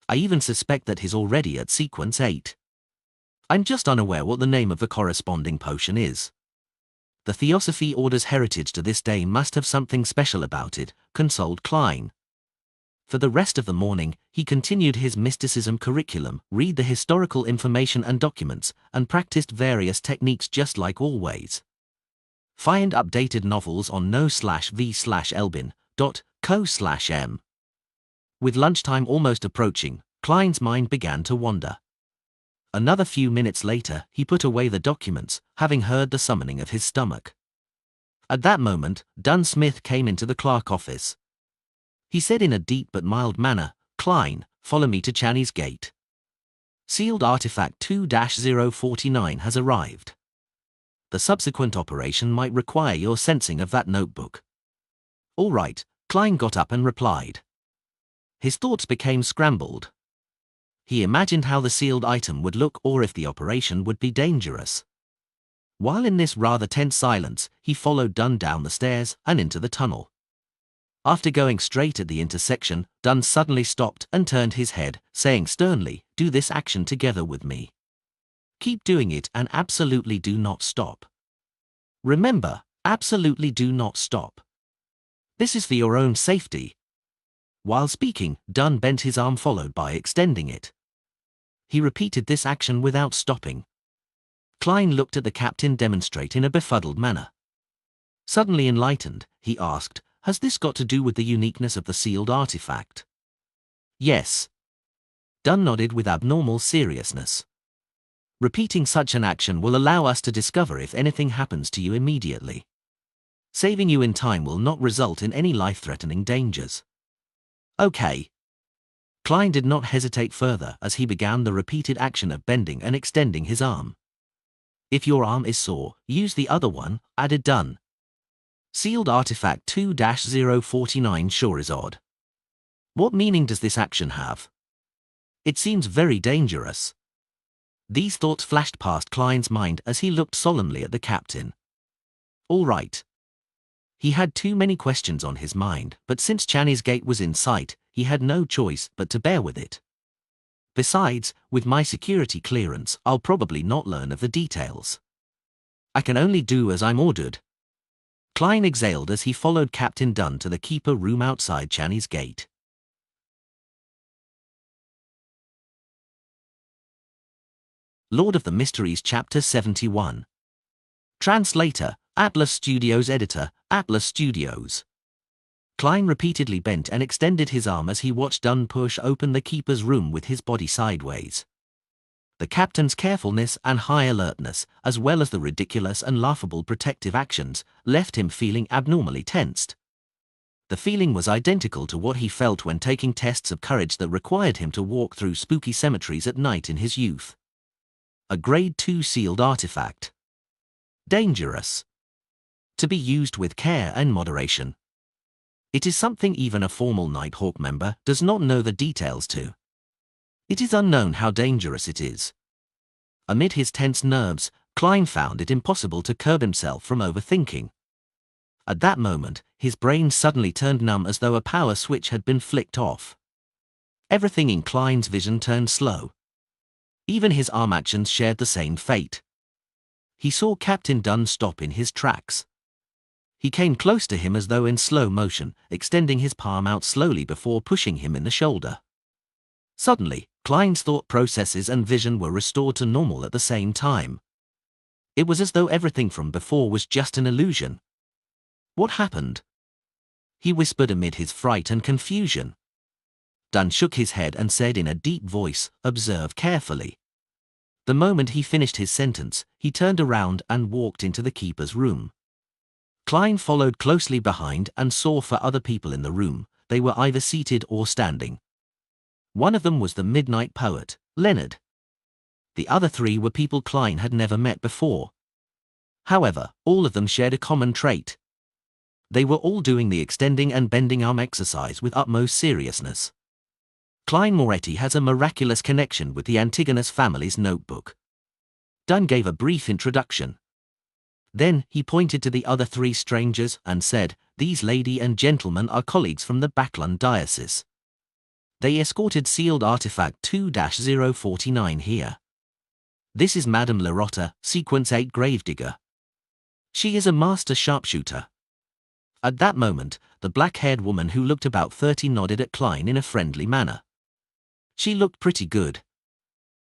I even suspect that he's already at sequence 8. I'm just unaware what the name of the corresponding potion is. The Theosophy Order's heritage to this day must have something special about it, consoled Klein. For the rest of the morning, he continued his mysticism curriculum, read the historical information and documents, and practiced various techniques just like always. Find updated novels on no/v/elbin.co/m. With lunchtime almost approaching, Klein's mind began to wander. Another few minutes later, he put away the documents, having heard the summoning of his stomach. At that moment, Dan Smith came into the clerk office. He said in a deep but mild manner, Klein, follow me to Channy's Gate. Sealed artifact 2-049 has arrived. The subsequent operation might require your sensing of that notebook. All right, Klein got up and replied. His thoughts became scrambled. He imagined how the sealed item would look or if the operation would be dangerous. While in this rather tense silence, he followed Dunn down the stairs and into the tunnel. After going straight at the intersection, Dunn suddenly stopped and turned his head, saying sternly, do this action together with me. Keep doing it and absolutely do not stop. Remember, absolutely do not stop. This is for your own safety. While speaking, Dunn bent his arm followed by extending it. He repeated this action without stopping. Klein looked at the captain demonstrate in a befuddled manner. Suddenly enlightened, he asked, has this got to do with the uniqueness of the sealed artifact? Yes. Dunn nodded with abnormal seriousness. Repeating such an action will allow us to discover if anything happens to you immediately. Saving you in time will not result in any life-threatening dangers. Okay. Klein did not hesitate further as he began the repeated action of bending and extending his arm. If your arm is sore, use the other one, added Dunn. Sealed artifact 2-049 sure is odd. What meaning does this action have? It seems very dangerous. These thoughts flashed past Klein's mind as he looked solemnly at the captain. All right. He had too many questions on his mind, but since Channy's Gate was in sight, he had no choice but to bear with it. Besides, with my security clearance, I'll probably not learn of the details. I can only do as I'm ordered. Klein exhaled as he followed Captain Dunn to the keeper room outside Channy's Gate. Lord of the Mysteries Chapter 71. Translator, Atlas Studios. Editor, Atlas Studios. Klein repeatedly bent and extended his arm as he watched Dunn push open the keeper's room with his body sideways. The captain's carefulness and high alertness, as well as the ridiculous and laughable protective actions, left him feeling abnormally tensed. The feeling was identical to what he felt when taking tests of courage that required him to walk through spooky cemeteries at night in his youth. A Grade 2 sealed artifact. Dangerous. To be used with care and moderation. It is something even a formal Nighthawk member does not know the details to. It is unknown how dangerous it is. Amid his tense nerves, Klein found it impossible to curb himself from overthinking. At that moment, his brain suddenly turned numb as though a power switch had been flicked off. Everything in Klein's vision turned slow. Even his arm actions shared the same fate. He saw Captain Dunn stop in his tracks. He came close to him as though in slow motion, extending his palm out slowly before pushing him in the shoulder. Suddenly, Klein's thought processes and vision were restored to normal at the same time. It was as though everything from before was just an illusion. What happened? He whispered amid his fright and confusion. Dunn shook his head and said in a deep voice, "Observe carefully." The moment he finished his sentence, he turned around and walked into the keeper's room. Klein followed closely behind and saw for other people in the room, they were either seated or standing. One of them was the midnight poet, Leonard. The other three were people Klein had never met before. However, all of them shared a common trait. They were all doing the extending and bending arm exercise with utmost seriousness. Klein Moretti has a miraculous connection with the Antigonus family's notebook. Dunn gave a brief introduction. Then he pointed to the other three strangers and said, "These lady and gentlemen are colleagues from the Backlund diocese. They escorted sealed artifact 2-049 here. This is Madame Larotta, Sequence 8 Gravedigger. She is a master sharpshooter." At that moment, the black-haired woman who looked about 30 nodded at Klein in a friendly manner. She looked pretty good.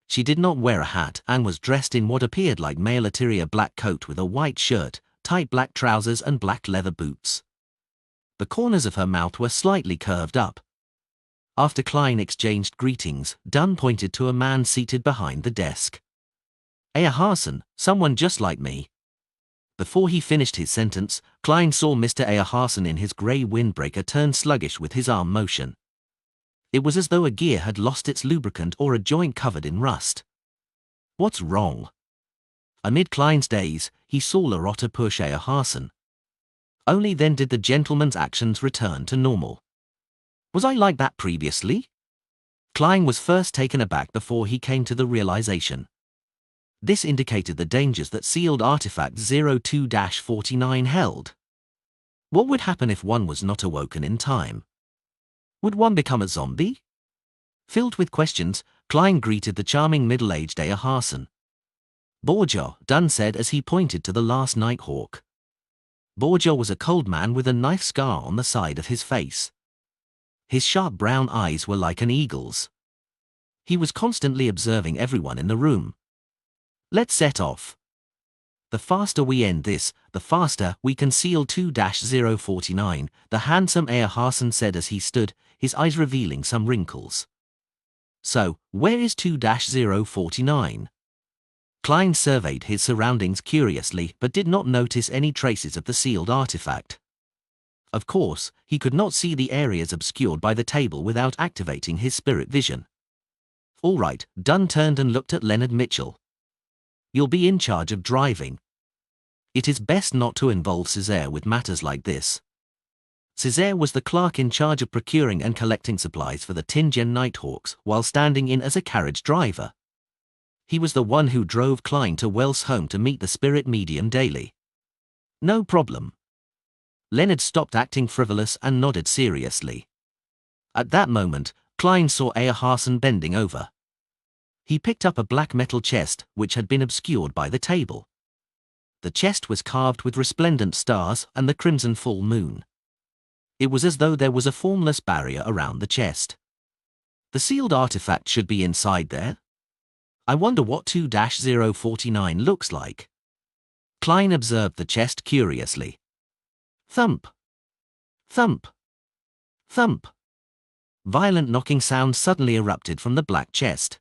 She did not wear a hat and was dressed in what appeared like male interior black coat with a white shirt, tight black trousers and black leather boots. The corners of her mouth were slightly curved up. After Klein exchanged greetings, Dunn pointed to a man seated behind the desk. "Earharson, someone just like me." Before he finished his sentence, Klein saw Mr. Earharson in his grey windbreaker turn sluggish with his arm motion. It was as though a gear had lost its lubricant or a joint covered in rust. What's wrong? Amid Klein's daze, he saw Larotta push Earharson. Only then did the gentleman's actions return to normal. Was I like that previously? Klein was first taken aback before he came to the realization. This indicated the dangers that sealed artifact 02-49 held. What would happen if one was not awoken in time? Would one become a zombie? Filled with questions, Klein greeted the charming middle-aged Earharson. "Borgia," Dunn said as he pointed to the last Nighthawk. Borgia was a cold man with a knife scar on the side of his face. His sharp brown eyes were like an eagle's. He was constantly observing everyone in the room. "Let's set off. The faster we end this, the faster we can seal 2-049, the handsome Earharson said as he stood, his eyes revealing some wrinkles. "So, where is 2-049? Klein surveyed his surroundings curiously but did not notice any traces of the sealed artifact. Of course, he could not see the areas obscured by the table without activating his spirit vision. "All right," Dunn turned and looked at Leonard Mitchell. "You'll be in charge of driving. It is best not to involve Césaire with matters like this." Césaire was the clerk in charge of procuring and collecting supplies for the Tingen Nighthawks while standing in as a carriage driver. He was the one who drove Klein to Wells' home to meet the spirit medium daily. "No problem." Leonard stopped acting frivolous and nodded seriously. At that moment, Klein saw Earharson bending over. He picked up a black metal chest which had been obscured by the table. The chest was carved with resplendent stars and the crimson full moon. It was as though there was a formless barrier around the chest. The sealed artifact should be inside there. I wonder what 2-049 looks like. Klein observed the chest curiously. Thump. Thump. Thump. Violent knocking sounds suddenly erupted from the black chest.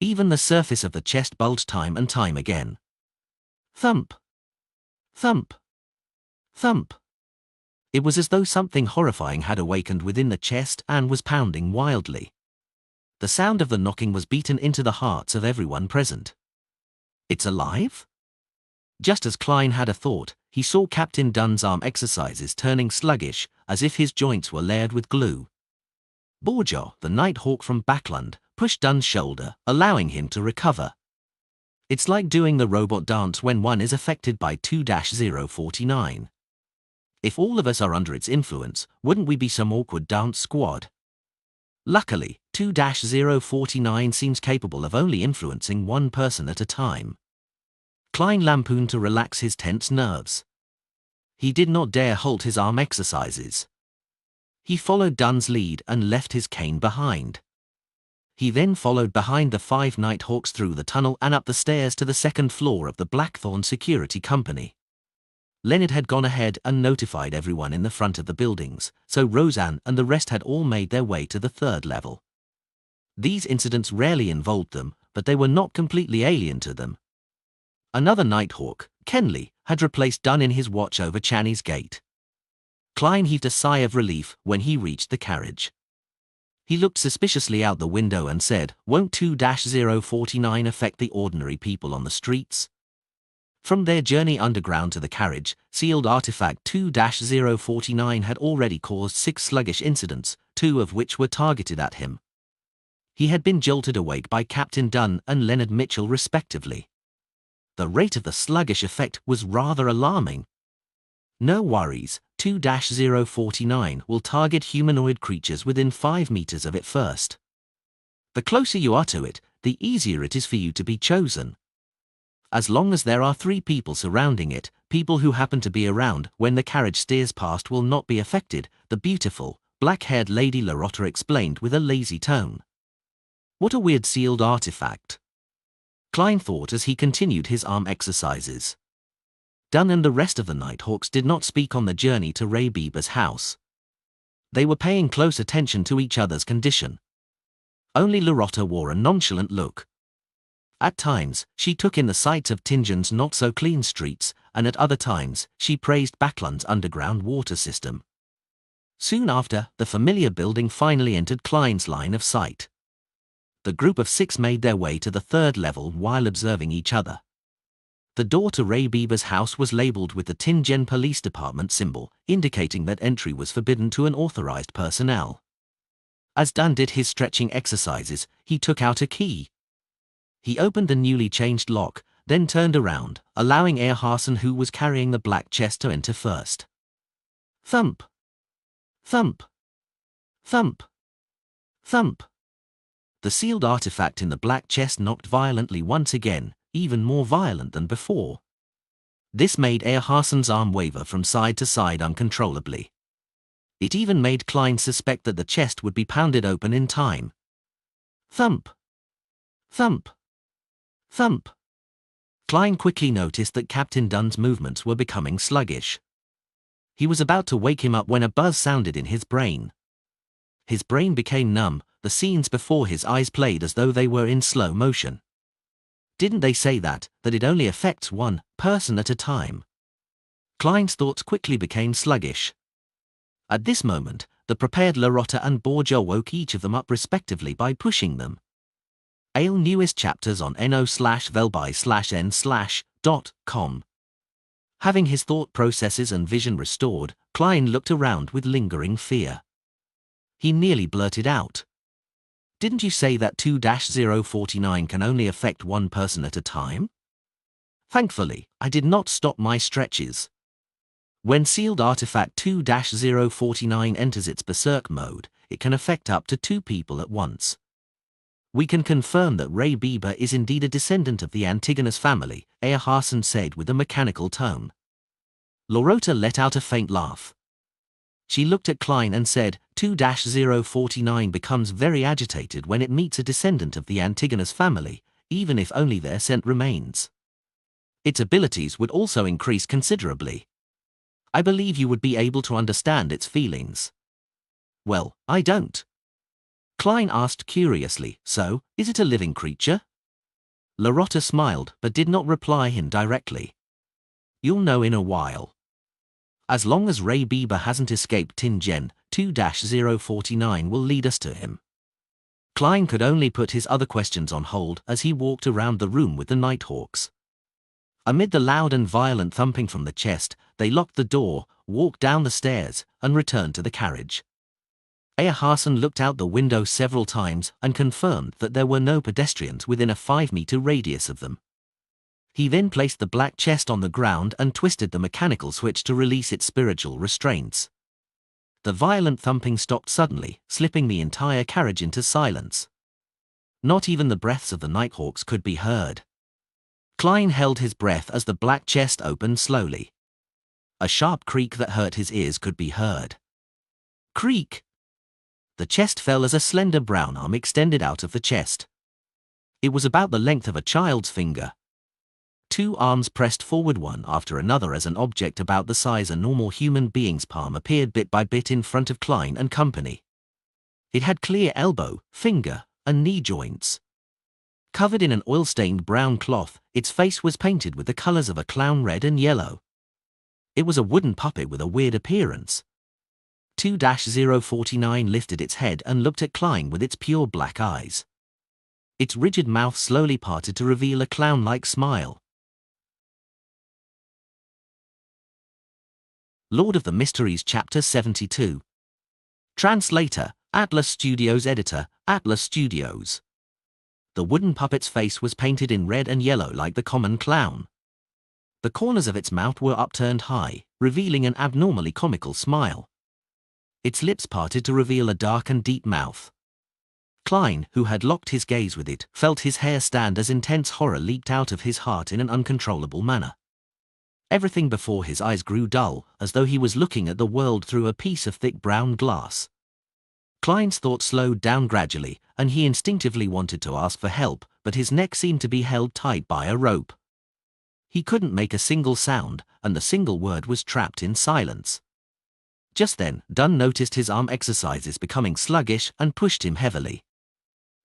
Even the surface of the chest bulged time and time again. Thump. Thump. Thump. It was as though something horrifying had awakened within the chest and was pounding wildly. The sound of the knocking was beaten into the hearts of everyone present. It's alive? Just as Klein had a thought, he saw Captain Dunn's arm exercises turning sluggish, as if his joints were layered with glue. Borjo, the Nighthawk from Backland, pushed Dunn's shoulder, allowing him to recover. It's like doing the robot dance when one is affected by 2-049. If all of us are under its influence, wouldn't we be some awkward dance squad? Luckily, 2-049 seems capable of only influencing one person at a time. Klein lampooned to relax his tense nerves. He did not dare halt his arm exercises. He followed Dunn's lead and left his cane behind. He then followed behind the 5 Nighthawks through the tunnel and up the stairs to the second floor of the Blackthorn Security Company. Leonard had gone ahead and notified everyone in the front of the buildings, so Roseanne and the rest had all made their way to the 3rd level. These incidents rarely involved them, but they were not completely alien to them. Another Nighthawk, Kenley, had replaced Dunn in his watch over Channy's gate. Klein heaved a sigh of relief when he reached the carriage. He looked suspiciously out the window and said, "Won't 2-049 affect the ordinary people on the streets?" From their journey underground to the carriage, sealed artifact 2-049 had already caused 6 sluggish incidents, 2 of which were targeted at him. He had been jolted awake by Captain Dunn and Leonard Mitchell respectively. The rate of the sluggish effect was rather alarming. No worries, 2-049 will target humanoid creatures within 5 meters of it first. The closer you are to it, the easier it is for you to be chosen. As long as there are 3 people surrounding it, people who happen to be around when the carriage steers past will not be affected, the beautiful, black-haired Lady Larotta explained with a lazy tone. What a weird sealed artifact. Klein thought as he continued his arm exercises. Dunn and the rest of the Nighthawks did not speak on the journey to Ray Bieber's house. They were paying close attention to each other's condition. Only Larotta wore a nonchalant look. At times, she took in the sights of Tingen's not-so-clean streets, and at other times, she praised Backland's underground water system. Soon after, the familiar building finally entered Klein's line of sight. The group of 6 made their way to the 3rd level while observing each other. The door to Ray Bieber's house was labeled with the Tingen Police Department symbol, indicating that entry was forbidden to unauthorized personnel. As Dunn did his stretching exercises, he took out a key. He opened the newly changed lock, then turned around, allowing Earharson, who was carrying the black chest, to enter first. Thump! Thump! Thump! Thump! The sealed artifact in the black chest knocked violently once again, even more violent than before. This made Earharson's arm waver from side to side uncontrollably. It even made Klein suspect that the chest would be pounded open in time. Thump! Thump! Thump! Klein quickly noticed that Captain Dunn's movements were becoming sluggish. He was about to wake him up when a buzz sounded in his brain. His brain became numb, the scenes before his eyes played as though they were in slow motion. Didn't they say that it only affects one person at a time? Klein's thoughts quickly became sluggish. At this moment, the prepared Larotta and Borgia woke each of them up respectively by pushing them. Ale newest chapters on no/velby/n/.com. Having his thought processes and vision restored, Klein looked around with lingering fear. He nearly blurted out, "Didn't you say that 2-049 can only affect one person at a time?" Thankfully, I did not stop my stretches. When sealed artifact 2-049 enters its berserk mode, it can affect up to 2 people at once. We can confirm that Ray Bieber is indeed a descendant of the Antigonus family, Earharson said with a mechanical tone. Larotta let out a faint laugh. She looked at Klein and said, 2-049 becomes very agitated when it meets a descendant of the Antigonus family, even if only their scent remains. Its abilities would also increase considerably. I believe you would be able to understand its feelings. Well, I don't. Klein asked curiously, so, is it a living creature? Larotta smiled but did not reply him directly. You'll know in a while. As long as Ray Bieber hasn't escaped Tingen, 2-049 will lead us to him. Klein could only put his other questions on hold as he walked around the room with the Nighthawks. Amid the loud and violent thumping from the chest, they locked the door, walked down the stairs, and returned to the carriage. Earharson looked out the window several times and confirmed that there were no pedestrians within a 5-meter radius of them. He then placed the black chest on the ground and twisted the mechanical switch to release its spiritual restraints. The violent thumping stopped suddenly, slipping the entire carriage into silence. Not even the breaths of the Nighthawks could be heard. Klein held his breath as the black chest opened slowly. A sharp creak that hurt his ears could be heard. Creak! The chest fell as a slender brown arm extended out of the chest. It was about the length of a child's finger. 2 arms pressed forward one after another as an object about the size a normal human being's palm appeared bit by bit in front of Klein and company. It had clear elbow, finger, and knee joints. Covered in an oil-stained brown cloth, its face was painted with the colors of a clown red and yellow. It was a wooden puppet with a weird appearance. 2-049 lifted its head and looked at Klein with its pure black eyes. Its rigid mouth slowly parted to reveal a clown-like smile. Lord of the Mysteries Chapter 72. Translator, Atlas Studios. Editor, Atlas Studios. The wooden puppet's face was painted in red and yellow like the common clown. The corners of its mouth were upturned high, revealing an abnormally comical smile. Its lips parted to reveal a dark and deep mouth. Klein, who had locked his gaze with it, felt his hair stand as intense horror leaped out of his heart in an uncontrollable manner. Everything before his eyes grew dull, as though he was looking at the world through a piece of thick brown glass. Klein's thoughts slowed down gradually, and he instinctively wanted to ask for help, but his neck seemed to be held tight by a rope. He couldn't make a single sound, and the single word was trapped in silence. Just then, Dunn noticed his arm exercises becoming sluggish and pushed him heavily.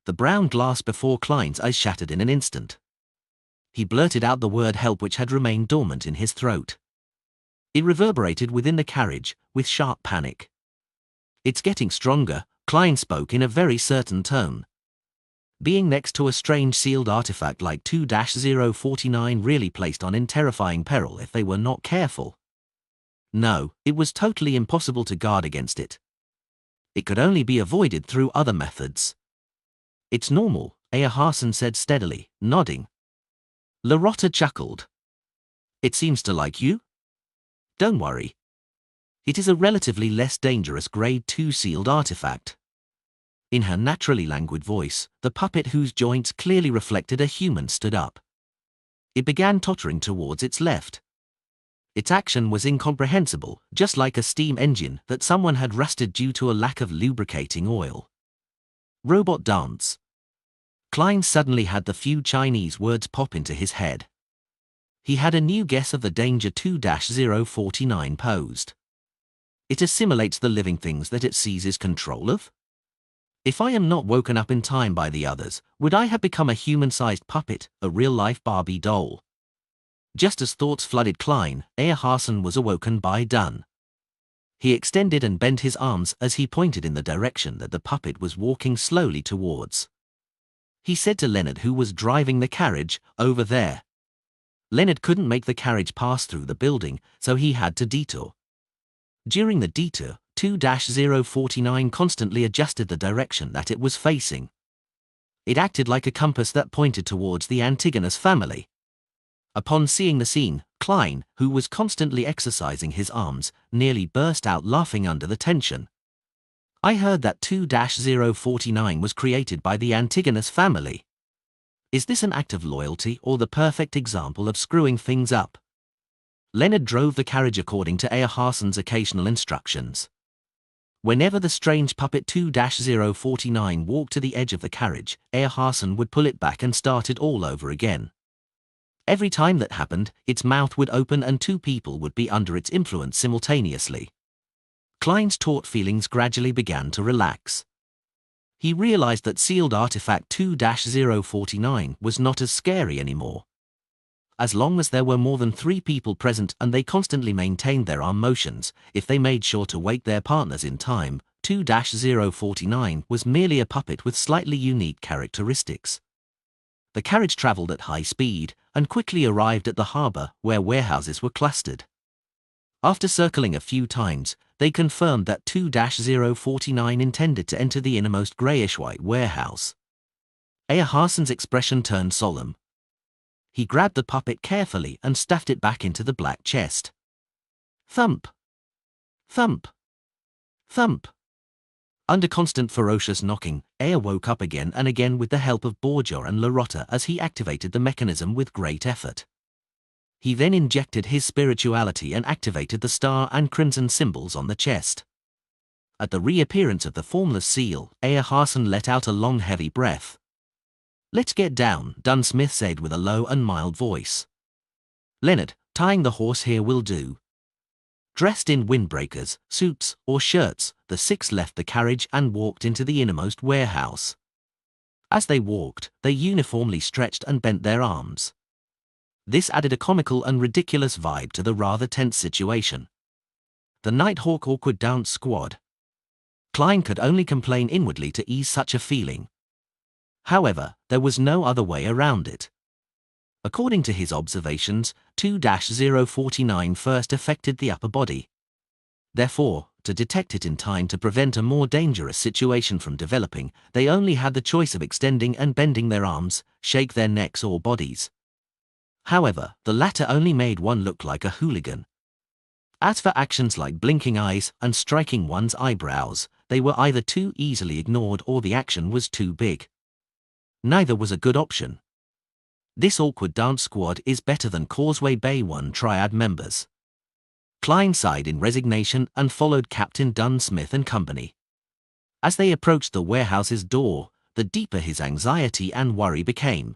The brown glass before Klein's eyes shattered in an instant. He blurted out the word help, which had remained dormant in his throat. It reverberated within the carriage, with sharp panic. "It's getting stronger," Klein spoke in a very certain tone. Being next to a strange sealed artifact like 2-049 really placed on in terrifying peril if they were not careful. No, it was totally impossible to guard against it. It could only be avoided through other methods. "It's normal," Earharson said steadily, nodding. Loretta chuckled. "It seems to like you? Don't worry. It is a relatively less dangerous Grade 2 sealed artifact." In her naturally languid voice, the puppet, whose joints clearly reflected a human, stood up. It began tottering towards its left. Its action was incomprehensible, just like a steam engine that someone had rusted due to a lack of lubricating oil. "Robot dance." Klein suddenly had the few Chinese words pop into his head. He had a new guess of the danger 2-049 posed. "It assimilates the living things that it seizes control of? If I am not woken up in time by the others, would I have become a human-sized puppet, a real-life Barbie doll?" Just as thoughts flooded Klein, Earharson was awoken by Dunn. He extended and bent his arms as he pointed in the direction that the puppet was walking slowly towards. He said to Leonard, who was driving the carriage, "Over there." Leonard couldn't make the carriage pass through the building, so he had to detour. During the detour, 2-049 constantly adjusted the direction that it was facing. It acted like a compass that pointed towards the Antigonus family. Upon seeing the scene, Klein, who was constantly exercising his arms, nearly burst out laughing under the tension. "I heard that 2-049 was created by the Antigonus family. Is this an act of loyalty or the perfect example of screwing things up?" Leonard drove the carriage according to Earharson's occasional instructions. Whenever the strange puppet 2-049 walked to the edge of the carriage, Earharson would pull it back and start it all over again. Every time that happened, its mouth would open and 2 people would be under its influence simultaneously. Klein's taut feelings gradually began to relax. He realized that sealed artifact 2-049 was not as scary anymore. as long as there were more than 3 people present and they constantly maintained their arm motions, if they made sure to wake their partners in time. 2-049 was merely a puppet with slightly unique characteristics. The carriage traveled at high speed and quickly arrived at the harbor where warehouses were clustered. After circling a few times, they confirmed that 2-049 intended to enter the innermost grayish-white warehouse. Hasen's expression turned solemn. He grabbed the puppet carefully and stuffed it back into the black chest. Thump! Thump! Thump! Under constant ferocious knocking, Aya woke up again and again with the help of Borgia and Larotta as he activated the mechanism with great effort. He then injected his spirituality and activated the star and crimson symbols on the chest. At the reappearance of the formless seal, Hasen let out a long heavy breath. "Let's get down," Dunsmith said with a low and mild voice. "Leonard, tying the horse here will do." Dressed in windbreakers, suits, or shirts, the 6 left the carriage and walked into the innermost warehouse. As they walked, they uniformly stretched and bent their arms. This added a comical and ridiculous vibe to the rather tense situation. The Nighthawk Awkward Dance Squad. Klein could only complain inwardly to ease such a feeling. However, there was no other way around it. According to his observations, 2-049 first affected the upper body. Therefore, to detect it in time to prevent a more dangerous situation from developing, they only had the choice of extending and bending their arms, shake their necks or bodies. However, the latter only made one look like a hooligan. As for actions like blinking eyes and striking one's eyebrows, they were either too easily ignored or the action was too big. Neither was a good option. This awkward dance squad is better than Causeway Bay 1 triad members. Klein sighed in resignation and followed Captain Dunsmith and company. As they approached the warehouse's door, the deeper his anxiety and worry became.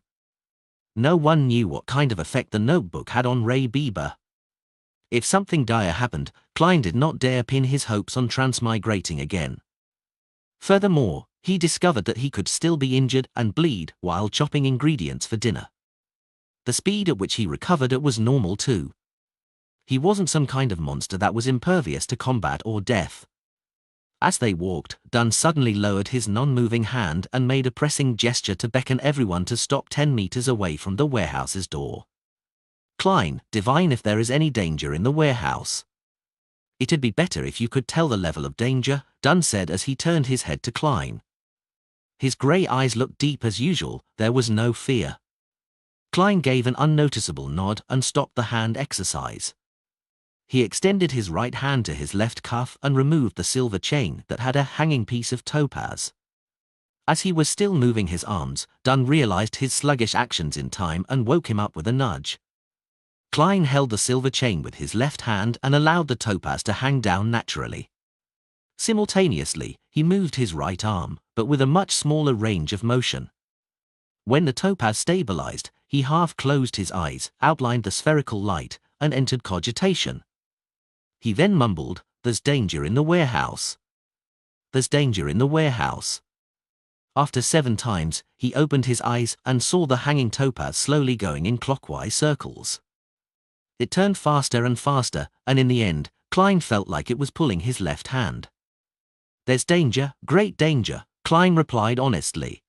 No one knew what kind of effect the notebook had on Ray Bieber. If something dire happened, Klein did not dare pin his hopes on transmigrating again. Furthermore, he discovered that he could still be injured and bleed while chopping ingredients for dinner. The speed at which he recovered it was normal too. He wasn't some kind of monster that was impervious to combat or death. As they walked, Dunn suddenly lowered his non-moving hand and made a pressing gesture to beckon everyone to stop 10 meters away from the warehouse's door. "Klein, divine if there is any danger in the warehouse." "It'd be better if you could tell the level of danger," Dunn said as he turned his head to Klein. His grey eyes looked deep as usual, there was no fear. Klein gave an unnoticeable nod and stopped the hand exercise. He extended his right hand to his left cuff and removed the silver chain that had a hanging piece of topaz. As he was still moving his arms, Dunn realized his sluggish actions in time and woke him up with a nudge. Klein held the silver chain with his left hand and allowed the topaz to hang down naturally. Simultaneously, he moved his right arm, but with a much smaller range of motion. When the topaz stabilized, he half closed his eyes, outlined the spherical light, and entered cogitation. He then mumbled, "There's danger in the warehouse. There's danger in the warehouse." After 7 times, he opened his eyes and saw the hanging topaz slowly going in clockwise circles. It turned faster and faster, and in the end, Klein felt like it was pulling his left hand. "There's danger, great danger," Klein replied honestly.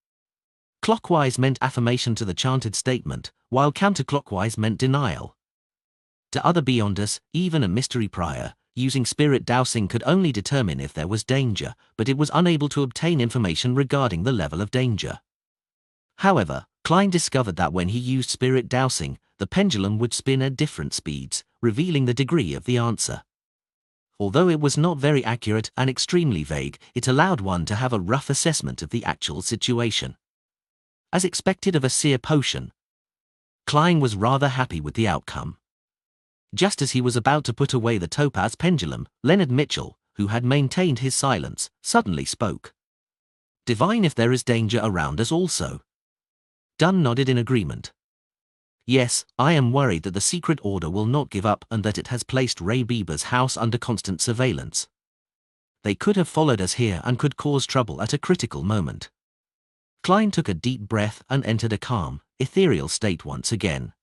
Clockwise meant affirmation to the chanted statement, while counterclockwise meant denial. To other Beyonders, even a mystery prior, using spirit dowsing could only determine if there was danger, but it was unable to obtain information regarding the level of danger. However, Klein discovered that when he used spirit dowsing, the pendulum would spin at different speeds, revealing the degree of the answer. Although it was not very accurate and extremely vague, it allowed one to have a rough assessment of the actual situation. As expected of a seer potion, Klein was rather happy with the outcome. Just as he was about to put away the topaz pendulum, Leonard Mitchell, who had maintained his silence, suddenly spoke. "Divine if there is danger around us also." Dunn nodded in agreement. "Yes, I am worried that the secret order will not give up and that it has placed Ray Bieber's house under constant surveillance. They could have followed us here and could cause trouble at a critical moment." Klein took a deep breath and entered a calm, ethereal state once again.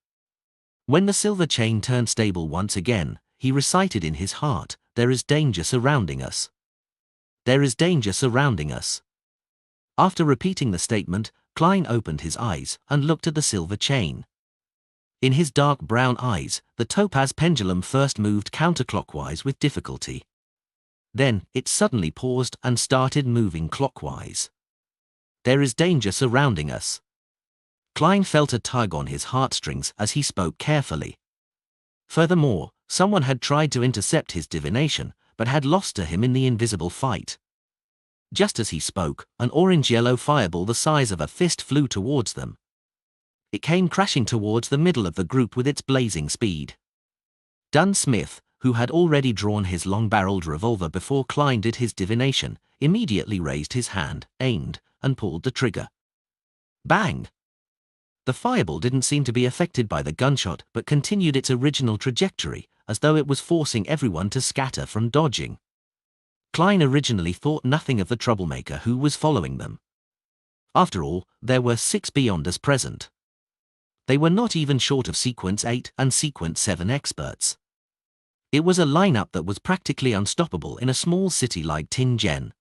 When the silver chain turned stable once again, he recited in his heart, "There is danger surrounding us. There is danger surrounding us." After repeating the statement, Klein opened his eyes and looked at the silver chain. In his dark brown eyes, the topaz pendulum first moved counterclockwise with difficulty. Then, it suddenly paused and started moving clockwise. "There is danger surrounding us." Klein felt a tug on his heartstrings as he spoke carefully. Furthermore, someone had tried to intercept his divination, but had lost to him in the invisible fight. Just as he spoke, an orange-yellow fireball the size of a fist flew towards them. It came crashing towards the middle of the group with its blazing speed. Dunn Smith, who had already drawn his long-barreled revolver before Klein did his divination, immediately raised his hand, aimed, and pulled the trigger. Bang! The fireball didn't seem to be affected by the gunshot but continued its original trajectory, as though it was forcing everyone to scatter from dodging. Klein originally thought nothing of the troublemaker who was following them. After all, there were 6 Beyonders present. They were not even short of Sequence 8 and Sequence 7 experts. It was a lineup that was practically unstoppable in a small city like Tingen.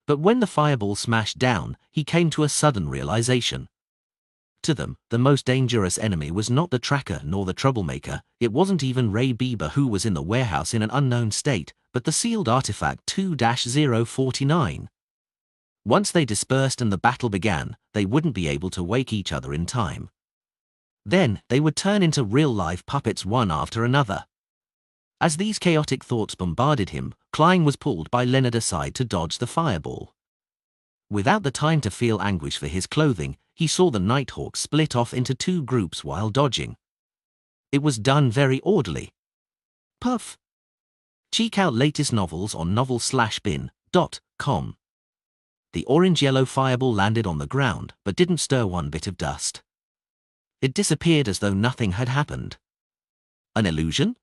But when the fireball smashed down, he came to a sudden realization. To them, the most dangerous enemy was not the tracker nor the troublemaker, it wasn't even Ray Bieber who was in the warehouse in an unknown state, but the sealed artifact 2-049. Once they dispersed and the battle began, they wouldn't be able to wake each other in time. Then, they would turn into real-life puppets one after another. As these chaotic thoughts bombarded him, Klein was pulled by Leonard aside to dodge the fireball. Without the time to feel anguish for his clothing, he saw the Nighthawk split off into 2 groups while dodging. It was done very orderly. Puff! Check out latest novels on novel-bin.com. The orange-yellow fireball landed on the ground, but didn't stir one bit of dust. It disappeared as though nothing had happened. An illusion?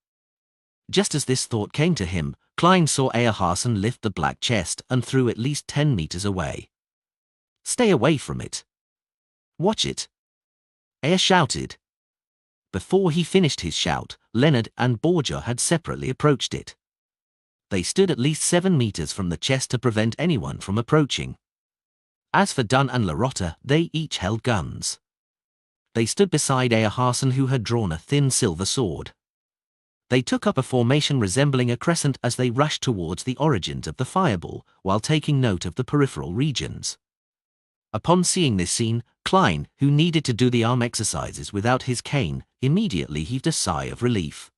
Just as this thought came to him, Klein saw Earharson lift the black chest and threw at least 10 meters away. "Stay away from it. Watch it." Air shouted. Before he finished his shout, Leonard and Borgia had separately approached it. They stood at least 7 meters from the chest to prevent anyone from approaching. As for Dunn and Larotta, they each held guns. They stood beside Earharson, who had drawn a thin silver sword. They took up a formation resembling a crescent as they rushed towards the origins of the fireball, while taking note of the peripheral regions. Upon seeing this scene, Klein, who needed to do the arm exercises without his cane, immediately heaved a sigh of relief.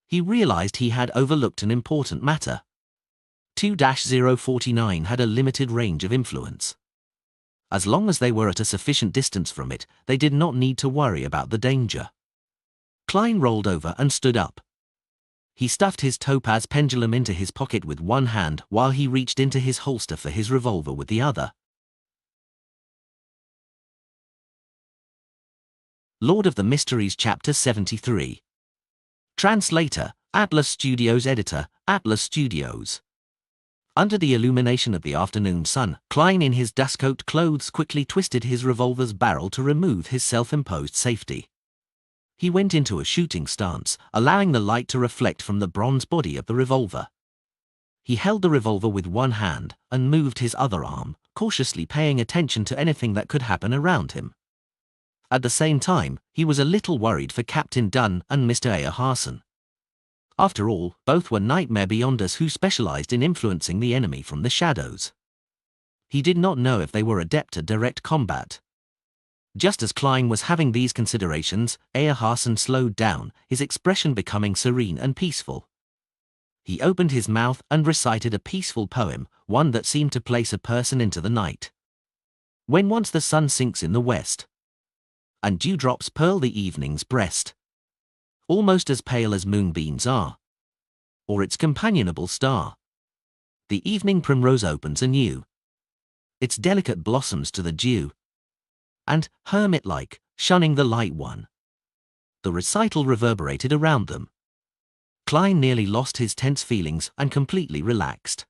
He realized he had overlooked an important matter. 2-049 had a limited range of influence. As long as they were at a sufficient distance from it, they did not need to worry about the danger. Klein rolled over and stood up. He stuffed his topaz pendulum into his pocket with one hand while he reached into his holster for his revolver with the other. Lord of the Mysteries Chapter 73. Translator, Atlas Studios. Editor, Atlas Studios. Under the illumination of the afternoon sun, Klein in his dustcoat clothes quickly twisted his revolver's barrel to remove his self-imposed safety. He went into a shooting stance, allowing the light to reflect from the bronze body of the revolver. He held the revolver with one hand and moved his other arm, cautiously paying attention to anything that could happen around him. At the same time, he was a little worried for Captain Dunn and Mr. Earharson. After all, both were nightmare beyonders who specialized in influencing the enemy from the shadows. He did not know if they were adept at direct combat. Just as Klein was having these considerations, Earharson slowed down, his expression becoming serene and peaceful. He opened his mouth and recited a peaceful poem, one that seemed to place a person into the night. When once the sun sinks in the west, and dewdrops pearl the evening's breast, almost as pale as moonbeams are, or its companionable star, the evening primrose opens anew, its delicate blossoms to the dew, and, hermit-like, shunning the light one. The recital reverberated around them. Klein nearly lost his tense feelings and completely relaxed.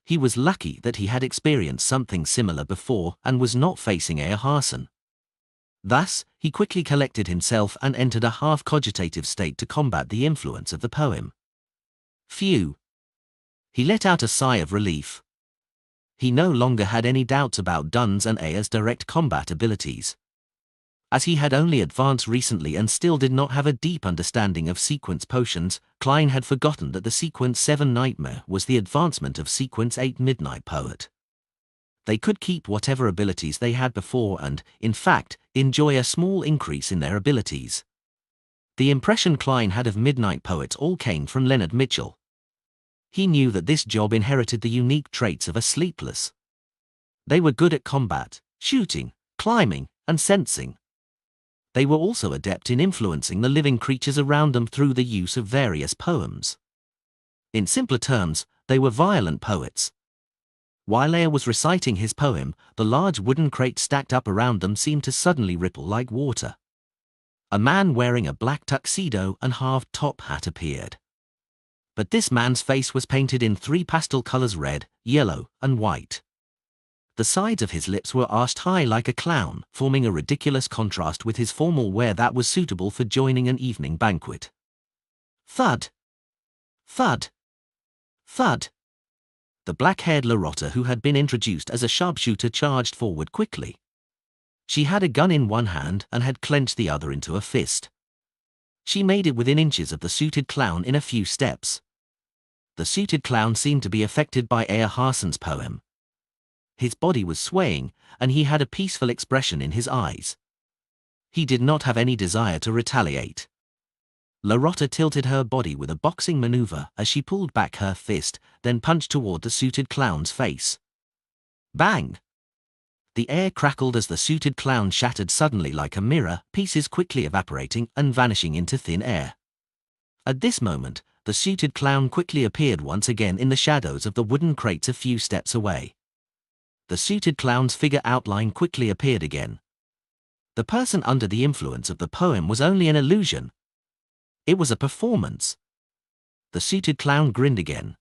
He was lucky that he had experienced something similar before and was not facing Earharson. Thus, he quickly collected himself and entered a half-cogitative state to combat the influence of the poem. Phew! He let out a sigh of relief. He no longer had any doubts about Dunn's and Aya's direct combat abilities. As he had only advanced recently and still did not have a deep understanding of sequence potions, Klein had forgotten that the Sequence 7 Nightmare was the advancement of Sequence 8 Midnight Poet. They could keep whatever abilities they had before and, in fact, enjoy a small increase in their abilities. The impression Klein had of Midnight Poets all came from Leonard Mitchell. He knew that this job inherited the unique traits of a Sleepless. They were good at combat, shooting, climbing, and sensing. They were also adept in influencing the living creatures around them through the use of various poems. In simpler terms, they were violent poets. While Aya was reciting his poem, the large wooden crate stacked up around them seemed to suddenly ripple like water. A man wearing a black tuxedo and halved top hat appeared. But this man's face was painted in 3 pastel colors: red, yellow, and white. The sides of his lips were arsed high like a clown, forming a ridiculous contrast with his formal wear that was suitable for joining an evening banquet. Thud! Thud! Thud! The black-haired Larotta, who had been introduced as a sharpshooter, charged forward quickly. She had a gun in one hand and had clenched the other into a fist. She made it within inches of the suited clown in a few steps. The suited clown seemed to be affected by Aya Harson's poem. His body was swaying, and he had a peaceful expression in his eyes. He did not have any desire to retaliate. Larotta tilted her body with a boxing maneuver as she pulled back her fist, then punched toward the suited clown's face. Bang! The air crackled as the suited clown shattered suddenly like a mirror, pieces quickly evaporating and vanishing into thin air. At this moment, the suited clown quickly appeared once again in the shadows of the wooden crates a few steps away. The suited clown's figure outline quickly appeared again. The person under the influence of the poem was only an illusion. It was a performance. The suited clown grinned again.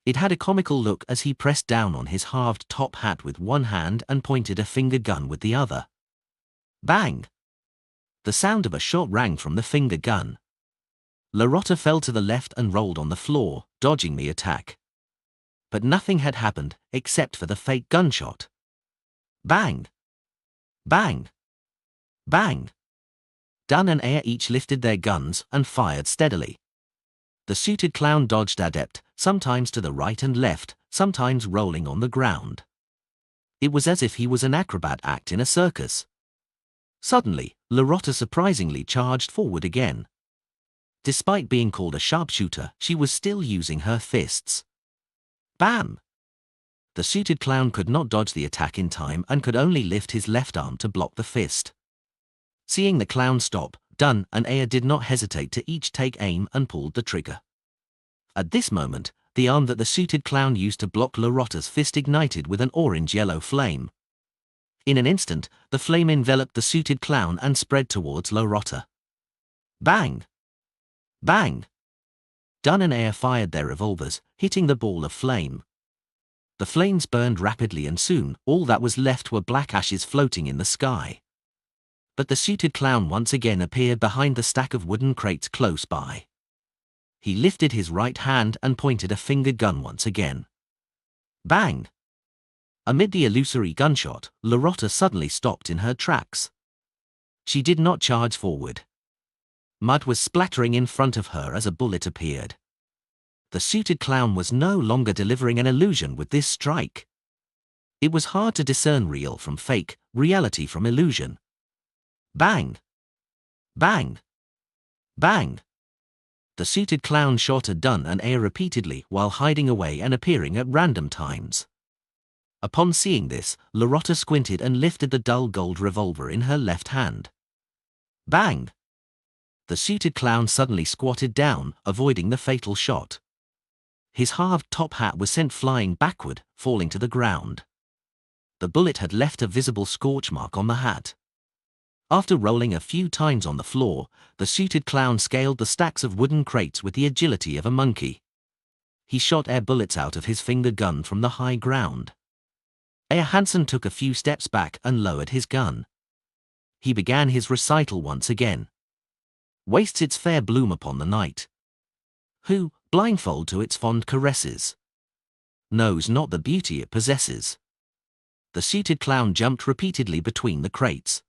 It had a comical look as he pressed down on his halved top hat with one hand and pointed a finger gun with the other. Bang! The sound of a shot rang from the finger gun. Larotta fell to the left and rolled on the floor, dodging the attack. But nothing had happened except for the fake gunshot. Bang! Bang! Bang! Dunn and Aya each lifted their guns and fired steadily. The suited clown dodged adept, sometimes to the right and left, sometimes rolling on the ground. It was as if he was an acrobat act in a circus. Suddenly, Larotta surprisingly charged forward again. Despite being called a sharpshooter, she was still using her fists. Bam! The suited clown could not dodge the attack in time and could only lift his left arm to block the fist. Seeing the clown stop, Dunn and Aya did not hesitate to each take aim and pulled the trigger. At this moment, the arm that the suited clown used to block Larotta's fist ignited with an orange-yellow flame. In an instant, the flame enveloped the suited clown and spread towards Larotta. Bang! Bang! Dunn and Aya fired their revolvers, hitting the ball of flame. The flames burned rapidly and soon, all that was left were black ashes floating in the sky. But the suited clown once again appeared behind the stack of wooden crates close by. He lifted his right hand and pointed a finger gun once again. Bang! Amid the illusory gunshot, Larotta suddenly stopped in her tracks. She did not charge forward. Mud was splattering in front of her as a bullet appeared. The suited clown was no longer delivering an illusion with this strike. It was hard to discern real from fake, reality from illusion. Bang! Bang! Bang! The suited clown shot at Dunn and Aya repeatedly while hiding away and appearing at random times. Upon seeing this, Larotta squinted and lifted the dull gold revolver in her left hand. Bang! The suited clown suddenly squatted down, avoiding the fatal shot. His halved top hat was sent flying backward, falling to the ground. The bullet had left a visible scorch mark on the hat. After rolling a few times on the floor, the suited clown scaled the stacks of wooden crates with the agility of a monkey. He shot air bullets out of his finger gun from the high ground. Aya Hansen took a few steps back and lowered his gun. He began his recital once again. Wastes its fair bloom upon the night. Who, blindfold to its fond caresses, knows not the beauty it possesses. The suited clown jumped repeatedly between the crates.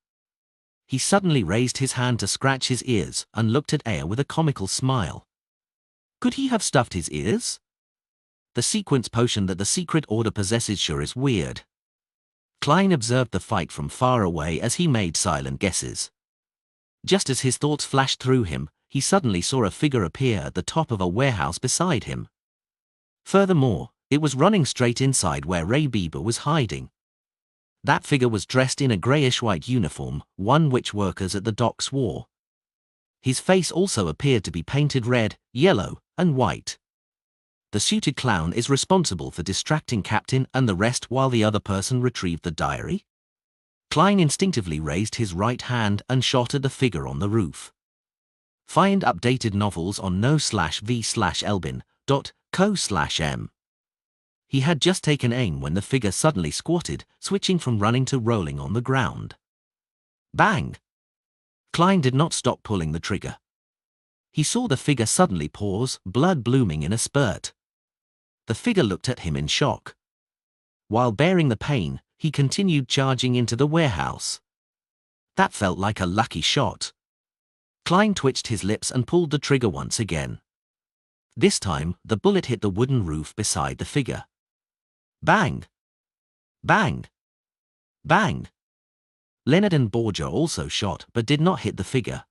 He suddenly raised his hand to scratch his ears and looked at Aya with a comical smile. Could he have stuffed his ears? The sequence potion that the secret order possesses sure is weird. Klein observed the fight from far away as he made silent guesses. Just as his thoughts flashed through him, he suddenly saw a figure appear at the top of a warehouse beside him. Furthermore, it was running straight inside where Ray Bieber was hiding. That figure was dressed in a greyish-white uniform, one which workers at the docks wore. His face also appeared to be painted red, yellow, and white. The suited clown is responsible for distracting Captain and the rest while the other person retrieved the diary? Klein instinctively raised his right hand and shot at the figure on the roof. Find updated novels on no/v/elbin.co/m. He had just taken aim when the figure suddenly squatted, switching from running to rolling on the ground. Bang! Klein did not stop pulling the trigger. He saw the figure suddenly pause, blood blooming in a spurt. The figure looked at him in shock. While bearing the pain, he continued charging into the warehouse. That felt like a lucky shot. Klein twitched his lips and pulled the trigger once again. This time, the bullet hit the wooden roof beside the figure. Bang! Bang! Bang! Leonard and Borgia also shot but did not hit the figure.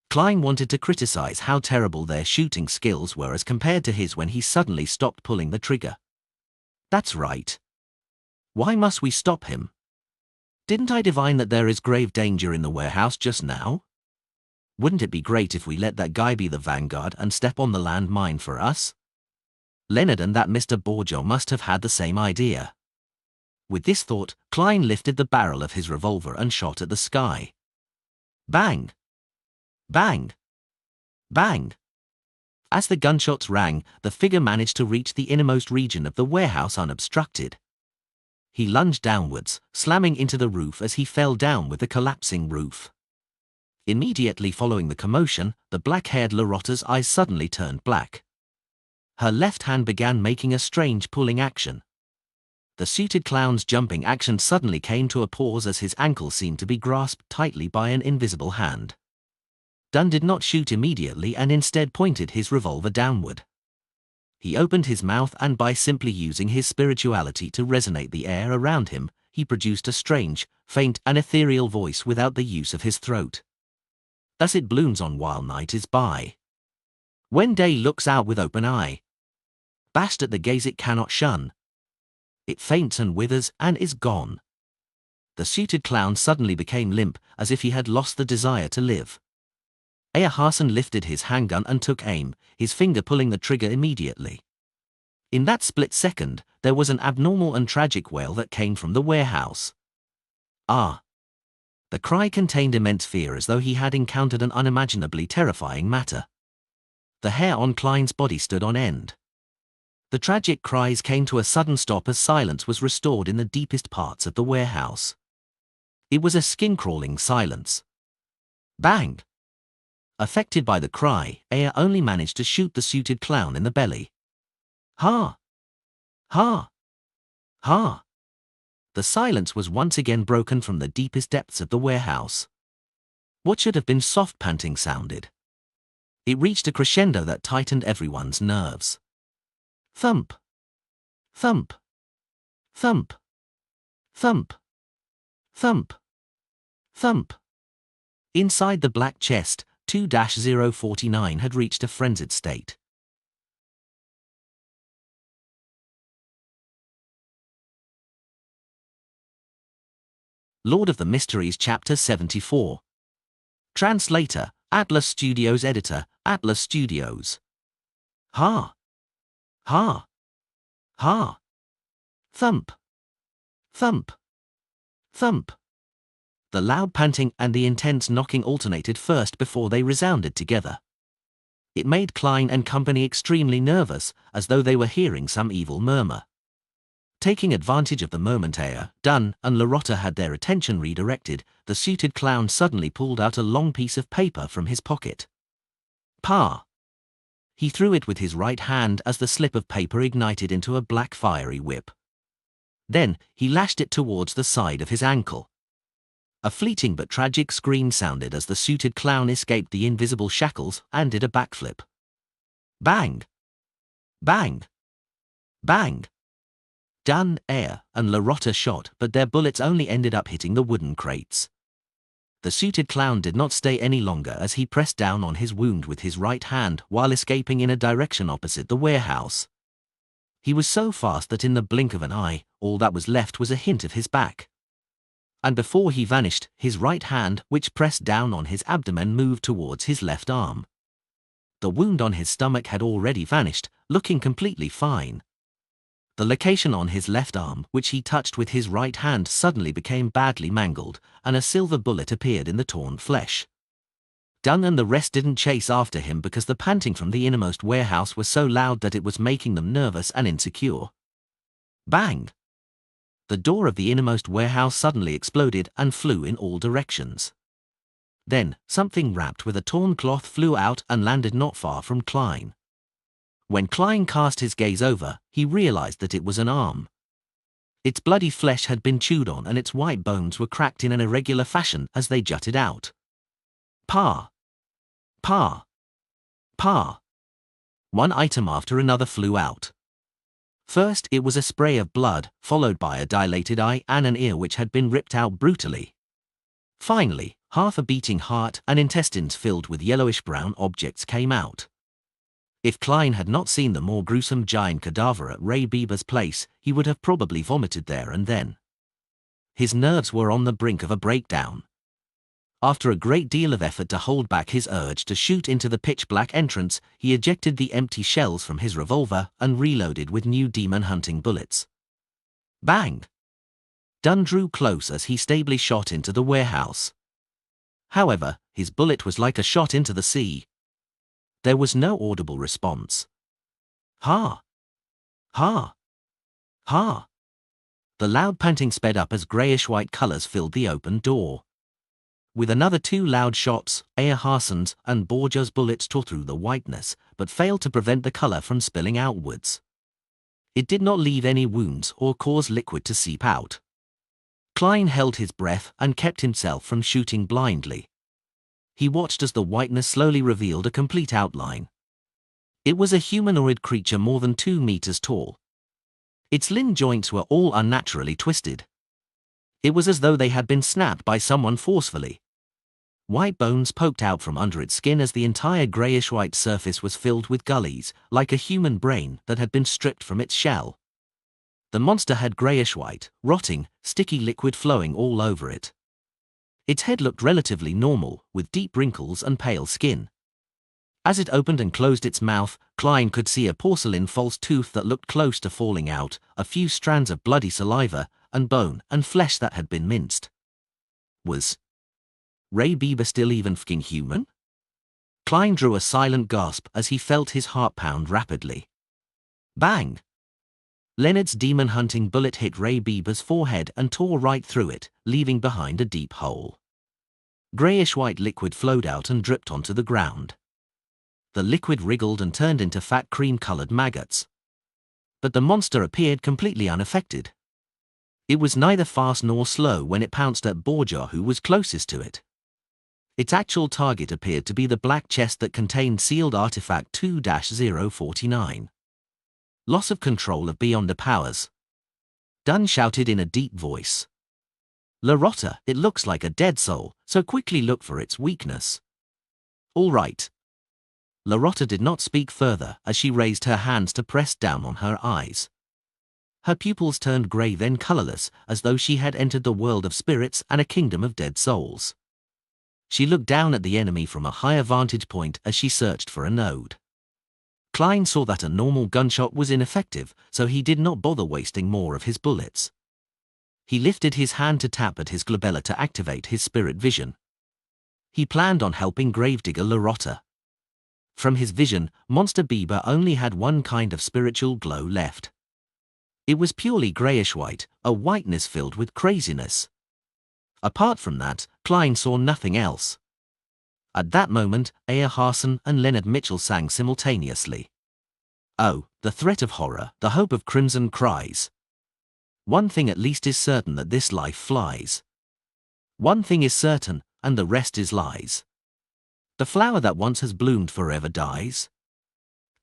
Klein wanted to criticize how terrible their shooting skills were as compared to his when he suddenly stopped pulling the trigger. That's right. Why must we stop him? Didn't I divine that there is grave danger in the warehouse just now? Wouldn't it be great if we let that guy be the vanguard and step on the landmine for us? Leonard and that Mr. Borgia must have had the same idea. With this thought, Klein lifted the barrel of his revolver and shot at the sky. Bang! Bang! Bang! As the gunshots rang, the figure managed to reach the innermost region of the warehouse unobstructed. He lunged downwards, slamming into the roof as he fell down with the collapsing roof. Immediately following the commotion, the black-haired Larotta's eyes suddenly turned black. Her left hand began making a strange pulling action. The suited clown's jumping action suddenly came to a pause as his ankle seemed to be grasped tightly by an invisible hand. Dunn did not shoot immediately and instead pointed his revolver downward. He opened his mouth and by simply using his spirituality to resonate the air around him, he produced a strange, faint and ethereal voice without the use of his throat. Thus it blooms on while night is by. When day looks out with open eye. Bashed at the gaze it cannot shun. It faints and withers and is gone. The suited clown suddenly became limp as if he had lost the desire to live. Aya Hassan lifted his handgun and took aim, his finger pulling the trigger immediately. In that split second, there was an abnormal and tragic wail that came from the warehouse. Ah! The cry contained immense fear as though he had encountered an unimaginably terrifying matter. The hair on Klein's body stood on end. The tragic cries came to a sudden stop as silence was restored in the deepest parts of the warehouse. It was a skin-crawling silence. Bang! Affected by the cry, Aya only managed to shoot the suited clown in the belly. Ha! Ha! Ha! The silence was once again broken from the deepest depths of the warehouse. What should have been soft panting sounded. It reached a crescendo that tightened everyone's nerves. Thump! Thump! Thump! Thump! Thump! Thump! Inside the black chest, 2-049 had reached a frenzied state. Lord of the Mysteries Chapter 74. Translator, Atlas Studios. Editor, Atlas Studios. Ha! Ha! Ha! Thump! Thump! Thump! The loud panting and the intense knocking alternated first before they resounded together. It made Klein and company extremely nervous, as though they were hearing some evil murmur. Taking advantage of the moment Dunn and Lorotta had their attention redirected, the suited clown suddenly pulled out a long piece of paper from his pocket. Pa! He threw it with his right hand as the slip of paper ignited into a black fiery whip. Then, he lashed it towards the side of his ankle. A fleeting but tragic scream sounded as the suited clown escaped the invisible shackles and did a backflip. Bang! Bang! Bang! Dunn, and Lorotta shot, but their bullets only ended up hitting the wooden crates. The suited clown did not stay any longer as he pressed down on his wound with his right hand while escaping in a direction opposite the warehouse. He was so fast that in the blink of an eye, all that was left was a hint of his back. And before he vanished, his right hand, which pressed down on his abdomen, moved towards his left arm. The wound on his stomach had already vanished, looking completely fine. The location on his left arm, which he touched with his right hand, suddenly became badly mangled, and a silver bullet appeared in the torn flesh. Dunn and the rest didn't chase after him because the panting from the innermost warehouse was so loud that it was making them nervous and insecure. Bang! The door of the innermost warehouse suddenly exploded and flew in all directions. Then, something wrapped with a torn cloth flew out and landed not far from Klein. When Klein cast his gaze over, he realized that it was an arm. Its bloody flesh had been chewed on and its white bones were cracked in an irregular fashion as they jutted out. Pa! Pa! Pa! One item after another flew out. First, it was a spray of blood, followed by a dilated eye and an ear which had been ripped out brutally. Finally, half a beating heart and intestines filled with yellowish-brown objects came out. If Klein had not seen the more gruesome giant cadaver at Ray Bieber's place, he would have probably vomited there and then. His nerves were on the brink of a breakdown. After a great deal of effort to hold back his urge to shoot into the pitch-black entrance, he ejected the empty shells from his revolver and reloaded with new demon-hunting bullets. Bang! Dunn drew close as he stably shot into the warehouse. However, his bullet was like a shot into the sea. There was no audible response. Ha! Ha! Ha! The loud panting sped up as greyish-white colors filled the open door. With another two loud shots, Hassan's and Borgia's bullets tore through the whiteness, but failed to prevent the color from spilling outwards. It did not leave any wounds or cause liquid to seep out. Klein held his breath and kept himself from shooting blindly. He watched as the whiteness slowly revealed a complete outline. It was a humanoid creature more than 2 meters tall. Its limb joints were all unnaturally twisted. It was as though they had been snapped by someone forcefully. White bones poked out from under its skin as the entire greyish-white surface was filled with gullies, like a human brain that had been stripped from its shell. The monster had greyish-white, rotting, sticky liquid flowing all over it. Its head looked relatively normal, with deep wrinkles and pale skin. As it opened and closed its mouth, Klein could see a porcelain false tooth that looked close to falling out, a few strands of bloody saliva, and bone and flesh that had been minced. Was Ray Bieber still even fking human? Klein drew a silent gasp as he felt his heart pound rapidly. Bang! Leonard's demon-hunting bullet hit Ray Bieber's forehead and tore right through it, leaving behind a deep hole. Greyish-white liquid flowed out and dripped onto the ground. The liquid wriggled and turned into fat cream-colored maggots. But the monster appeared completely unaffected. It was neither fast nor slow when it pounced at Borgia, who was closest to it. Its actual target appeared to be the black chest that contained sealed artifact 2-049. Loss of control of beyond the powers. Dunn shouted in a deep voice. Lorotta, it looks like a dead soul, so quickly look for its weakness. All right. Lorotta did not speak further as she raised her hands to press down on her eyes. Her pupils turned grey, then colorless, as though she had entered the world of spirits and a kingdom of dead souls. She looked down at the enemy from a higher vantage point as she searched for a node. Klein saw that a normal gunshot was ineffective, so he did not bother wasting more of his bullets. He lifted his hand to tap at his glabella to activate his spirit vision. He planned on helping gravedigger Lorotta. From his vision, Monster Bieber only had one kind of spiritual glow left. It was purely greyish-white, a whiteness filled with craziness. Apart from that, Klein saw nothing else. At that moment, Aya Harson and Leonard Mitchell sang simultaneously. Oh, the threat of horror, the hope of crimson cries. One thing at least is certain, that this life flies. One thing is certain, and the rest is lies. The flower that once has bloomed forever dies.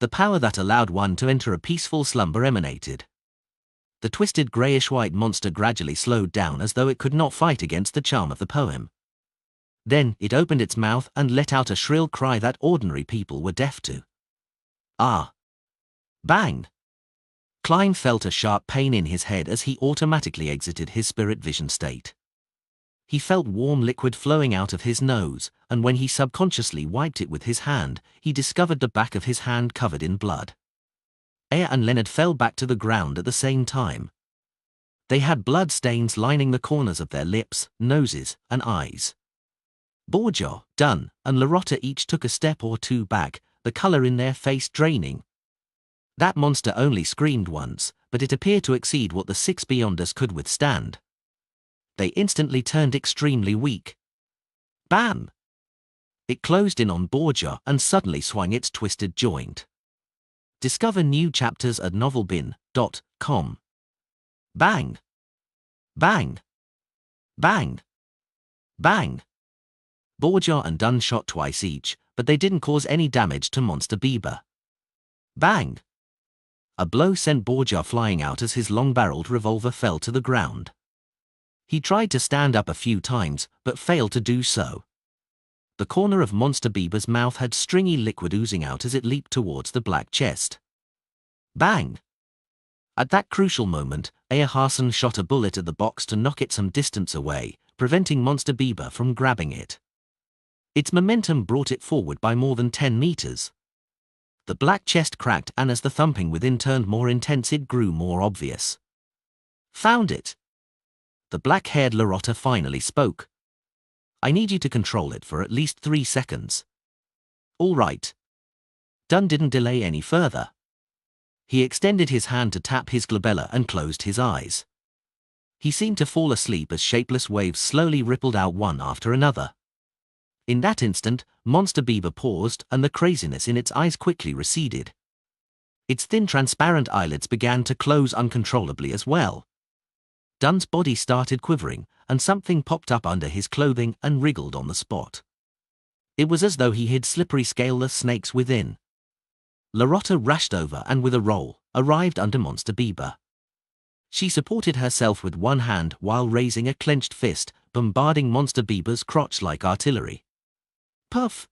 The power that allowed one to enter a peaceful slumber emanated. The twisted greyish-white monster gradually slowed down as though it could not fight against the charm of the poem. Then it opened its mouth and let out a shrill cry that ordinary people were deaf to. Ah! Bang! Klein felt a sharp pain in his head as he automatically exited his spirit vision state. He felt warm liquid flowing out of his nose, and when he subconsciously wiped it with his hand, he discovered the back of his hand covered in blood. Aya and Leonard fell back to the ground at the same time. They had blood stains lining the corners of their lips, noses, and eyes. Borgia, Dunn, and Larotta each took a step or two back, the color in their face draining. That monster only screamed once, but it appeared to exceed what the six beyonders could withstand. They instantly turned extremely weak. Bam! It closed in on Borgia and suddenly swung its twisted joint. Discover new chapters at novelbin.com. Bang! Bang! Bang! Bang! Borgia and Dunn shot twice each, but they didn't cause any damage to Monster Bieber. Bang! A blow sent Borgia flying out as his long-barreled revolver fell to the ground. He tried to stand up a few times, but failed to do so. The corner of Monster Bieber's mouth had stringy liquid oozing out as it leaped towards the black chest. Bang! At that crucial moment, Aya Harson shot a bullet at the box to knock it some distance away, preventing Monster Bieber from grabbing it. Its momentum brought it forward by more than 10 meters. The black chest cracked, and as the thumping within turned more intense, it grew more obvious. Found it! The black-haired Larotta finally spoke. I need you to control it for at least 3 seconds. All right. Dunn didn't delay any further. He extended his hand to tap his glabella and closed his eyes. He seemed to fall asleep as shapeless waves slowly rippled out one after another. In that instant, Monster Bieber paused, and the craziness in its eyes quickly receded. Its thin transparent eyelids began to close uncontrollably as well. Dunn's body started quivering, and something popped up under his clothing and wriggled on the spot. It was as though he hid slippery scaleless snakes within. Larotta rushed over and with a roll, arrived under Monster Bieber. She supported herself with one hand while raising a clenched fist, bombarding Monster Bieber's crotch like artillery. Puff!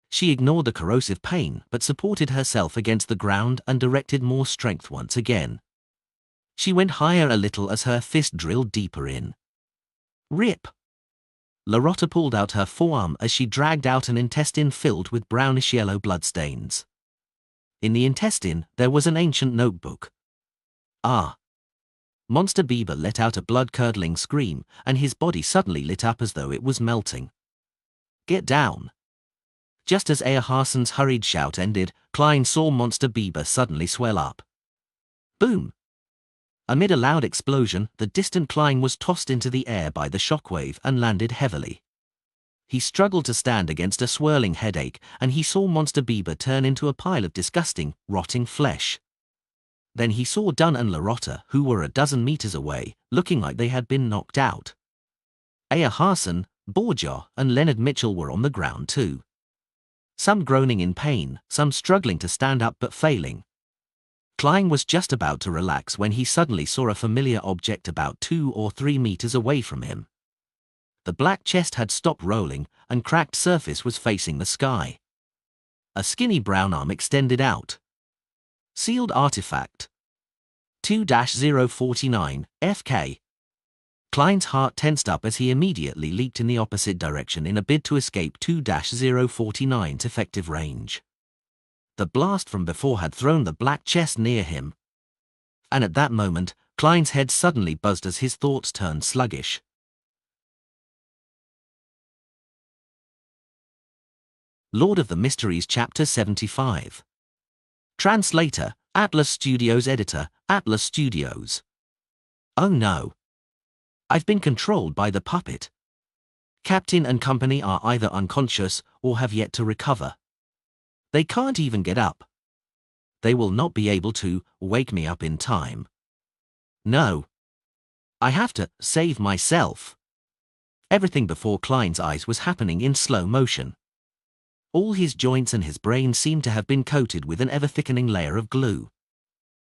She ignored the corrosive pain but supported herself against the ground and directed more strength once again. She went higher a little as her fist drilled deeper in. Rip! Larotta pulled out her forearm as she dragged out an intestine filled with brownish-yellow bloodstains. In the intestine, there was an ancient notebook. Ah! Monster Bieber let out a blood-curdling scream, and his body suddenly lit up as though it was melting. Get down! Just as Aya Harson's hurried shout ended, Klein saw Monster Bieber suddenly swell up. Boom! Amid a loud explosion, the distant Klein was tossed into the air by the shockwave and landed heavily. He struggled to stand against a swirling headache, and he saw Monster Bieber turn into a pile of disgusting, rotting flesh. Then he saw Dunn and Larotta, who were a dozen meters away, looking like they had been knocked out. Aya Harson, Borgia, and Leonard Mitchell were on the ground too. Some groaning in pain, some struggling to stand up but failing. Klein was just about to relax when he suddenly saw a familiar object about 2 or 3 meters away from him. The black chest had stopped rolling, and cracked surface was facing the sky. A skinny brown arm extended out. Sealed artifact. 2-049, FK. Klein's heart tensed up as he immediately leaped in the opposite direction in a bid to escape 2-049's effective range. The blast from before had thrown the black chest near him. And at that moment, Klein's head suddenly buzzed as his thoughts turned sluggish. Lord of the Mysteries Chapter 75. Translator, Atlas Studios editor, Atlas Studios. Oh no. I've been controlled by the puppet. Captain and company are either unconscious or have yet to recover. They can't even get up. They will not be able to wake me up in time. No. I have to save myself. Everything before Klein's eyes was happening in slow motion. All his joints and his brain seemed to have been coated with an ever-thickening layer of glue.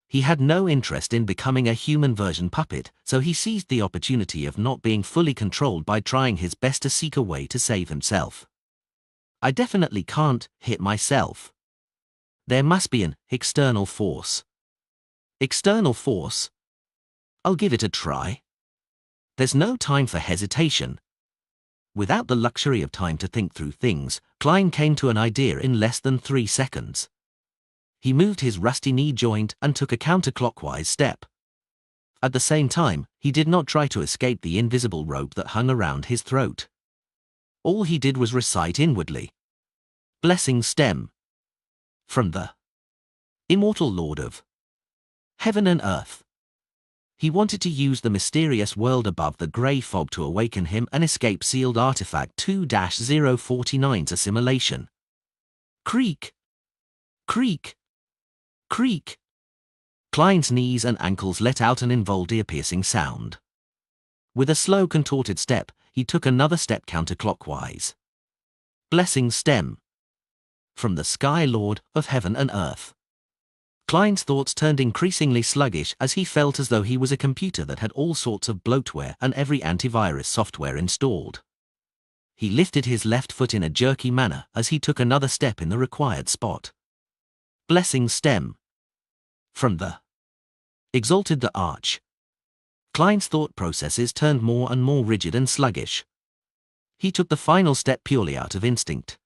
He had no interest in becoming a human version puppet, so he seized the opportunity of not being fully controlled by trying his best to seek a way to save himself. I definitely can't hit myself. There must be an external force. External force? I'll give it a try. There's no time for hesitation. Without the luxury of time to think through things, Klein came to an idea in less than 3 seconds. He moved his rusty knee joint and took a counterclockwise step. At the same time, he did not try to escape the invisible rope that hung around his throat. All he did was recite inwardly. Blessing stem. From the immortal Lord of heaven and earth. He wanted to use the mysterious world above the grey fog to awaken him and escape sealed artifact 2-049's assimilation. Creak. Creak. Creak. Klein's knees and ankles let out an involuntarily ear-piercing sound. With a slow contorted step, he took another step counterclockwise. Blessing stem. From the Sky Lord of heaven and earth. Klein's thoughts turned increasingly sluggish as he felt as though he was a computer that had all sorts of bloatware and every antivirus software installed. He lifted his left foot in a jerky manner as he took another step in the required spot. Blessing stem. From the exalted the arch. Klein's thought processes turned more and more rigid and sluggish. He took the final step purely out of instinct.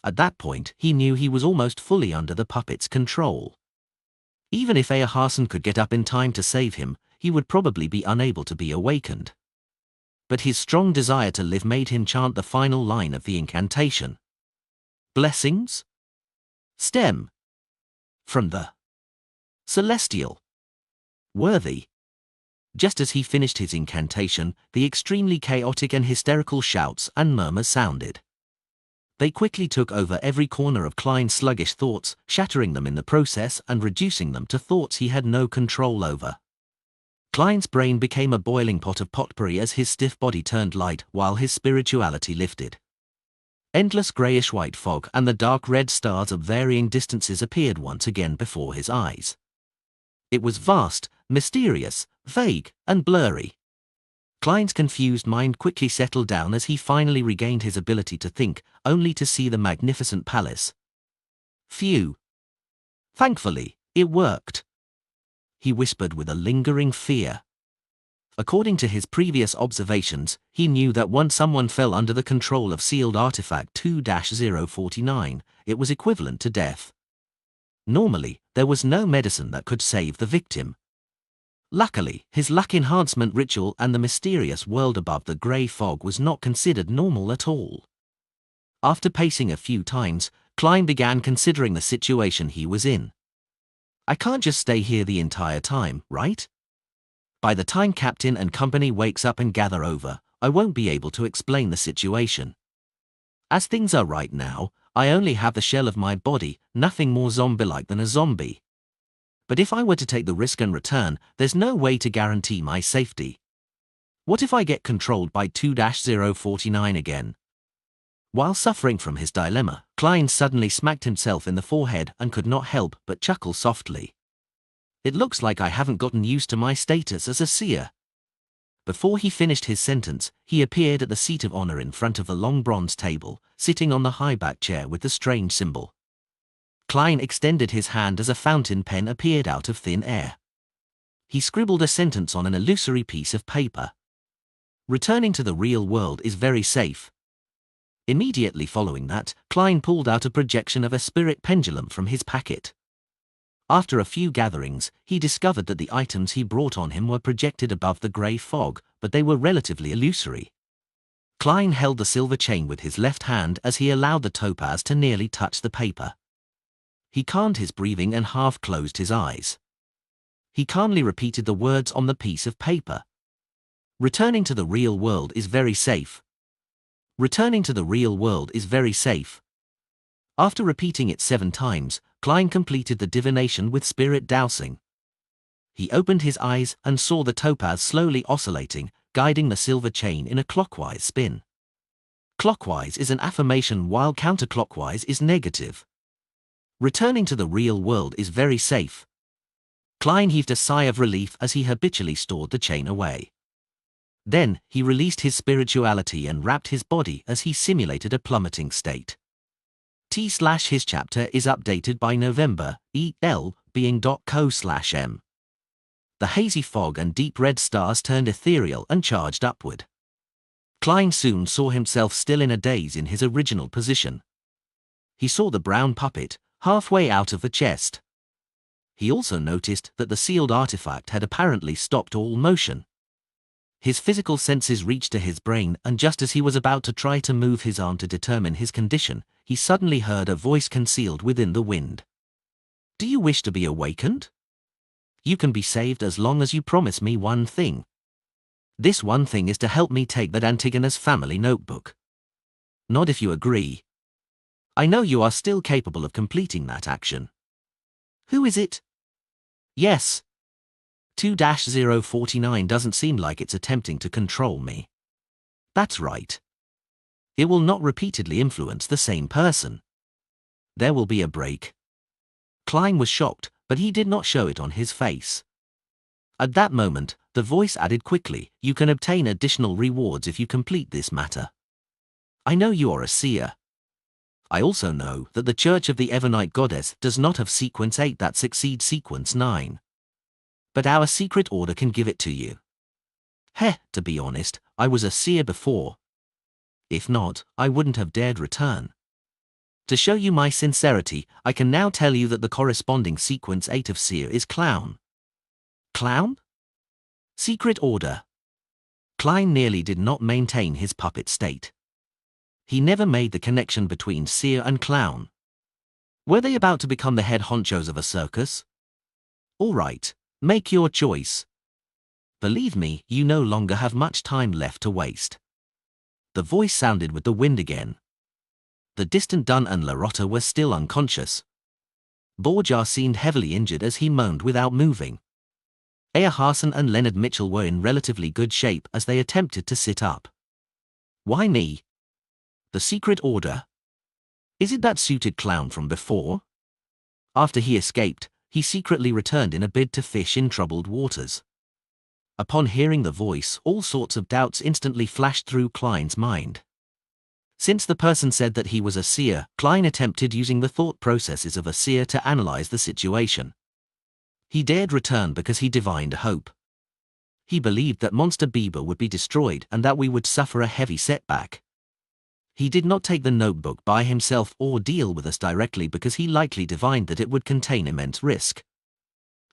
At that point, he knew he was almost fully under the puppet's control. Even if Earharson could get up in time to save him, he would probably be unable to be awakened. But his strong desire to live made him chant the final line of the incantation. Blessings? Stem. From the celestial. Worthy. Just as he finished his incantation, the extremely chaotic and hysterical shouts and murmurs sounded. They quickly took over every corner of Klein's sluggish thoughts, shattering them in the process and reducing them to thoughts he had no control over. Klein's brain became a boiling pot of potpourri as his stiff body turned light while his spirituality lifted. Endless greyish-white fog and the dark red stars of varying distances appeared once again before his eyes. It was vast, mysterious, vague, and blurry. Klein's confused mind quickly settled down as he finally regained his ability to think, only to see the magnificent palace. Phew. Thankfully, it worked. He whispered with a lingering fear. According to his previous observations, he knew that once someone fell under the control of sealed artifact 2-049, it was equivalent to death. Normally, there was no medicine that could save the victim. Luckily, his luck enhancement ritual and the mysterious world above the grey fog was not considered normal at all. After pacing a few times, Klein began considering the situation he was in. I can't just stay here the entire time, right? By the time Captain and company wakes up and gather over, I won't be able to explain the situation. As things are right now, I only have the shell of my body, nothing more zombie-like than a zombie. But if I were to take the risk and return, there's no way to guarantee my safety. What if I get controlled by 2-049 again? While suffering from his dilemma, Klein suddenly smacked himself in the forehead and could not help but chuckle softly. It looks like I haven't gotten used to my status as a seer. Before he finished his sentence, he appeared at the seat of honor in front of the long bronze table, sitting on the high-back chair with the strange symbol. Klein extended his hand as a fountain pen appeared out of thin air. He scribbled a sentence on an illusory piece of paper. Returning to the real world is very safe. Immediately following that, Klein pulled out a projection of a spirit pendulum from his packet. After a few gatherings, he discovered that the items he brought on him were projected above the grey fog, but they were relatively illusory. Klein held the silver chain with his left hand as he allowed the topaz to nearly touch the paper. he calmed his breathing and half-closed his eyes. He calmly repeated the words on the piece of paper. Returning to the real world is very safe. Returning to the real world is very safe. After repeating it 7 times, Klein completed the divination with spirit dowsing. He opened his eyes and saw the topaz slowly oscillating, guiding the silver chain in a clockwise spin. Clockwise is an affirmation while counterclockwise is negative. Returning to the real world is very safe. Klein heaved a sigh of relief as he habitually stored the chain away. Then, he released his spirituality and wrapped his body as he simulated a plummeting state. His chapter is updated by November, being.co/m. The hazy fog and deep red stars turned ethereal and charged upward. Klein soon saw himself still in a daze in his original position. He saw the brown puppet, halfway out of the chest. He also noticed that the sealed artifact had apparently stopped all motion. His physical senses reached to his brain, and just as he was about to try to move his arm to determine his condition, he suddenly heard a voice concealed within the wind. "Do you wish to be awakened? You can be saved as long as you promise me one thing. This one thing is to help me take that Antigona's family notebook. Nod if you agree. I know you are still capable of completing that action." "Who is it?" "Yes. 2-049 doesn't seem like it's attempting to control me." "That's right. It will not repeatedly influence the same person. There will be a break." Klein was shocked, but he did not show it on his face. At that moment, the voice added quickly, "You can obtain additional rewards if you complete this matter. I know you are a seer. I also know that the Church of the Evernite Goddess does not have sequence 8 that succeeds sequence 9. But our secret order can give it to you. To be honest, I was a seer before. If not, I wouldn't have dared return. To show you my sincerity, I can now tell you that the corresponding sequence 8 of seer is clown." "Clown?" "Secret order." Klein nearly did not maintain his puppet state. He never made the connection between seer and clown. Were they about to become the head honchos of a circus? All right. Make your choice. Believe me, you no longer have much time left to waste. The voice sounded with the wind again. The distant Dunn and Larotta were still unconscious. Borjar seemed heavily injured as he moaned without moving. Earharson and Leonard Mitchell were in relatively good shape as they attempted to sit up. "Why me? The secret order? Is it that suited clown from before?" After he escaped, he secretly returned in a bid to fish in troubled waters. Upon hearing the voice, all sorts of doubts instantly flashed through Klein's mind. Since the person said that he was a seer, Klein attempted using the thought processes of a seer to analyze the situation. He dared return because he divined hope. He believed that Monster Bieber would be destroyed and that we would suffer a heavy setback. He did not take the notebook by himself or deal with us directly because he likely divined that it would contain immense risk.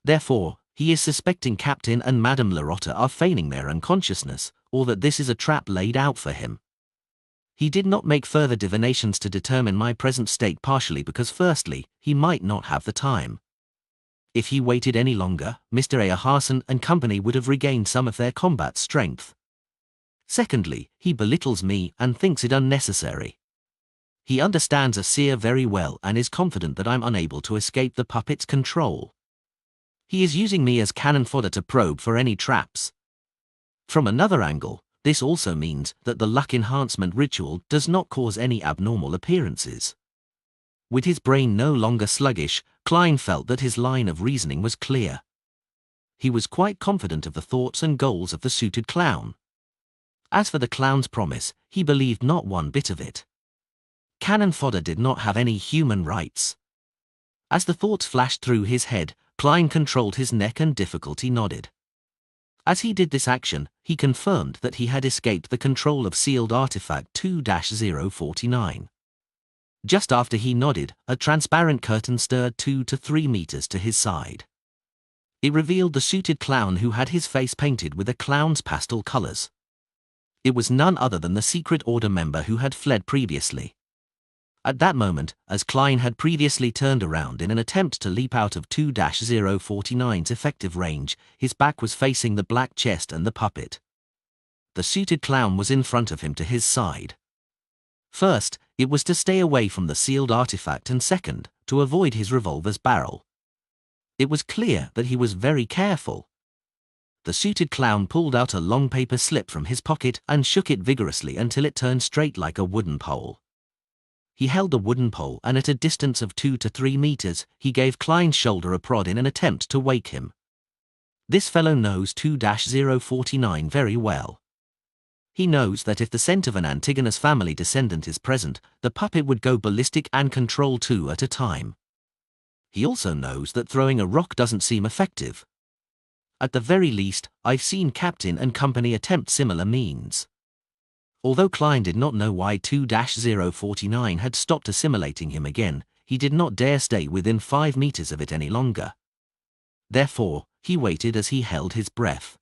Therefore, he is suspecting Captain and Madame Larotta are feigning their unconsciousness, or that this is a trap laid out for him. He did not make further divinations to determine my present state, partially because firstly, he might not have the time. If he waited any longer, Mr. Earharson and company would have regained some of their combat strength. Secondly, he belittles me and thinks it unnecessary. He understands a seer very well and is confident that I'm unable to escape the puppet's control. He is using me as cannon fodder to probe for any traps. From another angle, this also means that the luck enhancement ritual does not cause any abnormal appearances. With his brain no longer sluggish, Klein felt that his line of reasoning was clear. He was quite confident of the thoughts and goals of the suited clown. As for the clown's promise, he believed not one bit of it. Cannon fodder did not have any human rights. As the thoughts flashed through his head, Klein controlled his neck and difficulty nodded. As he did this action, he confirmed that he had escaped the control of sealed artifact 2-049. Just after he nodded, a transparent curtain stirred 2 to 3 meters to his side. It revealed the suited clown who had his face painted with a clown's pastel colors. It was none other than the secret order member who had fled previously. At that moment, as Klein had previously turned around in an attempt to leap out of 2-049's effective range, his back was facing the black chest and the puppet. The suited clown was in front of him to his side. First, it was to stay away from the sealed artifact, and second, to avoid his revolver's barrel. It was clear that he was very careful. The suited clown pulled out a long paper slip from his pocket and shook it vigorously until it turned straight like a wooden pole. He held the wooden pole, and at a distance of 2 to 3 meters, he gave Klein's shoulder a prod in an attempt to wake him. This fellow knows 2-049 very well. He knows that if the scent of an Antigonus family descendant is present, the puppet would go ballistic and control 2 at a time. He also knows that throwing a rock doesn't seem effective. At the very least, I've seen Captain and company attempt similar means. Although Klein did not know why 2-049 had stopped assimilating him again, he did not dare stay within 5 meters of it any longer. Therefore, he waited as he held his breath.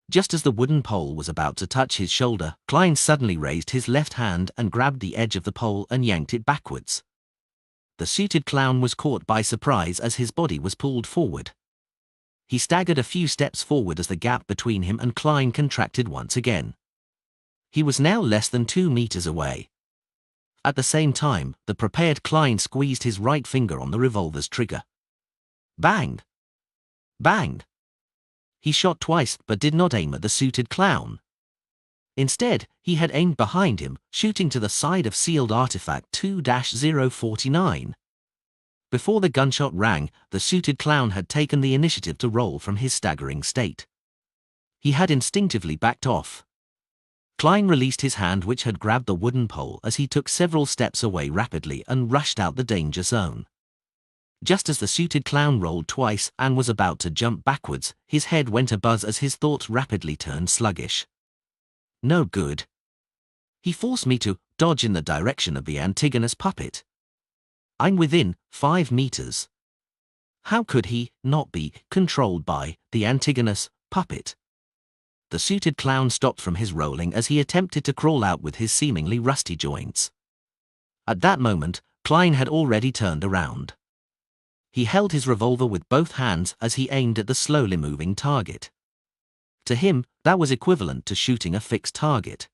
Just as the wooden pole was about to touch his shoulder, Klein suddenly raised his left hand and grabbed the edge of the pole and yanked it backwards. The suited clown was caught by surprise as his body was pulled forward. He staggered a few steps forward as the gap between him and Klein contracted once again. He was now less than 2 meters away. At the same time, the prepared Klein squeezed his right finger on the revolver's trigger. Bang! Bang! He shot twice but did not aim at the suited clown. Instead, he had aimed behind him, shooting to the side of sealed artifact 2-049. Before the gunshot rang, the suited clown had taken the initiative to roll from his staggering state. He had instinctively backed off. Klein released his hand which had grabbed the wooden pole as he took several steps away rapidly and rushed out the danger zone. Just as the suited clown rolled twice and was about to jump backwards, his head went abuzz as his thoughts rapidly turned sluggish. No good. He forced me to dodge in the direction of the Antigonus puppet. I'm within 5 meters. How could he not be controlled by the Antigonus puppet? The suited clown stopped from his rolling as he attempted to crawl out with his seemingly rusty joints. At that moment, Klein had already turned around. He held his revolver with both hands as he aimed at the slowly moving target. To him, that was equivalent to shooting a fixed target.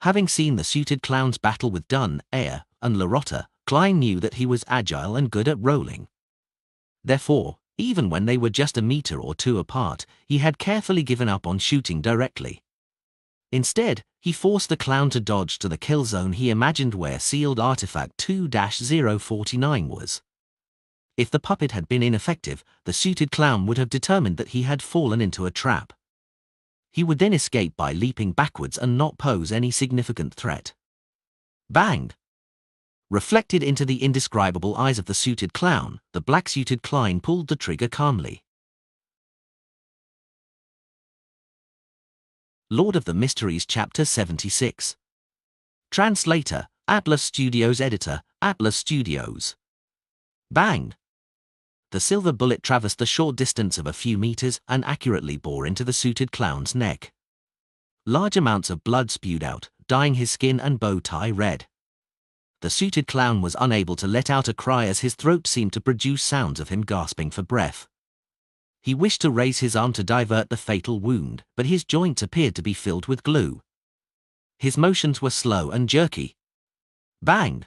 Having seen the suited clown's battle with Dunn, Ayer, and Larotta, Klein knew that he was agile and good at rolling. Therefore, even when they were just a meter or 2 apart, he had carefully given up on shooting directly. Instead, he forced the clown to dodge to the kill zone he imagined where sealed artifact 2-049 was. If the puppet had been ineffective, the suited clown would have determined that he had fallen into a trap. He would then escape by leaping backwards and not pose any significant threat. Bang! Reflected into the indescribable eyes of the suited clown, the black-suited Klein pulled the trigger calmly. Lord of the Mysteries Chapter 76. Translator, Atlas Studios. Editor, Atlas Studios. Bang! The silver bullet traversed the short distance of a few meters and accurately bore into the suited clown's neck. Large amounts of blood spewed out, dyeing his skin and bow tie red. The suited clown was unable to let out a cry as his throat seemed to produce sounds of him gasping for breath. He wished to raise his arm to divert the fatal wound, but his joints appeared to be filled with glue. His motions were slow and jerky. Bang!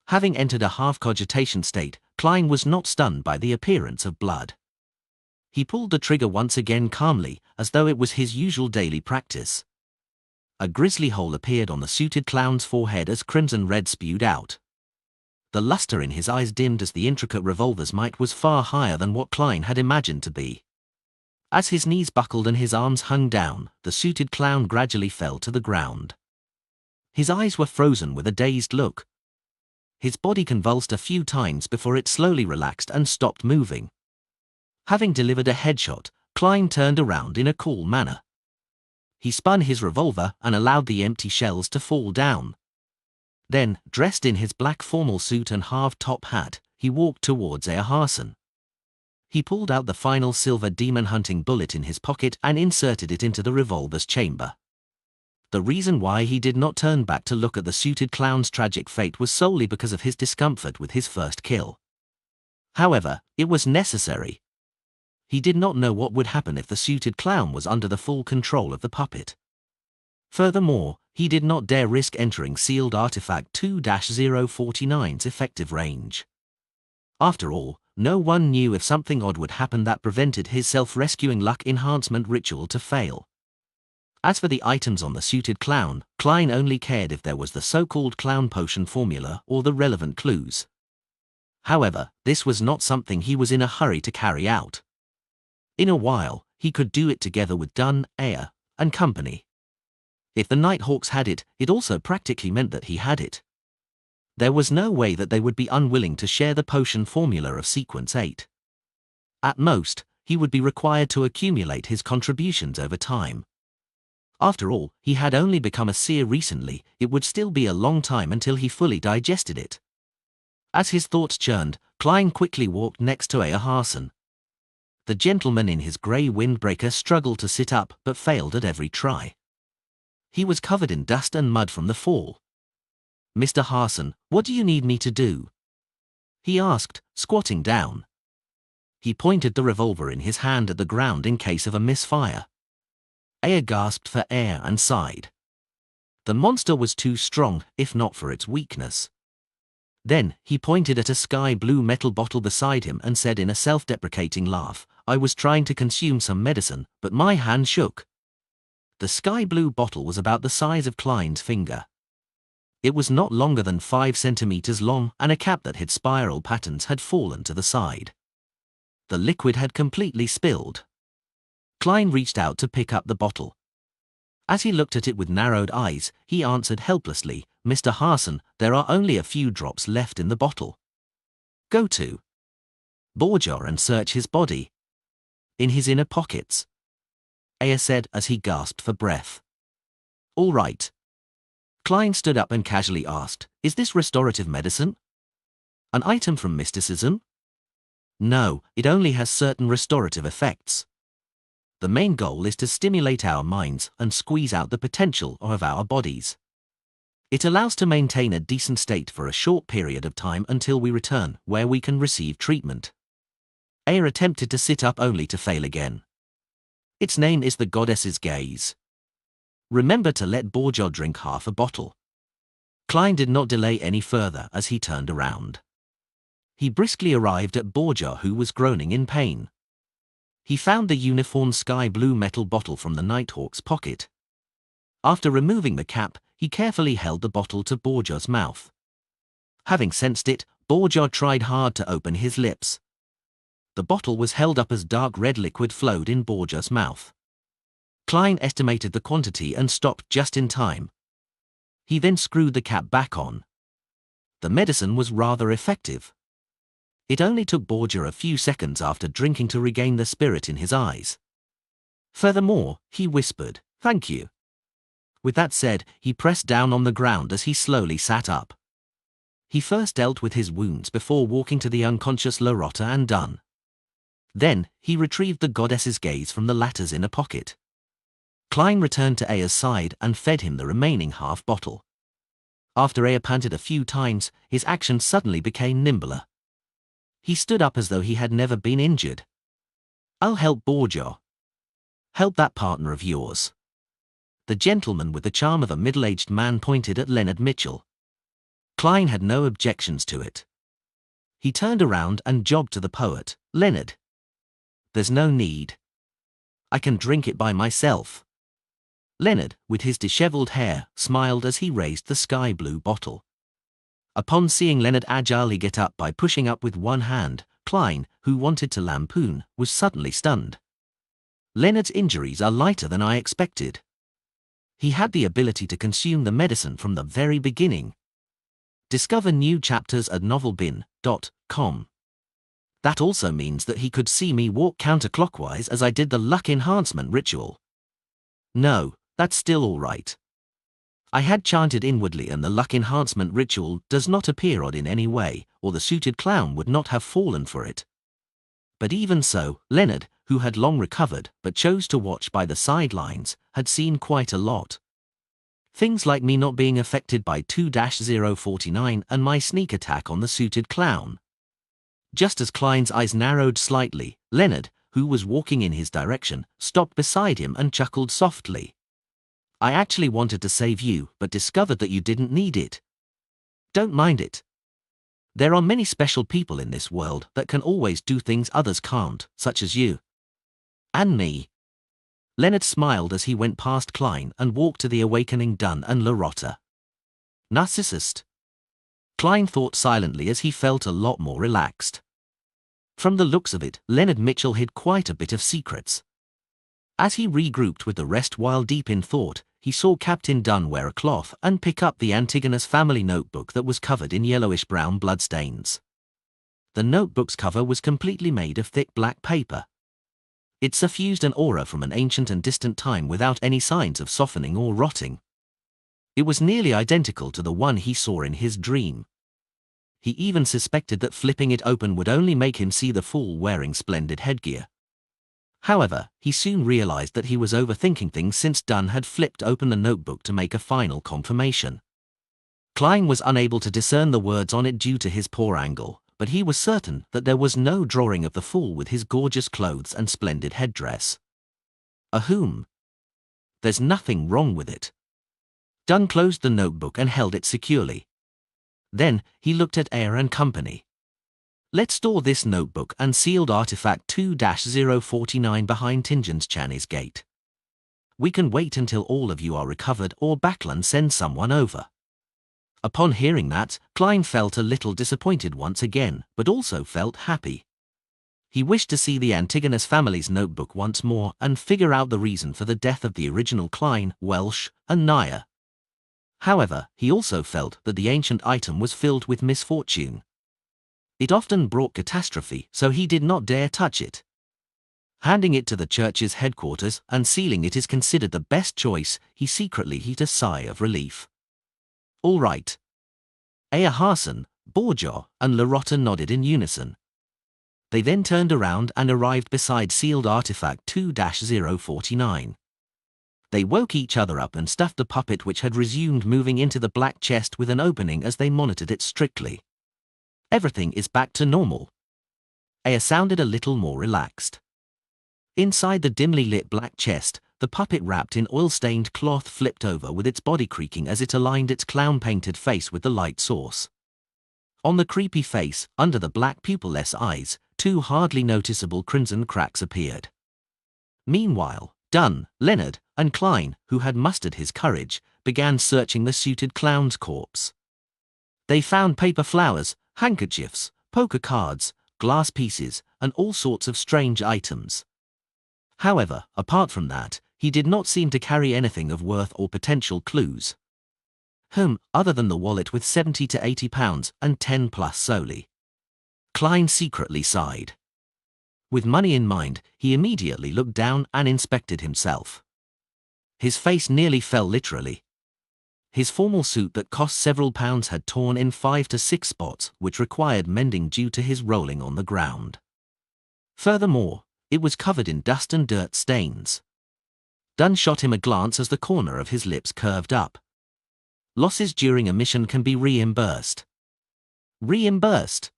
Having entered a half-cogitation state, Klein was not stunned by the appearance of blood. He pulled the trigger once again calmly, as though it was his usual daily practice. A grisly hole appeared on the suited clown's forehead as crimson red spewed out. The luster in his eyes dimmed as the intricate revolver's might was far higher than what Klein had imagined to be. As his knees buckled and his arms hung down, the suited clown gradually fell to the ground. His eyes were frozen with a dazed look. His body convulsed a few times before it slowly relaxed and stopped moving. Having delivered a headshot, Klein turned around in a cool manner. He spun his revolver and allowed the empty shells to fall down. Then, dressed in his black formal suit and half-top hat, he walked towards Earharson. He pulled out the final silver demon-hunting bullet in his pocket and inserted it into the revolver's chamber. The reason why he did not turn back to look at the suited clown's tragic fate was solely because of his discomfort with his first kill. However, it was necessary. He did not know what would happen if the suited clown was under the full control of the puppet. Furthermore, he did not dare risk entering sealed artifact 2-049's effective range. After all, no one knew if something odd would happen that prevented his self-rescuing luck enhancement ritual to fail. As for the items on the suited clown, Klein only cared if there was the so-called clown potion formula or the relevant clues. However, this was not something he was in a hurry to carry out. In a while, he could do it together with Dunn, Ayer, and company. If the Nighthawks had it, it also practically meant that he had it. There was no way that they would be unwilling to share the potion formula of Sequence 8. At most, he would be required to accumulate his contributions over time. After all, he had only become a seer recently. It would still be a long time until he fully digested it. As his thoughts churned, Klein quickly walked next to Ayer Harson. The gentleman in his grey windbreaker struggled to sit up but failed at every try. He was covered in dust and mud from the fall. "Mr. Harson, what do you need me to do?" he asked, squatting down. He pointed the revolver in his hand at the ground in case of a misfire. Ayer gasped for air and sighed. The monster was too strong, if not for its weakness. Then, he pointed at a sky-blue metal bottle beside him and said in a self-deprecating laugh, "I was trying to consume some medicine, but my hand shook." The sky-blue bottle was about the size of Klein's finger. It was not longer than 5 centimeters long, and a cap that hid spiral patterns had fallen to the side. The liquid had completely spilled. Klein reached out to pick up the bottle. As he looked at it with narrowed eyes, he answered helplessly, "Mr. Harson, there are only a few drops left in the bottle." "Go to Borgia and search his body. In his inner pockets," Ayer said as he gasped for breath. "All right." Klein stood up and casually asked, "Is this restorative medicine? An item from mysticism?" "No, it only has certain restorative effects. The main goal is to stimulate our minds and squeeze out the potential of our bodies. It allows to maintain a decent state for a short period of time until we return, where we can receive treatment." Ayer attempted to sit up only to fail again. "Its name is the Goddess's Gaze. Remember to let Borgia drink half a bottle." Klein did not delay any further as he turned around. He briskly arrived at Borgia, who was groaning in pain. He found the uniform sky-blue metal bottle from the Nighthawk's pocket. After removing the cap, he carefully held the bottle to Borgia's mouth. Having sensed it, Borgia tried hard to open his lips. The bottle was held up as dark red liquid flowed in Borgia's mouth. Klein estimated the quantity and stopped just in time. He then screwed the cap back on. The medicine was rather effective. It only took Borgia a few seconds after drinking to regain the spirit in his eyes. Furthermore, he whispered, "Thank you." With that said, he pressed down on the ground as he slowly sat up. He first dealt with his wounds before walking to the unconscious Lorotta and Dunn. Then, he retrieved the Goddess's Gaze from the latter's inner pocket. Klein returned to Ayer's side and fed him the remaining half bottle. After Ayer panted a few times, his action suddenly became nimbler. He stood up as though he had never been injured. "I'll help Borgia." "Help that partner of yours." The gentleman with the charm of a middle-aged man pointed at Leonard Mitchell. Klein had no objections to it. He turned around and jogged to the poet. "Leonard, there's no need. I can drink it by myself." Leonard, with his disheveled hair, smiled as he raised the sky-blue bottle. Upon seeing Leonard agilely get up by pushing up with one hand, Klein, who wanted to lampoon, was suddenly stunned. "Leonard's injuries are lighter than I expected. He had the ability to consume the medicine from the very beginning." Discover new chapters at novelbin.com. That also means that he could see me walk counterclockwise as I did the luck enhancement ritual. No, that's still all right. I had chanted inwardly, and the luck enhancement ritual does not appear odd in any way, or the suited clown would not have fallen for it. But even so, Leonard, who had long recovered but chose to watch by the sidelines, had seen quite a lot. Things like me not being affected by 2-049 and my sneak attack on the suited clown. Just as Klein's eyes narrowed slightly, Leonard, who was walking in his direction, stopped beside him and chuckled softly. I actually wanted to save you, but discovered that you didn't need it. Don't mind it. There are many special people in this world that can always do things others can't, such as you. And me. Leonard smiled as he went past Klein and walked to the awakening Dunn and Loretta. Narcissist. Klein thought silently as he felt a lot more relaxed. From the looks of it, Leonard Mitchell hid quite a bit of secrets. As he regrouped with the rest while deep in thought, he saw Captain Dunn wear a cloth and pick up the Antigonus family notebook that was covered in yellowish-brown bloodstains. The notebook's cover was completely made of thick black paper. It suffused an aura from an ancient and distant time without any signs of softening or rotting. It was nearly identical to the one he saw in his dream. He even suspected that flipping it open would only make him see the fool wearing splendid headgear. However, he soon realized that he was overthinking things since Dunn had flipped open the notebook to make a final confirmation. Klein was unable to discern the words on it due to his poor angle, but he was certain that there was no drawing of the fool with his gorgeous clothes and splendid headdress. Ahoom! There's nothing wrong with it. Dunn closed the notebook and held it securely. Then, he looked at Ayer and Company. Let's store this notebook and sealed artifact 2-049 behind Tingens Channy's gate. We can wait until all of you are recovered or Backlund sends someone over. Upon hearing that, Klein felt a little disappointed once again, but also felt happy. He wished to see the Antigonus family's notebook once more and figure out the reason for the death of the original Klein, Welsh, and Nair. However, he also felt that the ancient item was filled with misfortune. It often brought catastrophe, so he did not dare touch it. Handing it to the church's headquarters and sealing it is considered the best choice, he secretly heaved a sigh of relief. All right. Ayer Harson, Borja, and Loretta nodded in unison. They then turned around and arrived beside sealed artifact 2-049. They woke each other up and stuffed the puppet, which had resumed moving, into the black chest with an opening as they monitored it strictly. Everything is back to normal. Ayer sounded a little more relaxed. Inside the dimly lit black chest, the puppet wrapped in oil-stained cloth flipped over with its body creaking as it aligned its clown-painted face with the light source. On the creepy face, under the black pupilless eyes, two hardly noticeable crimson cracks appeared. Meanwhile, Dunn, Leonard, and Klein, who had mustered his courage, began searching the suited clown's corpse. They found paper flowers, handkerchiefs, poker cards, glass pieces, and all sorts of strange items. However, apart from that, he did not seem to carry anything of worth or potential clues. Other than the wallet with 70 to 80 pounds and 10 plus solely. Klein secretly sighed. With money in mind, he immediately looked down and inspected himself. His face nearly fell literally. His formal suit that cost several pounds had torn in 5 to 6 spots, which required mending due to his rolling on the ground. Furthermore, it was covered in dust and dirt stains. Dunn shot him a glance as the corner of his lips curved up. Losses during a mission can be reimbursed. Reimbursed?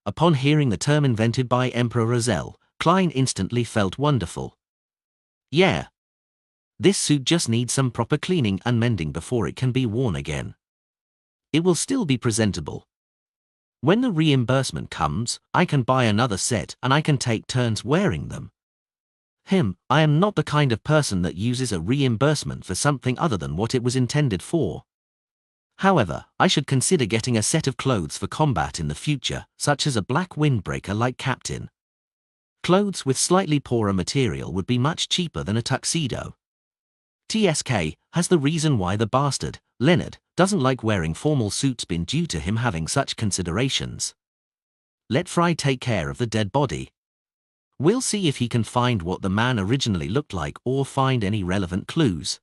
Upon hearing the term invented by Emperor Rozelle, Klein instantly felt wonderful. Yeah. This suit just needs some proper cleaning and mending before it can be worn again. It will still be presentable. When the reimbursement comes, I can buy another set and I can take turns wearing them. I am not the kind of person that uses a reimbursement for something other than what it was intended for. However, I should consider getting a set of clothes for combat in the future, such as a black windbreaker like Captain. Clothes with slightly poorer material would be much cheaper than a tuxedo. TSK has the reason why the bastard, Leonard, doesn't like wearing formal suits been due to him having such considerations. Let Fry take care of the dead body. We'll see if he can find what the man originally looked like or find any relevant clues.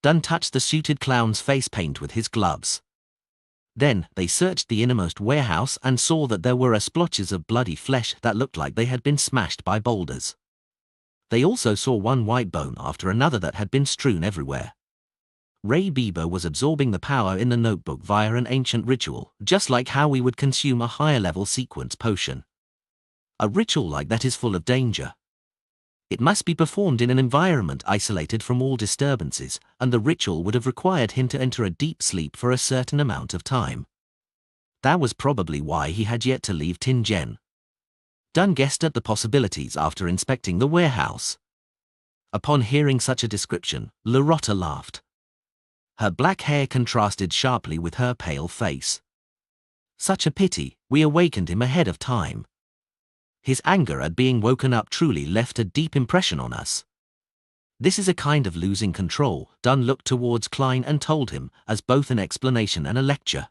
Dunn touched the suited clown's face paint with his gloves. Then, they searched the innermost warehouse and saw that there were splotches of bloody flesh that looked like they had been smashed by boulders. They also saw one white bone after another that had been strewn everywhere. Ray Bieber was absorbing the power in the notebook via an ancient ritual, just like how we would consume a higher-level sequence potion. A ritual like that is full of danger. It must be performed in an environment isolated from all disturbances, and the ritual would have required him to enter a deep sleep for a certain amount of time. That was probably why he had yet to leave Tingen. Dunn guessed at the possibilities after inspecting the warehouse. Upon hearing such a description, Loretta laughed. Her black hair contrasted sharply with her pale face. Such a pity, we awakened him ahead of time. His anger at being woken up truly left a deep impression on us. This is a kind of losing control. Dunn looked towards Klein and told him, as both an explanation and a lecture.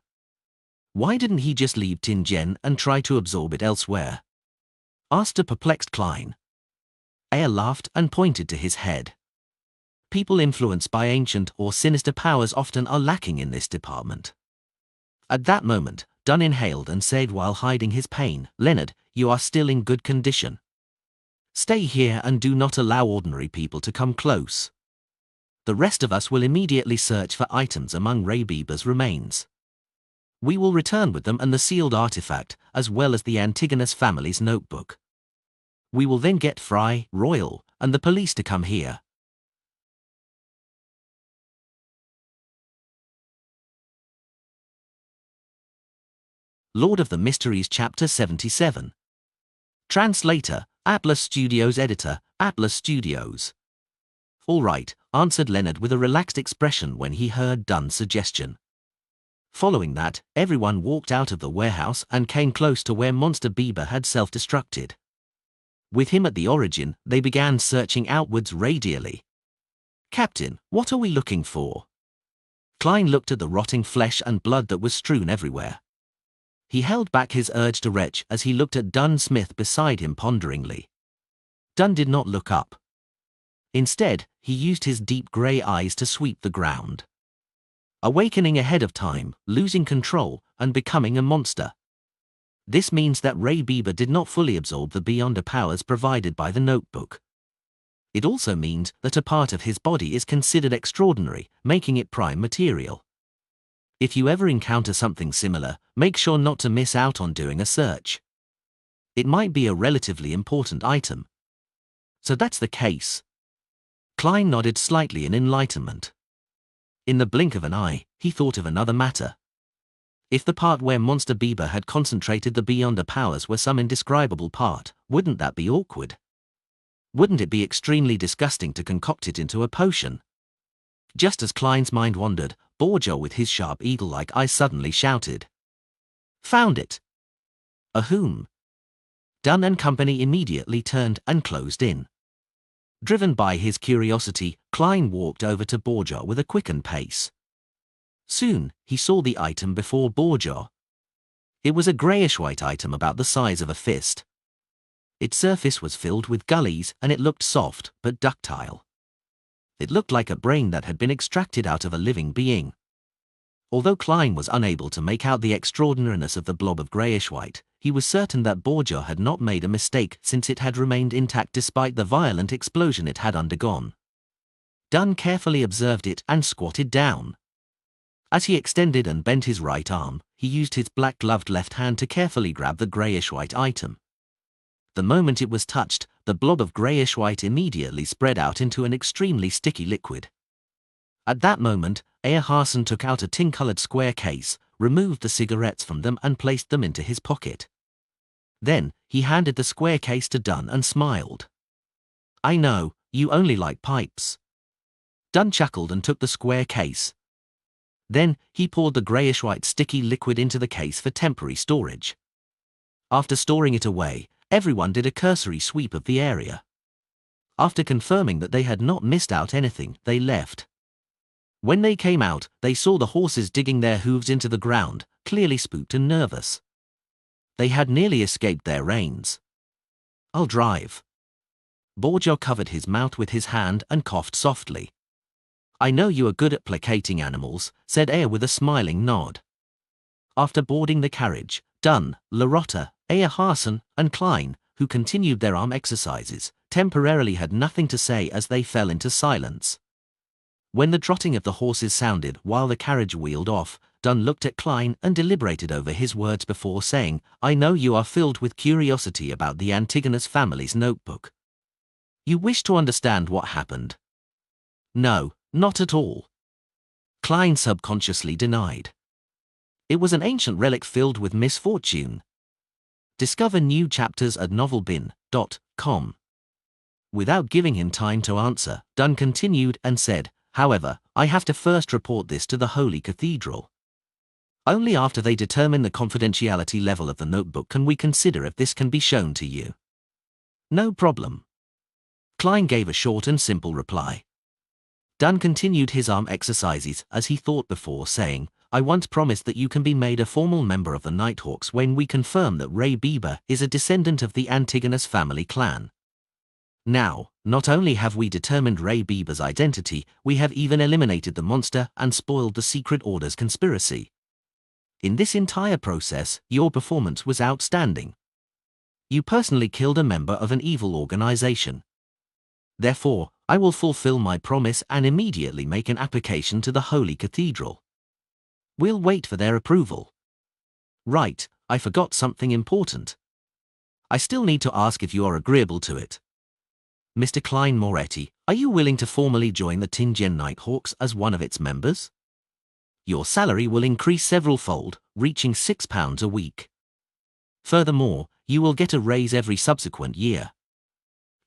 Why didn't he just leave Tingen and try to absorb it elsewhere? Asked a perplexed Klein. Aya laughed and pointed to his head. People influenced by ancient or sinister powers often are lacking in this department. At that moment, Dunn inhaled and said while hiding his pain, "Leonard, you are still in good condition. Stay here and do not allow ordinary people to come close. The rest of us will immediately search for items among Ray Bieber's remains. We will return with them and the sealed artifact, as well as the Antigonus family's notebook. We will then get Fry, Royal, and the police to come here." Lord of the Mysteries Chapter 77. Translator, Atlas Studios. Editor, Atlas Studios. "All right," answered Leonard with a relaxed expression when he heard Dunn's suggestion. Following that, everyone walked out of the warehouse and came close to where Monster Bieber had self-destructed. With him at the origin, they began searching outwards radially. "Captain, what are we looking for?" Klein looked at the rotting flesh and blood that was strewn everywhere. He held back his urge to retch as he looked at Dunn Smith beside him ponderingly. Dunn did not look up. Instead, he used his deep grey eyes to sweep the ground. Awakening ahead of time, losing control, and becoming a monster. This means that Ray Bieber did not fully absorb the beyonder powers provided by the notebook. It also means that a part of his body is considered extraordinary, making it prime material. If you ever encounter something similar, make sure not to miss out on doing a search. It might be a relatively important item. So that's the case. Klein nodded slightly in enlightenment. In the blink of an eye, he thought of another matter. If the part where Monster Bieber had concentrated the beyonder powers were some indescribable part, wouldn't that be awkward? Wouldn't it be extremely disgusting to concoct it into a potion? Just as Klein's mind wandered, Borgia with his sharp eagle-like eye suddenly shouted. "Found it!" "A whom?" Dunn and company immediately turned and closed in. Driven by his curiosity, Klein walked over to Borgia with a quickened pace. Soon, he saw the item before Borgia. It was a greyish-white item about the size of a fist. Its surface was filled with gullies and it looked soft but ductile. It looked like a brain that had been extracted out of a living being. Although Klein was unable to make out the extraordinariness of the blob of greyish-white, he was certain that Borgia had not made a mistake since it had remained intact despite the violent explosion it had undergone. Dunn carefully observed it and squatted down. As he extended and bent his right arm, he used his black-gloved left hand to carefully grab the greyish-white item. The moment it was touched, the blob of greyish-white immediately spread out into an extremely sticky liquid. At that moment, Earharson took out a tin-coloured square case, removed the cigarettes from them and placed them into his pocket. Then, he handed the square case to Dunn and smiled. "I know, you only like pipes." Dunn chuckled and took the square case. Then, he poured the greyish-white sticky liquid into the case for temporary storage. After storing it away, everyone did a cursory sweep of the area. After confirming that they had not missed out anything, they left. When they came out, they saw the horses digging their hooves into the ground, clearly spooked and nervous. They had nearly escaped their reins. "I'll drive." Borgia covered his mouth with his hand and coughed softly. "I know you are good at placating animals," said Aya with a smiling nod. After boarding the carriage, Dunn, Loretta, Earharson, and Klein, who continued their arm exercises, temporarily had nothing to say as they fell into silence. When the trotting of the horses sounded while the carriage wheeled off, Dunn looked at Klein and deliberated over his words before saying, "I know you are filled with curiosity about the Antigonus family's notebook. You wish to understand what happened." "No, not at all," Klein subconsciously denied. "It was an ancient relic filled with misfortune." Discover new chapters at novelbin.com. Without giving him time to answer, Dunn continued and said, "However, I have to first report this to the Holy Cathedral. Only after they determine the confidentiality level of the notebook can we consider if this can be shown to you." "No problem." Klein gave a short and simple reply. Dunn continued his arm exercises as he thought before saying, "I once promised that you can be made a formal member of the Nighthawks when we confirm that Ray Bieber is a descendant of the Antigonus family clan. Now, not only have we determined Ray Bieber's identity, we have even eliminated the monster and spoiled the Secret Order's conspiracy. In this entire process, your performance was outstanding. You personally killed a member of an evil organization. Therefore, I will fulfill my promise and immediately make an application to the Holy Cathedral. We'll wait for their approval. Right, I forgot something important. I still need to ask if you are agreeable to it. Mr. Klein Moretti, are you willing to formally join the Tingen Nighthawks as one of its members? Your salary will increase several-fold, reaching £6 a week. Furthermore, you will get a raise every subsequent year.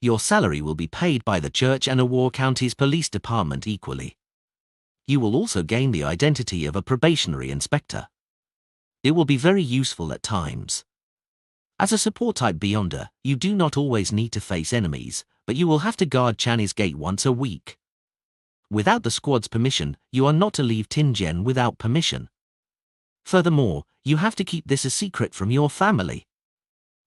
Your salary will be paid by the church and Awar County's police department equally. You will also gain the identity of a probationary inspector. It will be very useful at times. As a support-type Beyonder, you do not always need to face enemies, but you will have to guard Channy's gate once a week. Without the squad's permission, you are not to leave Tingen without permission. Furthermore, you have to keep this a secret from your family."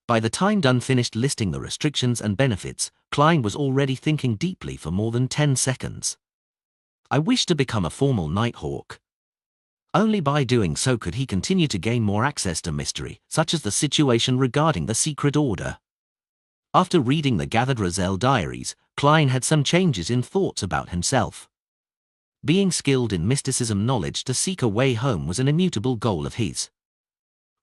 By the time Dunn finished listing the restrictions and benefits, Klein was already thinking deeply for more than 10 seconds. "I wish to become a formal Nighthawk. Only by doing so could he continue to gain more access to mystery, such as the situation regarding the Secret Order." After reading the gathered Rozelle diaries, Klein had some changes in thoughts about himself. Being skilled in mysticism knowledge to seek a way home was an immutable goal of his.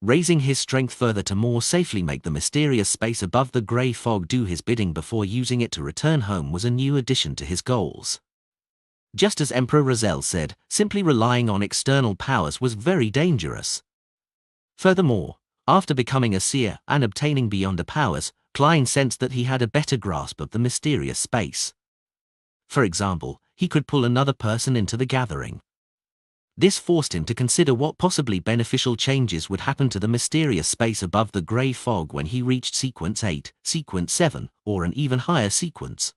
Raising his strength further to more safely make the mysterious space above the grey fog do his bidding before using it to return home was a new addition to his goals. Just as Emperor Rozelle said, simply relying on external powers was very dangerous. Furthermore, after becoming a seer and obtaining Beyonder powers, Klein sensed that he had a better grasp of the mysterious space. For example, he could pull another person into the gathering. This forced him to consider what possibly beneficial changes would happen to the mysterious space above the grey fog when he reached Sequence 8, Sequence 7, or an even higher sequence.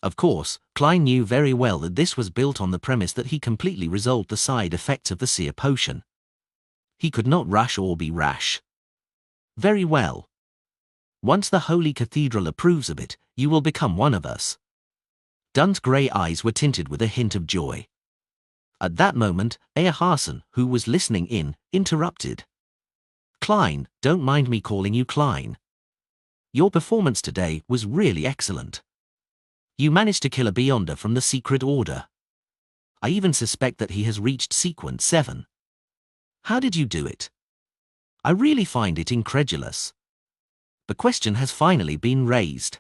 Of course, Klein knew very well that this was built on the premise that he completely resolved the side effects of the seer potion. He could not rush or be rash. "Very well. Once the Holy Cathedral approves of it, you will become one of us." Dunn's grey eyes were tinted with a hint of joy. At that moment, Aya Harson, who was listening in, interrupted. "Klein, don't mind me calling you Klein. Your performance today was really excellent. You managed to kill a Beyonder from the Secret Order. I even suspect that he has reached Sequence 7. How did you do it? I really find it incredulous. The question has finally been raised."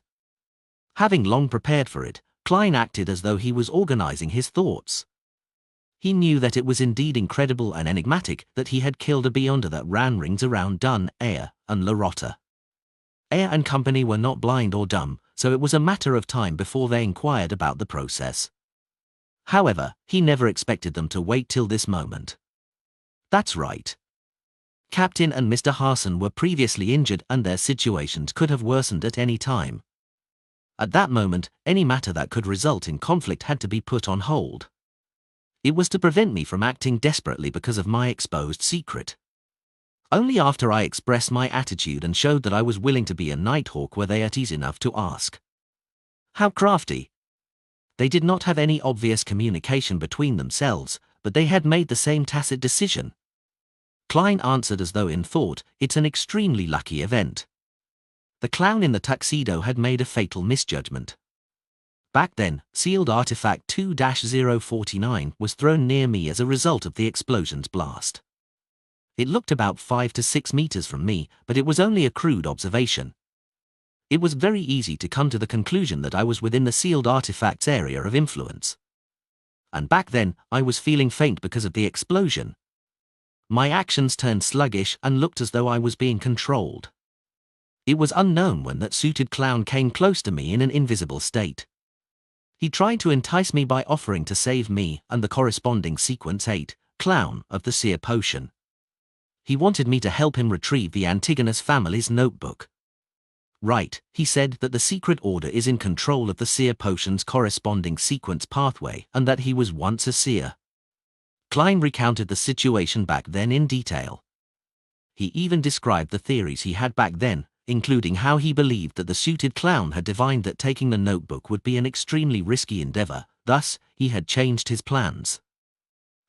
Having long prepared for it, Klein acted as though he was organizing his thoughts. He knew that it was indeed incredible and enigmatic that he had killed a Beyonder that ran rings around Dunn, Aya, and Larotta. Aya and company were not blind or dumb, so it was a matter of time before they inquired about the process. However, he never expected them to wait till this moment. That's right. Captain and Mr. Harson were previously injured and their situations could have worsened at any time. At that moment, any matter that could result in conflict had to be put on hold. It was to prevent me from acting desperately because of my exposed secret. Only after I expressed my attitude and showed that I was willing to be a Nighthawk were they at ease enough to ask. How crafty. They did not have any obvious communication between themselves, but they had made the same tacit decision. Klein answered as though in thought, "It's an extremely lucky event." The clown in the tuxedo had made a fatal misjudgment. Back then, sealed artifact 2-049 was thrown near me as a result of the explosion's blast. It looked about 5 to 6 meters from me, but it was only a crude observation. It was very easy to come to the conclusion that I was within the sealed artifact's area of influence. And back then, I was feeling faint because of the explosion. My actions turned sluggish and looked as though I was being controlled. It was unknown when that suited clown came close to me in an invisible state. He tried to entice me by offering to save me and the corresponding Sequence 8 clown of the Seer Potion. He wanted me to help him retrieve the Antigonus family's notebook. Right, he said that the secret order is in control of the Seer Potion's corresponding sequence pathway and that he was once a seer. Klein recounted the situation back then in detail. He even described the theories he had back then, including how he believed that the suited clown had divined that taking the notebook would be an extremely risky endeavor, thus, he had changed his plans.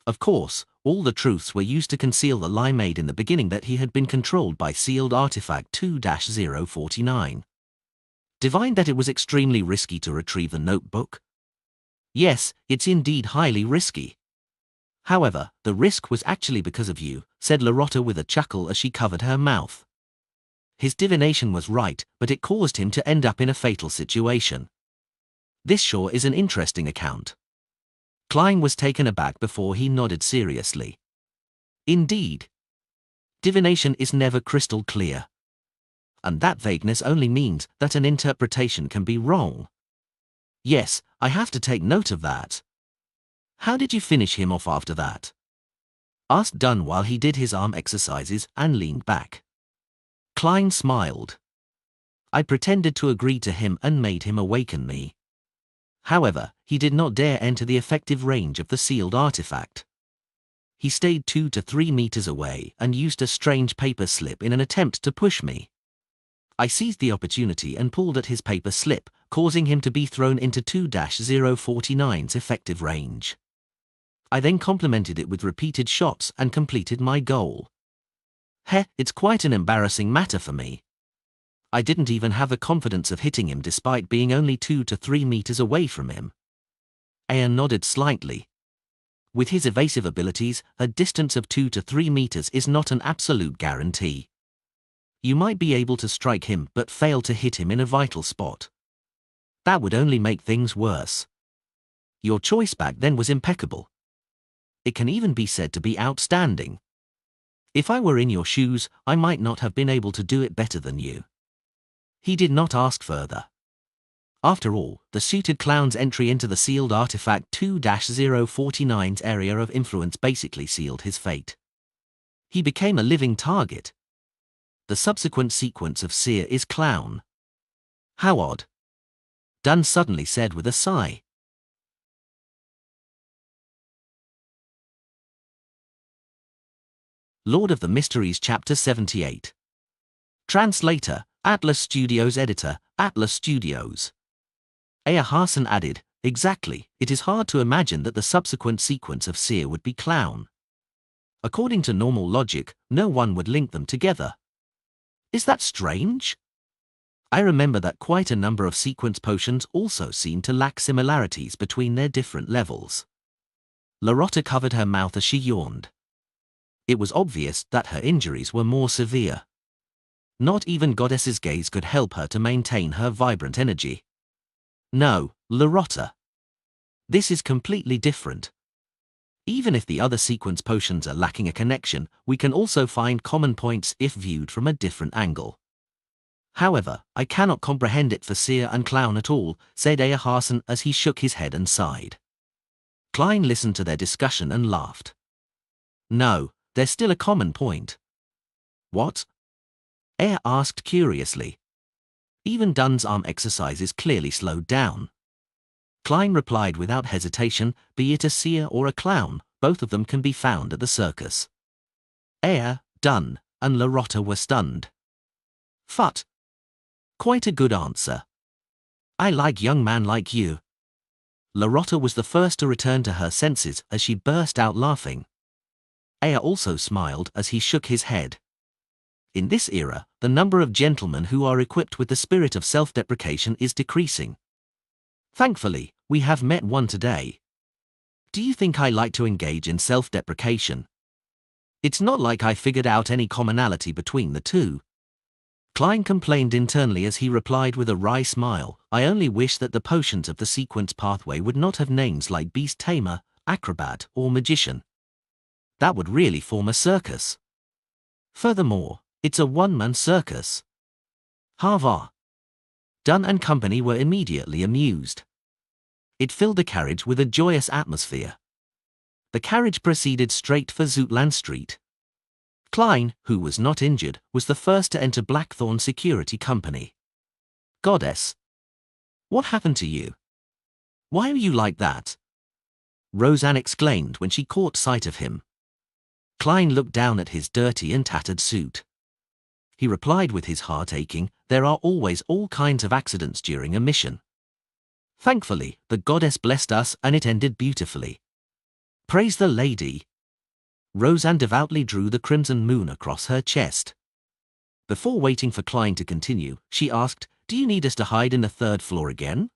Of course, all the truths were used to conceal the lie made in the beginning that he had been controlled by sealed artifact 2-049. Divined that it was extremely risky to retrieve the notebook? Yes, it's indeed highly risky. However, the risk was actually because of you, said Lorota with a chuckle as she covered her mouth. His divination was right, but it caused him to end up in a fatal situation. This sure is an interesting account. Klein was taken aback before he nodded seriously. Indeed. Divination is never crystal clear. And that vagueness only means that an interpretation can be wrong. Yes, I have to take note of that. How did you finish him off after that? Asked Dunn while he did his arm exercises and leaned back. Klein smiled. I pretended to agree to him and made him awaken me. However, he did not dare enter the effective range of the sealed artifact. He stayed 2 to 3 meters away and used a strange paper slip in an attempt to push me. I seized the opportunity and pulled at his paper slip, causing him to be thrown into 2-049's effective range. I then complemented it with repeated shots and completed my goal. It's quite an embarrassing matter for me. I didn't even have the confidence of hitting him despite being only 2 to 3 meters away from him. Aya nodded slightly. With his evasive abilities, a distance of 2 to 3 meters is not an absolute guarantee. You might be able to strike him but fail to hit him in a vital spot. That would only make things worse. Your choice back then was impeccable. It can even be said to be outstanding. If I were in your shoes, I might not have been able to do it better than you. He did not ask further. After all, the suited clown's entry into the sealed artifact 2-049's area of influence basically sealed his fate. He became a living target. The subsequent sequence of seer is clown. How odd. Dunn suddenly said with a sigh. Lord of the Mysteries Chapter 78. Translator, Atlas Studios. Editor, Atlas Studios. Aya Hassan added, exactly, it is hard to imagine that the subsequent sequence of seer would be clown. According to normal logic, no one would link them together. Is that strange? I remember that quite a number of sequence potions also seem to lack similarities between their different levels. Lorota covered her mouth as she yawned. It was obvious that her injuries were more severe. Not even Goddess's gaze could help her to maintain her vibrant energy. No, Lorota. This is completely different. Even if the other sequence potions are lacking a connection, we can also find common points if viewed from a different angle. However, I cannot comprehend it for seer and clown at all, said Aya Hassan as he shook his head and sighed. Klein listened to their discussion and laughed. No, there's still a common point. What? Aya asked curiously. Even Dunn's arm exercises clearly slowed down. Klein replied without hesitation, be it a seer or a clown, both of them can be found at the circus. Aya, Dunn, and Lorota were stunned. Phut. Quite a good answer. I like young man like you. Lorota was the first to return to her senses as she burst out laughing. Aya also smiled as he shook his head. In this era, the number of gentlemen who are equipped with the spirit of self-deprecation is decreasing. Thankfully, we have met one today. Do you think I like to engage in self-deprecation? It's not like I figured out any commonality between the two. Klein complained internally as he replied with a wry smile, I only wish that the potions of the sequence pathway would not have names like beast tamer, acrobat, or magician. That would really form a circus. Furthermore, it's a one-man circus. Harvar. Dunn and company were immediately amused. It filled the carriage with a joyous atmosphere. The carriage proceeded straight for Zoutland Street. Klein, who was not injured, was the first to enter Blackthorn Security Company. Goddess. What happened to you? Why are you like that? Roseanne exclaimed when she caught sight of him. Klein looked down at his dirty and tattered suit. He replied with his heart aching, there are always all kinds of accidents during a mission. Thankfully, the goddess blessed us and it ended beautifully. Praise the lady. Roseanne devoutly drew the crimson moon across her chest. Before waiting for Klein to continue, she asked, do you need us to hide in the third floor again?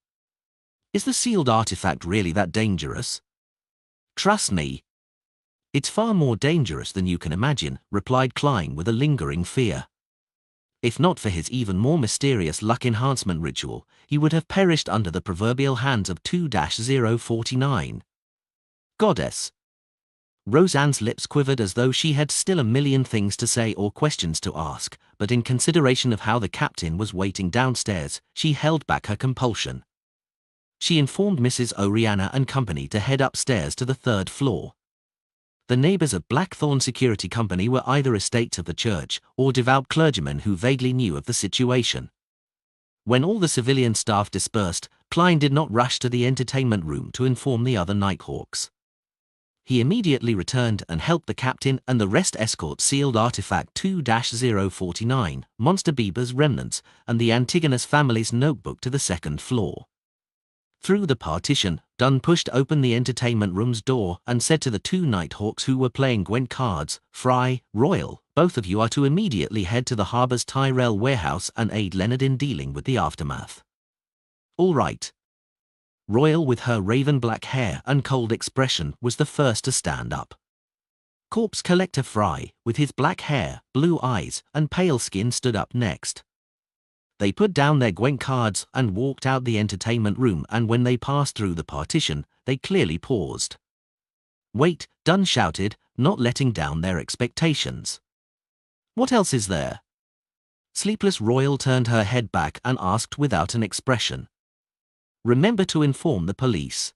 Is the sealed artifact really that dangerous? Trust me. It's far more dangerous than you can imagine, replied Klein with a lingering fear. If not for his even more mysterious luck enhancement ritual, he would have perished under the proverbial hands of 2-049. Goddess. Roseanne's lips quivered as though she had still a million things to say or questions to ask, but in consideration of how the captain was waiting downstairs, she held back her compulsion. She informed Mrs. Oriana and company to head upstairs to the third floor. The neighbors of Blackthorn Security Company were either estates of the church or devout clergymen who vaguely knew of the situation. When all the civilian staff dispersed, Klein did not rush to the entertainment room to inform the other Nighthawks. He immediately returned and helped the captain and the rest escort sealed artifact 2-049, Monster Bieber's remnants, and the Antigonus family's notebook to the second floor. Through the partition, Dunn pushed open the entertainment room's door and said to the two Nighthawks who were playing Gwent cards, Fry, Royal, both of you are to immediately head to the harbor's Tyrell warehouse and aid Leonard in dealing with the aftermath. All right. Royal, with her raven-black hair and cold expression, was the first to stand up. Corpse Collector Fry, with his black hair, blue eyes, and pale skin, stood up next. They put down their Gwent cards and walked out the entertainment room, and when they passed through the partition, they clearly paused. Wait, Dunn shouted, not letting down their expectations. What else is there? Sleepless Royal turned her head back and asked without an expression. Remember to inform the police.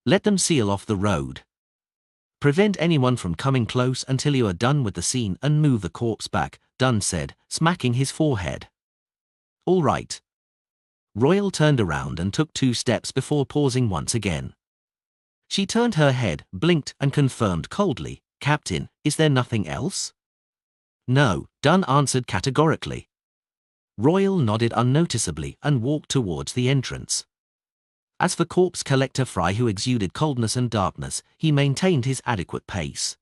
Let them seal off the road. Prevent anyone from coming close until you are done with the scene and move the corpse back, Dunn said, smacking his forehead. All right. Royal turned around and took 2 steps before pausing once again. She turned her head, blinked, and confirmed coldly, Captain, is there nothing else? No, Dunn answered categorically. Royal nodded unnoticeably and walked towards the entrance. As for Corpse Collector Fry, who exuded coldness and darkness, he maintained his adequate pace.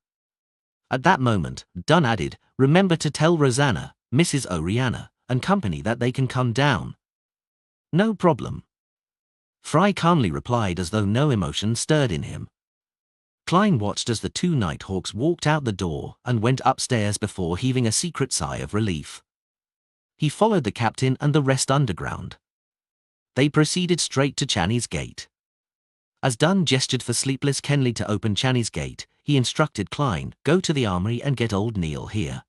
At that moment, Dunn added, remember to tell Rosanna, Mrs. Oriana, and company that they can come down. No problem. Fry calmly replied as though no emotion stirred in him. Klein watched as the 2 Nighthawks walked out the door and went upstairs before heaving a secret sigh of relief. He followed the captain and the rest underground. They proceeded straight to Channy's gate. As Dunn gestured for Sleepless Kenley to open Channy's gate, he instructed Klein, go to the armory and get old Neil here.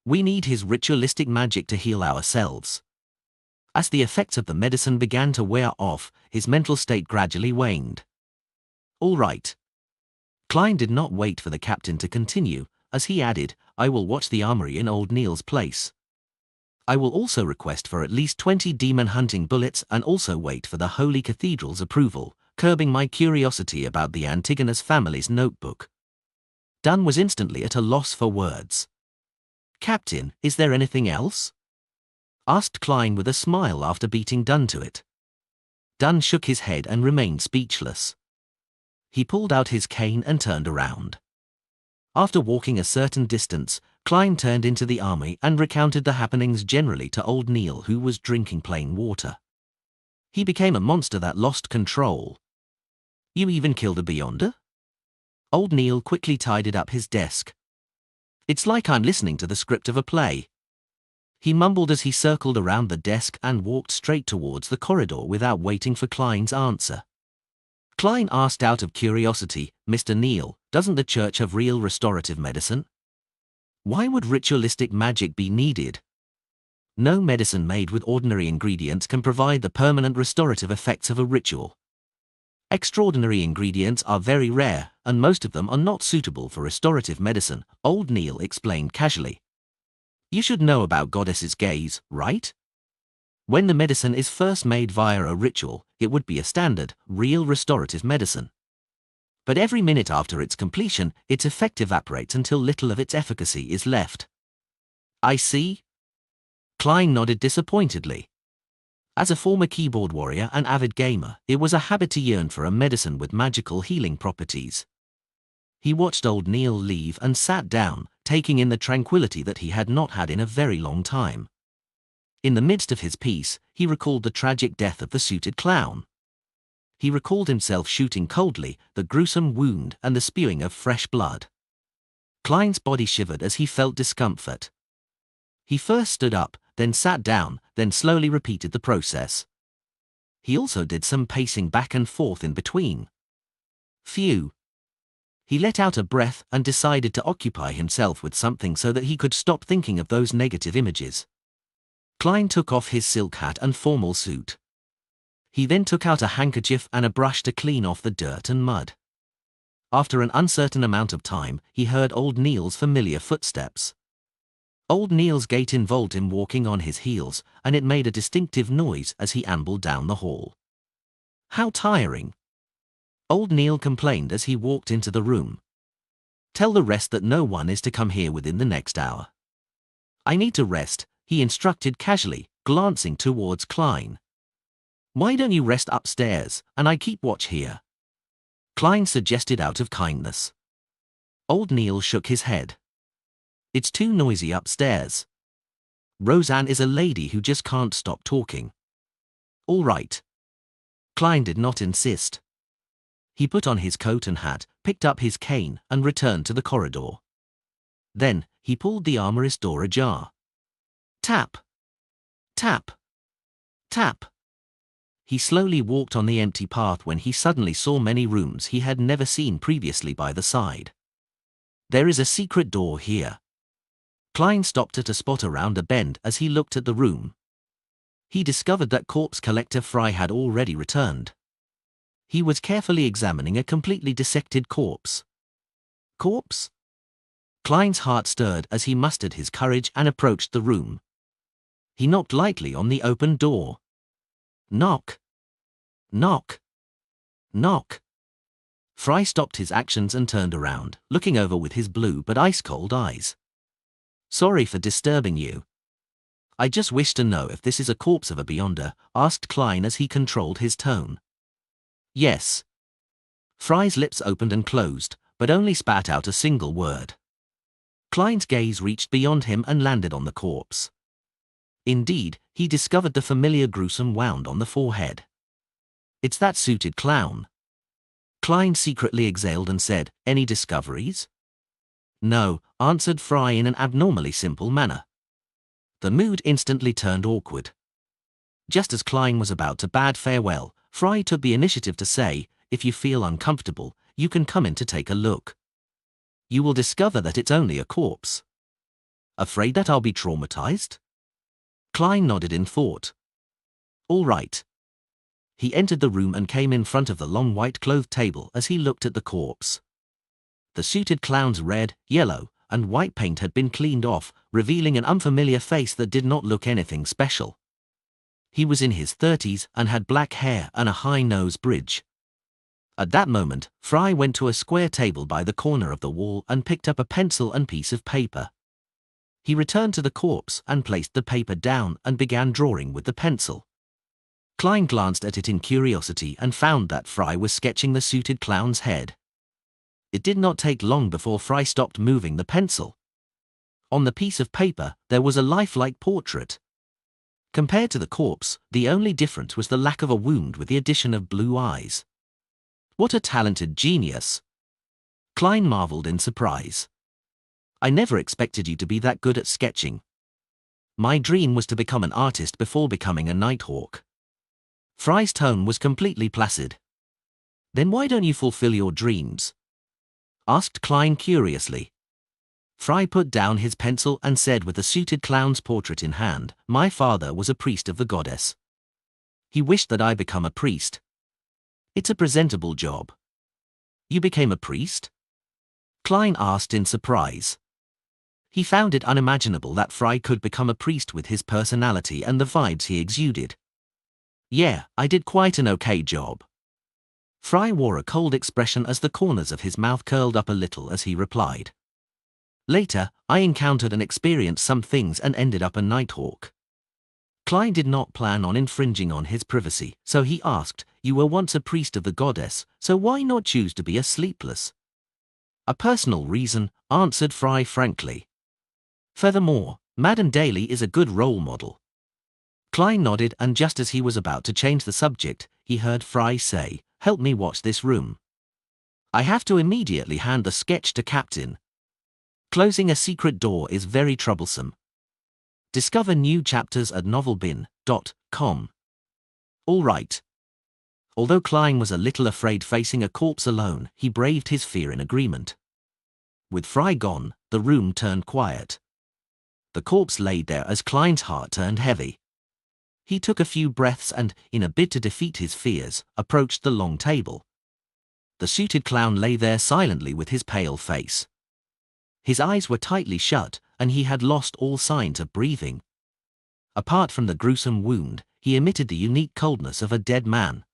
We need his ritualistic magic to heal ourselves. As the effects of the medicine began to wear off, his mental state gradually waned. All right. Klein did not wait for the captain to continue, as he added, I will watch the armory in old Neil's place. I will also request for at least 20 demon-hunting bullets and also wait for the Holy Cathedral's approval, curbing my curiosity about the Antigonus family's notebook. Dunn was instantly at a loss for words. Captain, is there anything else? Asked Klein with a smile after beating Dunn to it. Dunn shook his head and remained speechless. He pulled out his cane and turned around. After walking a certain distance, Klein turned into the army and recounted the happenings generally to old Neil, who was drinking plain water. He became a monster that lost control. You even killed a Beyonder? Old Neil quickly tidied up his desk. It's like I'm listening to the script of a play. He mumbled as he circled around the desk and walked straight towards the corridor without waiting for Klein's answer. Klein asked out of curiosity, Mr. Neil, doesn't the church have real restorative medicine? Why would ritualistic magic be needed? No medicine made with ordinary ingredients can provide the permanent restorative effects of a ritual. Extraordinary ingredients are very rare, and most of them are not suitable for restorative medicine, Old Neil explained casually. You should know about Goddess's gaze, right? When the medicine is first made via a ritual, it would be a standard, real restorative medicine. But every minute after its completion, its effect evaporates until little of its efficacy is left. I see. Klein nodded disappointedly. As a former keyboard warrior and avid gamer, it was a habit to yearn for a medicine with magical healing properties. He watched Old Neil leave and sat down, taking in the tranquility that he had not had in a very long time. In the midst of his piece, he recalled the tragic death of the suited clown. He recalled himself shooting coldly, the gruesome wound and the spewing of fresh blood. Klein's body shivered as he felt discomfort. He first stood up, then sat down, then slowly repeated the process. He also did some pacing back and forth in between. Phew. He let out a breath and decided to occupy himself with something so that he could stop thinking of those negative images. Klein took off his silk hat and formal suit. He then took out a handkerchief and a brush to clean off the dirt and mud. After an uncertain amount of time, he heard Old Neil's familiar footsteps. Old Neil's gait involved him walking on his heels, and it made a distinctive noise as he ambled down the hall. How tiring! Old Neil complained as he walked into the room. Tell the rest that no one is to come here within the next hour. I need to rest, he instructed casually, glancing towards Klein. Why don't you rest upstairs, and I keep watch here? Klein suggested out of kindness. Old Neil shook his head. It's too noisy upstairs. Roseanne is a lady who just can't stop talking. All right. Klein did not insist. He put on his coat and hat, picked up his cane, and returned to the corridor. Then, he pulled the armorer's door ajar. Tap. Tap. Tap. He slowly walked on the empty path when he suddenly saw many rooms he had never seen previously by the side. There is a secret door here. Klein stopped at a spot around a bend as he looked at the room. He discovered that corpse collector Fry had already returned. He was carefully examining a completely dissected corpse. Corpse? Klein's heart stirred as he mustered his courage and approached the room. He knocked lightly on the open door. Knock. Knock. Knock. Fry stopped his actions and turned around, looking over with his blue but ice-cold eyes. Sorry for disturbing you. I just wish to know if this is a corpse of a Beyonder, asked Klein as he controlled his tone. Yes. Fry's lips opened and closed, but only spat out a single word. Klein's gaze reached beyond him and landed on the corpse. Indeed, he discovered the familiar gruesome wound on the forehead. It's that suited clown. Klein secretly exhaled and said, Any discoveries? No, answered Fry in an abnormally simple manner. The mood instantly turned awkward. Just as Klein was about to bid farewell, Fry took the initiative to say, If you feel uncomfortable, you can come in to take a look. You will discover that it's only a corpse. Afraid that I'll be traumatized? Klein nodded in thought. All right. He entered the room and came in front of the long white-clothed table as he looked at the corpse. The suited clown's red, yellow, and white paint had been cleaned off, revealing an unfamiliar face that did not look anything special. He was in his 30s and had black hair and a high nose bridge. At that moment, Fry went to a square table by the corner of the wall and picked up a pencil and piece of paper. He returned to the corpse and placed the paper down and began drawing with the pencil. Klein glanced at it in curiosity and found that Fry was sketching the suited clown's head. It did not take long before Fry stopped moving the pencil. On the piece of paper, there was a lifelike portrait. Compared to the corpse, the only difference was the lack of a wound with the addition of blue eyes. What a talented genius! Klein marveled in surprise. I never expected you to be that good at sketching. My dream was to become an artist before becoming a nighthawk. Fry's tone was completely placid. Then why don't you fulfill your dreams? Asked Klein curiously. Fry put down his pencil and said with the suited clown's portrait in hand, my father was a priest of the goddess. He wished that I become a priest. It's a presentable job. You became a priest? Klein asked in surprise. He found it unimaginable that Fry could become a priest with his personality and the vibes he exuded. Yeah, I did quite an okay job. Fry wore a cold expression as the corners of his mouth curled up a little as he replied. Later, I encountered and experienced some things and ended up a nighthawk. Klein did not plan on infringing on his privacy, so he asked, you were once a priest of the goddess, so why not choose to be a sleepless? A personal reason, answered Fry frankly. Furthermore, Madame Daly is a good role model. Klein nodded, and just as he was about to change the subject, he heard Fry say, help me watch this room. I have to immediately hand the sketch to Captain. Closing a secret door is very troublesome. Discover new chapters at novelbin.com. All right. Although Klein was a little afraid facing a corpse alone, he braved his fear in agreement. With Fry gone, the room turned quiet. The corpse laid there as Klein's heart turned heavy. He took a few breaths and, in a bid to defeat his fears, approached the long table. The suited clown lay there silently with his pale face. His eyes were tightly shut, and he had lost all signs of breathing. Apart from the gruesome wound, he emitted the unique coldness of a dead man.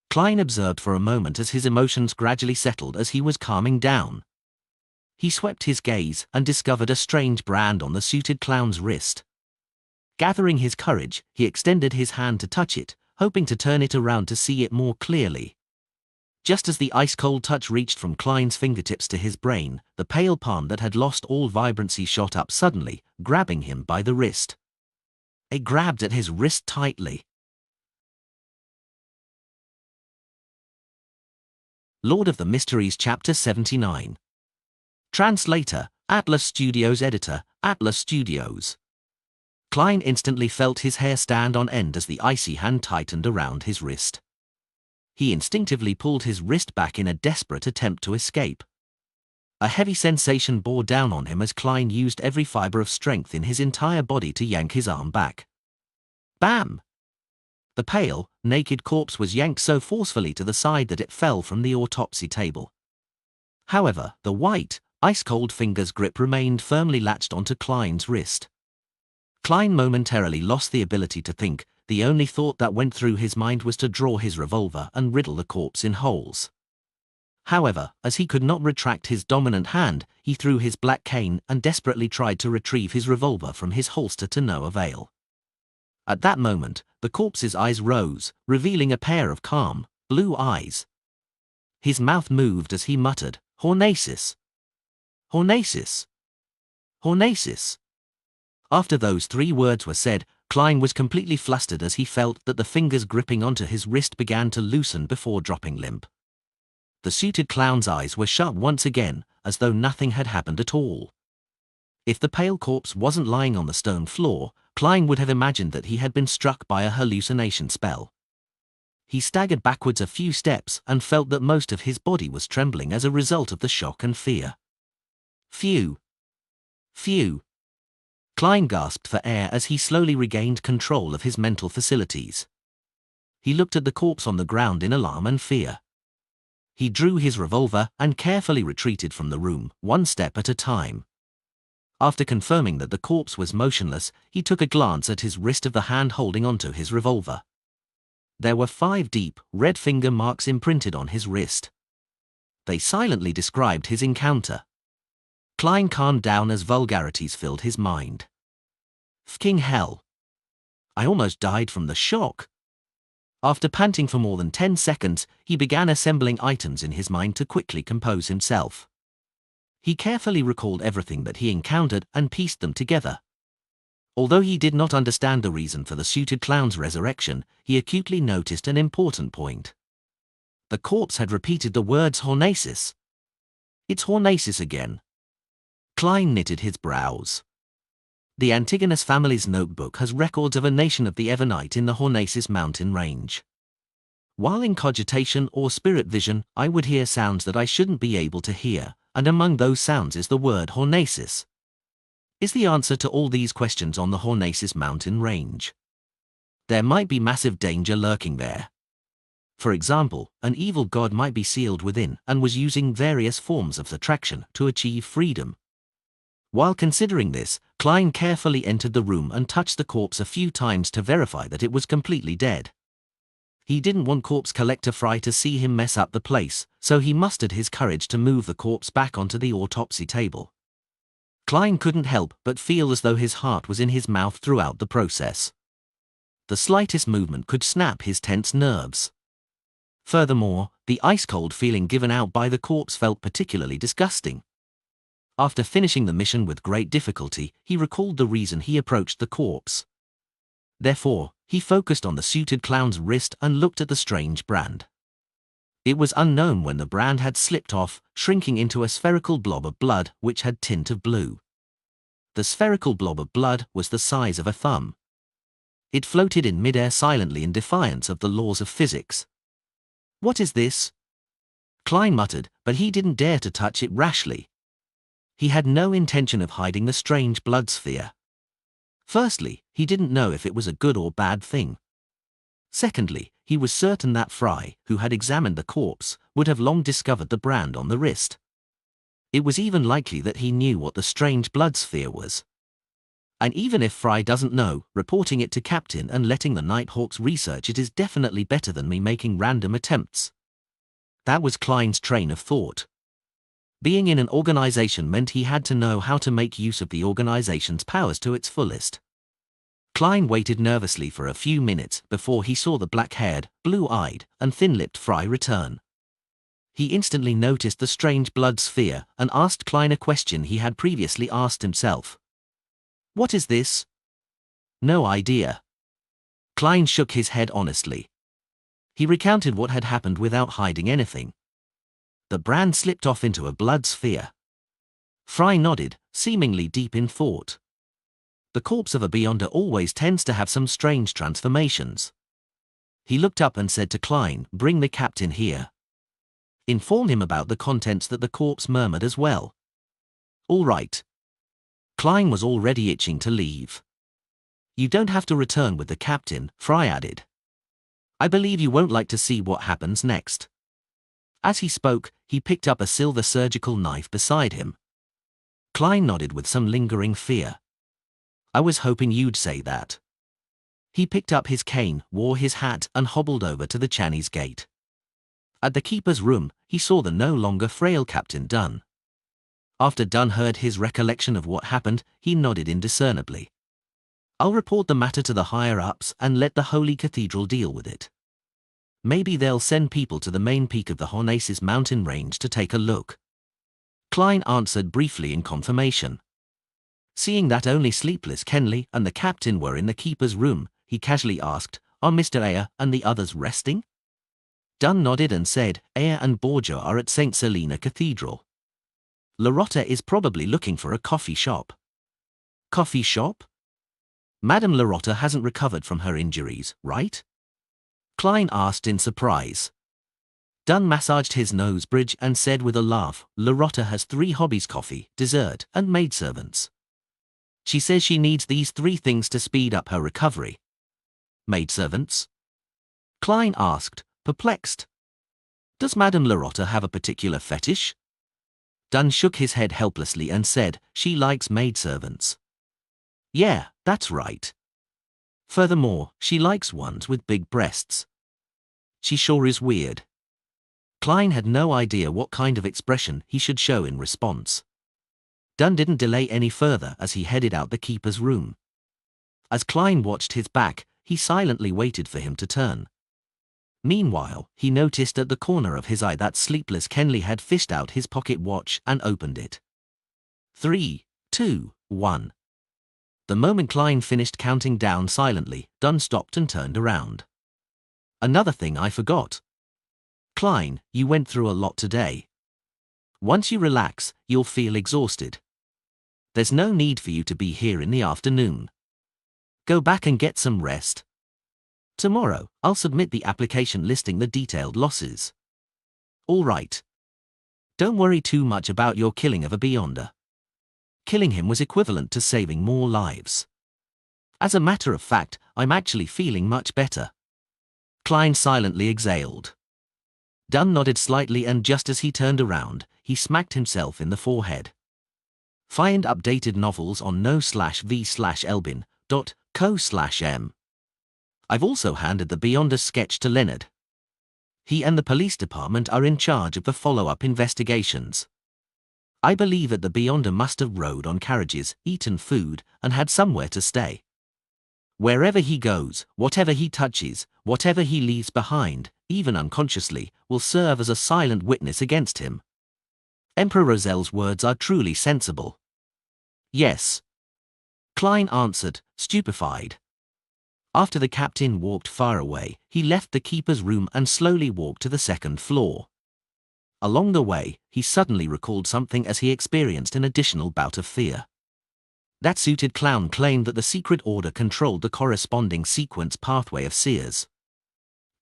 Klein observed for a moment as his emotions gradually settled as he was calming down. He swept his gaze and discovered a strange brand on the suited clown's wrist. Gathering his courage, he extended his hand to touch it, hoping to turn it around to see it more clearly. Just as the ice-cold touch reached from Klein's fingertips to his brain, the pale palm that had lost all vibrancy shot up suddenly, grabbing him by the wrist. It grabbed at his wrist tightly. Lord of the Mysteries Chapter 79. Translator, Atlas Studios. Editor, Atlas Studios. Klein instantly felt his hair stand on end as the icy hand tightened around his wrist. He instinctively pulled his wrist back in a desperate attempt to escape. A heavy sensation bore down on him as Klein used every fiber of strength in his entire body to yank his arm back. Bam! The pale, naked corpse was yanked so forcefully to the side that it fell from the autopsy table. However, the white, ice-cold finger's grip remained firmly latched onto Klein's wrist. Klein momentarily lost the ability to think. The only thought that went through his mind was to draw his revolver and riddle the corpse in holes. However, as he could not retract his dominant hand, he threw his black cane and desperately tried to retrieve his revolver from his holster to no avail. At that moment, the corpse's eyes rose, revealing a pair of calm, blue eyes. His mouth moved as he muttered, Hornacis. Hornacis. Hornacis. After those 3 words were said, Klein was completely flustered as he felt that the fingers gripping onto his wrist began to loosen before dropping limp. The suited clown's eyes were shut once again, as though nothing had happened at all. If the pale corpse wasn't lying on the stone floor, Klein would have imagined that he had been struck by a hallucination spell. He staggered backwards a few steps and felt that most of his body was trembling as a result of the shock and fear. Phew! Phew! Klein gasped for air as he slowly regained control of his mental facilities. He looked at the corpse on the ground in alarm and fear. He drew his revolver and carefully retreated from the room, one step at a time. After confirming that the corpse was motionless, he took a glance at his wrist of the hand holding onto his revolver. There were 5 deep, red finger marks imprinted on his wrist. They silently described his encounter. Klein calmed down as vulgarities filled his mind. Fking hell. I almost died from the shock. After panting for more than 10 seconds, he began assembling items in his mind to quickly compose himself. He carefully recalled everything that he encountered and pieced them together. Although he did not understand the reason for the suited clown's resurrection, he acutely noticed an important point. The corpse had repeated the words Hornacis. It's Hornacis again. Klein knitted his brows. The Antigonus family's notebook has records of a nation of the Evernite in the Hornacis mountain range. While in cogitation or spirit vision, I would hear sounds that I shouldn't be able to hear, and among those sounds is the word Hornacis. Is the answer to all these questions on the Hornacis mountain range? There might be massive danger lurking there. For example, an evil god might be sealed within and was using various forms of attraction to achieve freedom. While considering this, Klein carefully entered the room and touched the corpse a few times to verify that it was completely dead. He didn't want corpse collector Fry to see him mess up the place, so he mustered his courage to move the corpse back onto the autopsy table. Klein couldn't help but feel as though his heart was in his mouth throughout the process. The slightest movement could snap his tense nerves. Furthermore, the ice-cold feeling given out by the corpse felt particularly disgusting. After finishing the mission with great difficulty, he recalled the reason he approached the corpse. Therefore, he focused on the suited clown's wrist and looked at the strange brand. It was unknown when the brand had slipped off, shrinking into a spherical blob of blood which had tint of blue. The spherical blob of blood was the size of a thumb. It floated in midair silently in defiance of the laws of physics. What is this? Klein muttered, but he didn't dare to touch it rashly. He had no intention of hiding the strange blood sphere. Firstly, he didn't know if it was a good or bad thing. Secondly, he was certain that Fry, who had examined the corpse, would have long discovered the brand on the wrist. It was even likely that he knew what the strange blood sphere was. And even if Fry doesn't know, reporting it to Captain and letting the Nighthawks research it is definitely better than me making random attempts. That was Klein's train of thought. Being in an organization meant he had to know how to make use of the organization's powers to its fullest. Klein waited nervously for a few minutes before he saw the black-haired, blue-eyed, and thin-lipped Fry return. He instantly noticed the strange blood sphere and asked Klein a question he had previously asked himself. What is this? No idea. Klein shook his head honestly. He recounted what had happened without hiding anything. The brand slipped off into a blood sphere. Fry nodded, seemingly deep in thought. The corpse of a beyonder always tends to have some strange transformations. He looked up and said to Klein, "Bring the captain here. Inform him about the contents that the corpse murmured as well." "All right." Klein was already itching to leave. "You don't have to return with the captain," Fry added. "I believe you won't like to see what happens next." As he spoke, he picked up a silver surgical knife beside him. Klein nodded with some lingering fear. "I was hoping you'd say that." He picked up his cane, wore his hat, and hobbled over to the Channy's gate. At the keeper's room, he saw the no longer frail Captain Dunn. After Dunn heard his recollection of what happened, he nodded indiscernibly. "I'll report the matter to the higher-ups and let the Holy Cathedral deal with it. Maybe they'll send people to the main peak of the Hornacis mountain range to take a look." Klein answered briefly in confirmation. Seeing that only Sleepless Kenley and the captain were in the keeper's room, he casually asked, "Are Mr. Ayer and the others resting?" Dunn nodded and said, "Ayer and Borgia are at St. Selina Cathedral. Larotta is probably looking for a coffee shop." "Coffee shop? Madame Larotta hasn't recovered from her injuries, right?" Klein asked in surprise. Dunn massaged his nose bridge and said with a laugh, "Larotta has 3 hobbies: coffee, dessert, and maidservants. She says she needs these 3 things to speed up her recovery." "Maidservants?" Klein asked, perplexed. "Does Madame Larotta have a particular fetish?" Dunn shook his head helplessly and said, "She likes maidservants." "Yeah, that's right. Furthermore, she likes ones with big breasts. She sure is weird." Klein had no idea what kind of expression he should show in response. Dunn didn't delay any further as he headed out the keeper's room. As Klein watched his back, he silently waited for him to turn. Meanwhile, he noticed at the corner of his eye that Sleepless Kenley had fished out his pocket watch and opened it. 3, 2, 1. The moment Klein finished counting down silently, Dunn stopped and turned around. Another thing I forgot. Klein, you went through a lot today. Once you relax, you'll feel exhausted. There's no need for you to be here in the afternoon. Go back and get some rest. Tomorrow, I'll submit the application listing the detailed losses. All right. Don't worry too much about your killing of a Beyonder. Killing him was equivalent to saving more lives. As a matter of fact, I'm actually feeling much better. Klein silently exhaled. Dunn nodded slightly, and just as he turned around, he smacked himself in the forehead. Find updated novels on no/v/elbin.co/m. I've also handed the Beyonder sketch to Leonard. He and the police department are in charge of the follow-up investigations. I believe that the Beyonder must have rode on carriages, eaten food, and had somewhere to stay. Wherever he goes, whatever he touches, whatever he leaves behind, even unconsciously, will serve as a silent witness against him. Emperor Rozel's words are truly sensible. Yes. Klein answered, stupefied. After the captain walked far away, he left the keeper's room and slowly walked to the second floor. Along the way, he suddenly recalled something as he experienced an additional bout of fear. That suited clown claimed that the secret order controlled the corresponding sequence pathway of seers.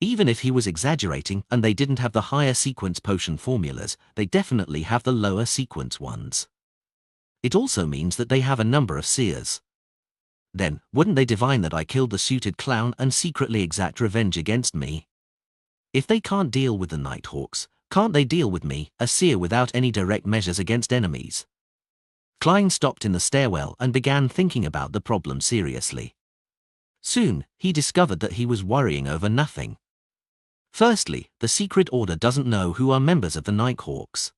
Even if he was exaggerating and they didn't have the higher sequence potion formulas, they definitely have the lower sequence ones. It also means that they have a number of seers. Then, wouldn't they divine that I killed the suited clown and secretly exact revenge against me? If they can't deal with the Nighthawks, can't they deal with me, a seer without any direct measures against enemies? Klein stopped in the stairwell and began thinking about the problem seriously. Soon, he discovered that he was worrying over nothing. Firstly, the secret order doesn't know who are members of the Nighthawks.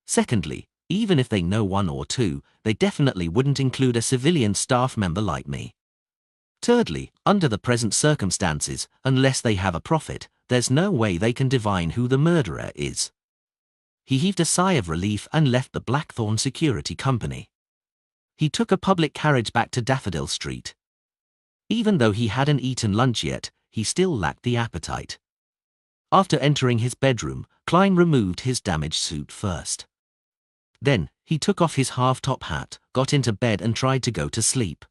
Secondly, even if they know one or two, they definitely wouldn't include a civilian staff member like me. Thirdly, under the present circumstances, unless they have a prophet, there's no way they can divine who the murderer is. He heaved a sigh of relief and left the Blackthorn Security Company. He took a public carriage back to Daffodil Street. Even though he hadn't eaten lunch yet, he still lacked the appetite. After entering his bedroom, Klein removed his damaged suit first. Then, he took off his half-top hat, got into bed and tried to go to sleep.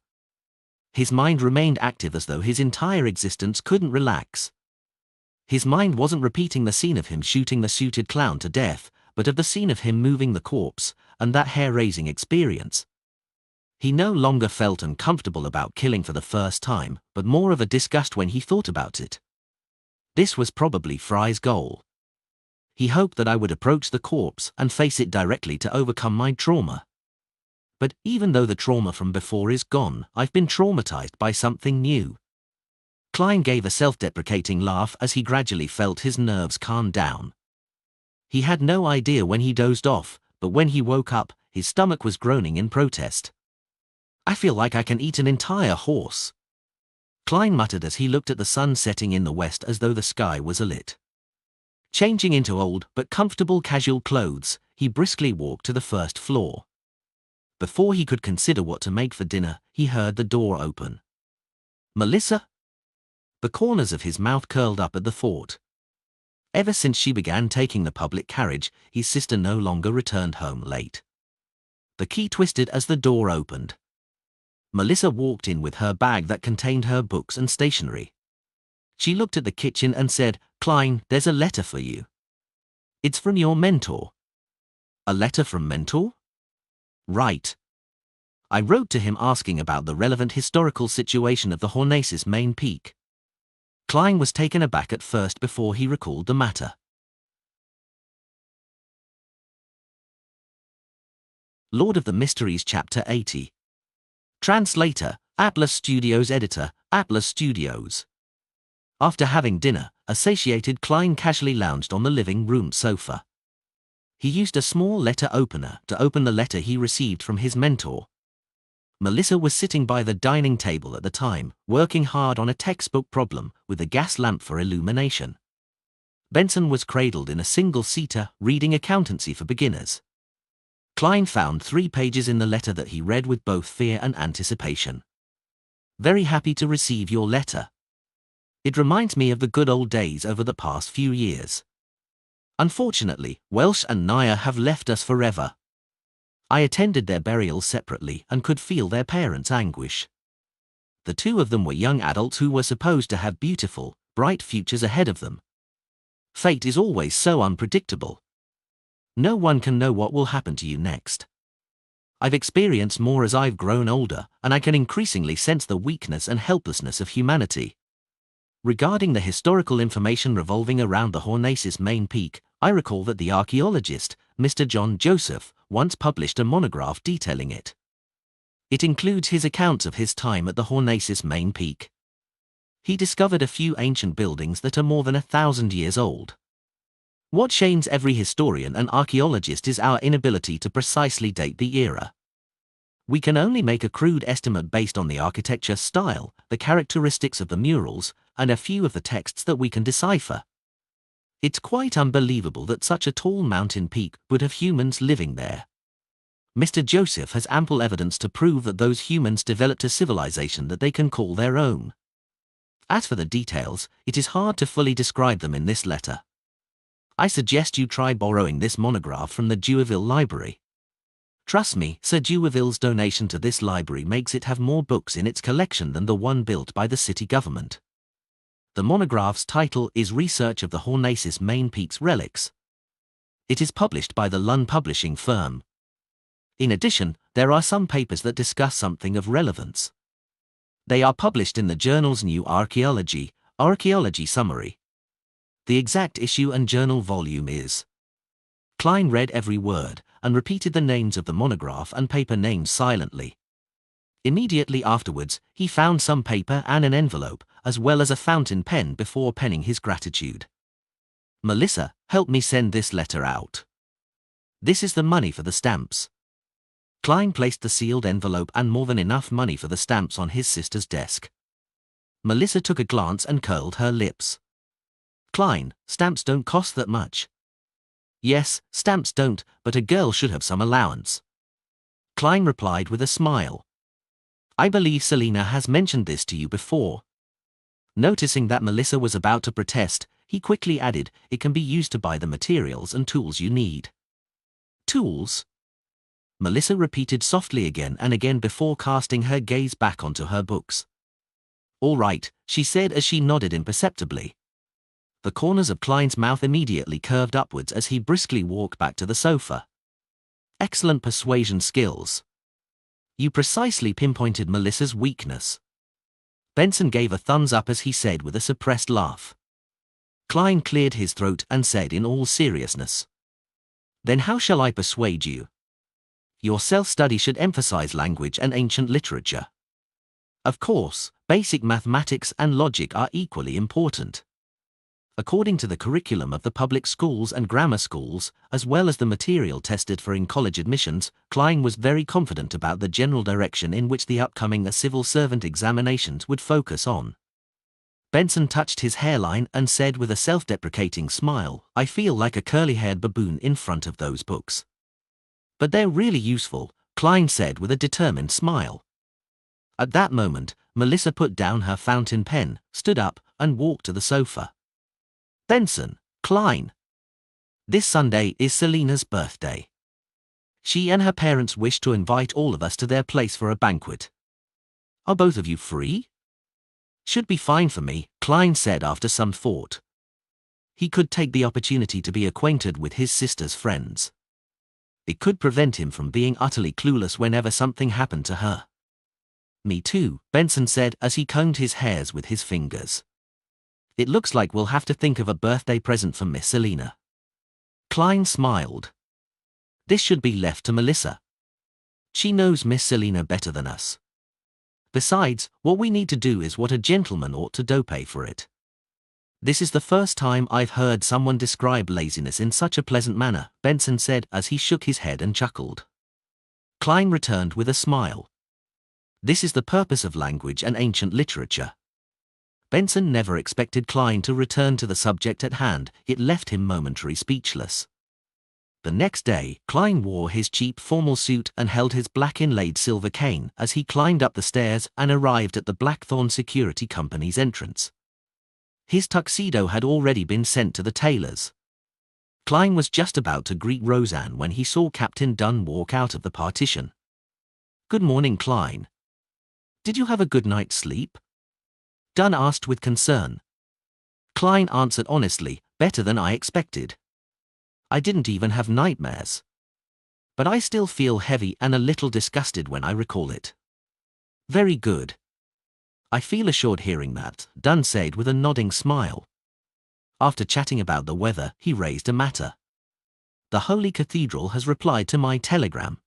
His mind remained active as though his entire existence couldn't relax. His mind wasn't repeating the scene of him shooting the suited clown to death, but of the scene of him moving the corpse, and that hair-raising experience. He no longer felt uncomfortable about killing for the first time, but more of a disgust when he thought about it. This was probably Fry's goal. He hoped that I would approach the corpse and face it directly to overcome my trauma. But even though the trauma from before is gone, I've been traumatized by something new. Klein gave a self-deprecating laugh as he gradually felt his nerves calm down. He had no idea when he dozed off, but when he woke up, his stomach was groaning in protest. I feel like I can eat an entire horse. Klein muttered as he looked at the sun setting in the west as though the sky was alit. Changing into old but comfortable casual clothes, he briskly walked to the first floor. Before he could consider what to make for dinner, he heard the door open. Melissa? The corners of his mouth curled up at the thought. Ever since she began taking the public carriage, his sister no longer returned home late. The key twisted as the door opened. Melissa walked in with her bag that contained her books and stationery. She looked at the kitchen and said, "Klein, there's a letter for you. It's from your mentor." A letter from mentor? Right. I wrote to him asking about the relevant historical situation of the Hornacis main peak. Klein was taken aback at first before he recalled the matter. Lord of the Mysteries Chapter 80. Translator, Atlas Studios. Editor, Atlas Studios. After having dinner, a satiated Klein casually lounged on the living room sofa. He used a small letter opener to open the letter he received from his mentor. Melissa was sitting by the dining table at the time, working hard on a textbook problem with a gas lamp for illumination. Benson was cradled in a single-seater, reading Accountancy for Beginners. Klein found 3 pages in the letter that he read with both fear and anticipation. Very happy to receive your letter. It reminds me of the good old days over the past few years. Unfortunately, Welsh and Naya have left us forever. I attended their burials separately and could feel their parents' anguish. The 2 of them were young adults who were supposed to have beautiful, bright futures ahead of them. Fate is always so unpredictable. No one can know what will happen to you next. I've experienced more as I've grown older, and I can increasingly sense the weakness and helplessness of humanity. Regarding the historical information revolving around the Hornacis main peak, I recall that the archaeologist, Mr. John Joseph, once published a monograph detailing it. It includes his accounts of his time at the Hornacis main peak. He discovered a few ancient buildings that are more than 1,000 years old. What shames every historian and archaeologist is our inability to precisely date the era. We can only make a crude estimate based on the architecture style, the characteristics of the murals, and a few of the texts that we can decipher. It's quite unbelievable that such a tall mountain peak would have humans living there. Mr. Joseph has ample evidence to prove that those humans developed a civilization that they can call their own. As for the details, it is hard to fully describe them in this letter. I suggest you try borrowing this monograph from the Dewaville Library. Trust me, Sir Dewaville's donation to this library makes it have more books in its collection than the one built by the city government. The monograph's title is Research of the Hornacis Main Peak's Relics. It is published by the Lund publishing firm. In addition, there are some papers that discuss something of relevance. They are published in the journal's New Archaeology Summary. The exact issue and journal volume is. Klein read every word, and repeated the names of the monograph and paper names silently. Immediately afterwards, he found some paper and an envelope, as well as a fountain pen before penning his gratitude. Melissa, help me send this letter out. This is the money for the stamps. Klein placed the sealed envelope and more than enough money for the stamps on his sister's desk. Melissa took a glance and curled her lips. Klein, stamps don't cost that much. Yes, stamps don't, but a girl should have some allowance. Klein replied with a smile. I believe Selina has mentioned this to you before. Noticing that Melissa was about to protest, he quickly added, it can be used to buy the materials and tools you need. Tools? Melissa repeated softly again and again before casting her gaze back onto her books. All right, she said as she nodded imperceptibly. The corners of Klein's mouth immediately curved upwards as he briskly walked back to the sofa. Excellent persuasion skills. You precisely pinpointed Melissa's weakness. Benson gave a thumbs up as he said with a suppressed laugh. Klein cleared his throat and said in all seriousness. Then how shall I persuade you? Your self-study should emphasize language and ancient literature. Of course, basic mathematics and logic are equally important. According to the curriculum of the public schools and grammar schools, as well as the material tested for in college admissions, Klein was very confident about the general direction in which the upcoming civil servant examinations would focus on. Benson touched his hairline and said with a self-deprecating smile, I feel like a curly-haired baboon in front of those books. But they're really useful, Klein said with a determined smile. At that moment, Melissa put down her fountain pen, stood up, and walked to the sofa. Benson, Klein. This Sunday is Selina's birthday. She and her parents wish to invite all of us to their place for a banquet. Are both of you free? Should be fine for me, Klein said after some thought. He could take the opportunity to be acquainted with his sister's friends. It could prevent him from being utterly clueless whenever something happened to her. Me too, Benson said as he combed his hairs with his fingers. It looks like we'll have to think of a birthday present for Miss Selina. Klein smiled. This should be left to Melissa. She knows Miss Selina better than us. Besides, what we need to do is what a gentleman ought to do, pay for it. This is the first time I've heard someone describe laziness in such a pleasant manner, Benson said as he shook his head and chuckled. Klein returned with a smile. This is the purpose of language and ancient literature. Benson never expected Klein to return to the subject at hand, it left him momentarily speechless. The next day, Klein wore his cheap formal suit and held his black inlaid silver cane as he climbed up the stairs and arrived at the Blackthorn Security Company's entrance. His tuxedo had already been sent to the tailor's. Klein was just about to greet Roseanne when he saw Captain Dunn walk out of the partition. "Good morning, Klein. Did you have a good night's sleep?" Dunn asked with concern. Klein answered honestly, "Better than I expected. I didn't even have nightmares. But I still feel heavy and a little disgusted when I recall it." "Very good. I feel assured hearing that," Dunn said with a nodding smile. After chatting about the weather, he raised a matter. "The Holy Cathedral has replied to my telegram.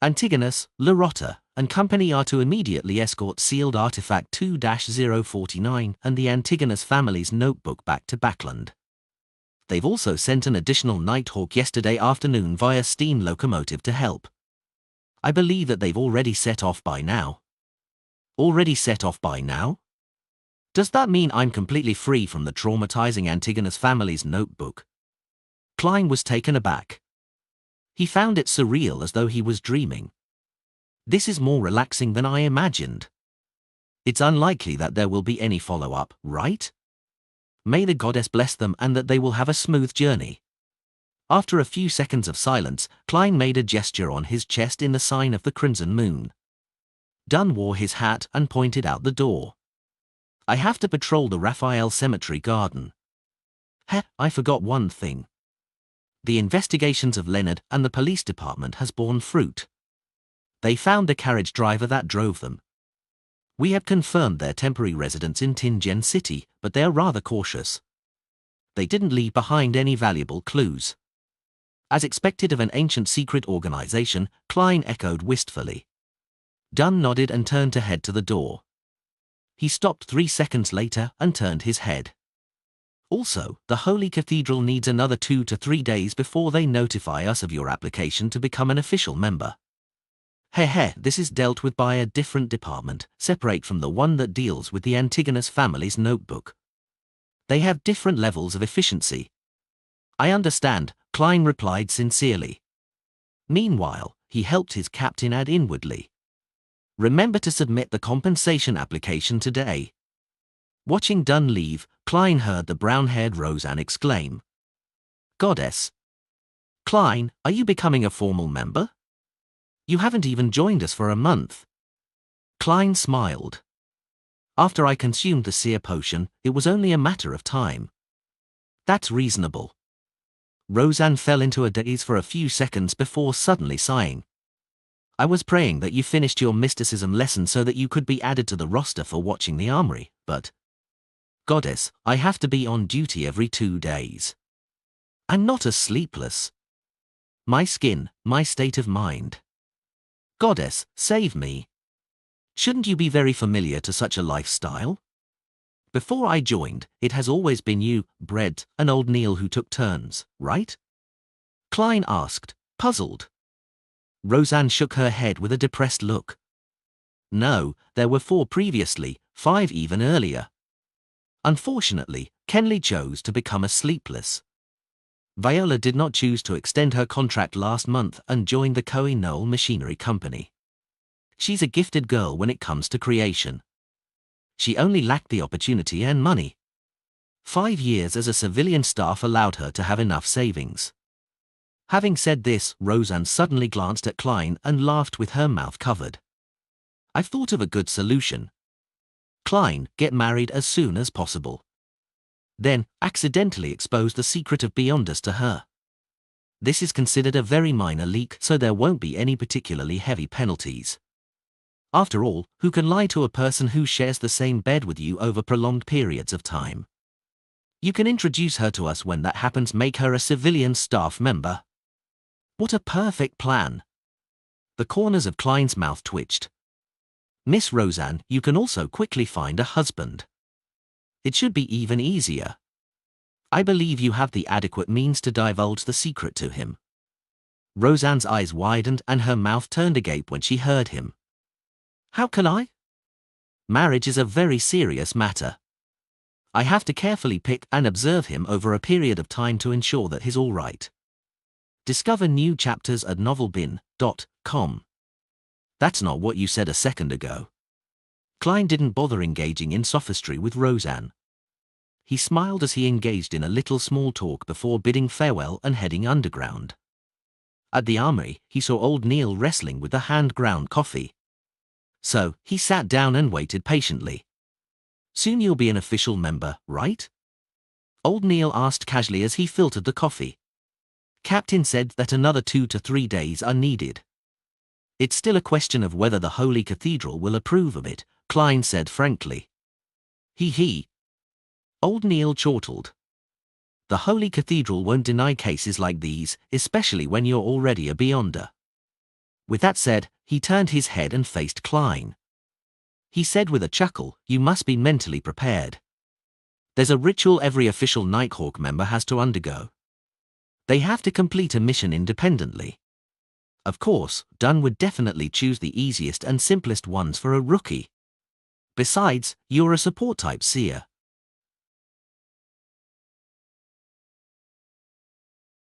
Antigonus, Larotta, and company are to immediately escort sealed artifact 2-049 and the Antigonus family's notebook back to Backland. They've also sent an additional Nighthawk yesterday afternoon via steam locomotive to help. I believe that they've already set off by now." "Already set off by now? Does that mean I'm completely free from the traumatizing Antigonus family's notebook?" Klein was taken aback. He found it surreal, as though he was dreaming. "This is more relaxing than I imagined. It's unlikely that there will be any follow-up, right? May the goddess bless them and that they will have a smooth journey." After a few seconds of silence, Klein made a gesture on his chest in the sign of the crimson moon. Dunn wore his hat and pointed out the door. "I have to patrol the Raphael Cemetery garden. I forgot one thing. The investigations of Leonard and the police department has borne fruit. They found the carriage driver that drove them. We have confirmed their temporary residence in Tingen City, but they are rather cautious. They didn't leave behind any valuable clues." As expected of an ancient secret organization, Klein echoed wistfully. Dunn nodded and turned to head to the door. He stopped 3 seconds later and turned his head. "Also, the Holy Cathedral needs another 2 to 3 days before they notify us of your application to become an official member. This is dealt with by a different department, separate from the one that deals with the Antigonus family's notebook. They have different levels of efficiency." "I understand," Klein replied sincerely. Meanwhile, he helped his captain add inwardly, "Remember to submit the compensation application today." Watching Dunn leave, Klein heard the brown-haired Roseanne exclaim, "Goddess! Klein, are you becoming a formal member? You haven't even joined us for a month." Klein smiled. "After I consumed the seer potion, it was only a matter of time." "That's reasonable." Roseanne fell into a daze for a few seconds before suddenly sighing. "I was praying that you finished your mysticism lesson so that you could be added to the roster for watching the armory, but... Goddess, I have to be on duty every 2 days. I'm not as sleepless. My skin, my state of mind. Goddess, save me. Shouldn't you be very familiar to such a lifestyle? Before I joined, it has always been you, Brett, and old Neil who took turns, right?" Klein asked, puzzled. Roseanne shook her head with a depressed look. "No, there were 4 previously, 5 even earlier. Unfortunately, Kenley chose to become a sleepless. Viola did not choose to extend her contract last month and joined the Coe-Noel Machinery Company. She's a gifted girl when it comes to creation. She only lacked the opportunity and money. 5 years as a civilian staff allowed her to have enough savings." Having said this, Roseanne suddenly glanced at Klein and laughed with her mouth covered. "I've thought of a good solution. Klein, get married as soon as possible. Then, accidentally expose the secret of Beyonders to her. This is considered a very minor leak, so there won't be any particularly heavy penalties. After all, who can lie to a person who shares the same bed with you over prolonged periods of time? You can introduce her to us when that happens, make her a civilian staff member." What a perfect plan. The corners of Klein's mouth twitched. "Miss Roseanne, you can also quickly find a husband. It should be even easier. I believe you have the adequate means to divulge the secret to him." Roseanne's eyes widened and her mouth turned agape when she heard him. "How can I? Marriage is a very serious matter. I have to carefully pick and observe him over a period of time to ensure that he's all right. Discover new chapters at novelbin.com. That's not what you said a second ago. Klein didn't bother engaging in sophistry with Roseanne. He smiled as he engaged in a little small talk before bidding farewell and heading underground. At the armory, he saw old Neil wrestling with the hand-ground coffee. So, he sat down and waited patiently. "Soon you'll be an official member, right?" Old Neil asked casually as he filtered the coffee. "Captain said that another 2 to 3 days are needed. It's still a question of whether the Holy Cathedral will approve of it," Klein said frankly. He. Old Neil chortled. "The Holy Cathedral won't deny cases like these, especially when you're already a Beyonder." With that said, he turned his head and faced Klein. He said with a chuckle, "You must be mentally prepared. There's a ritual every official Nighthawk member has to undergo. They have to complete a mission independently. Of course, Dunn would definitely choose the easiest and simplest ones for a rookie. Besides, you're a support-type seer.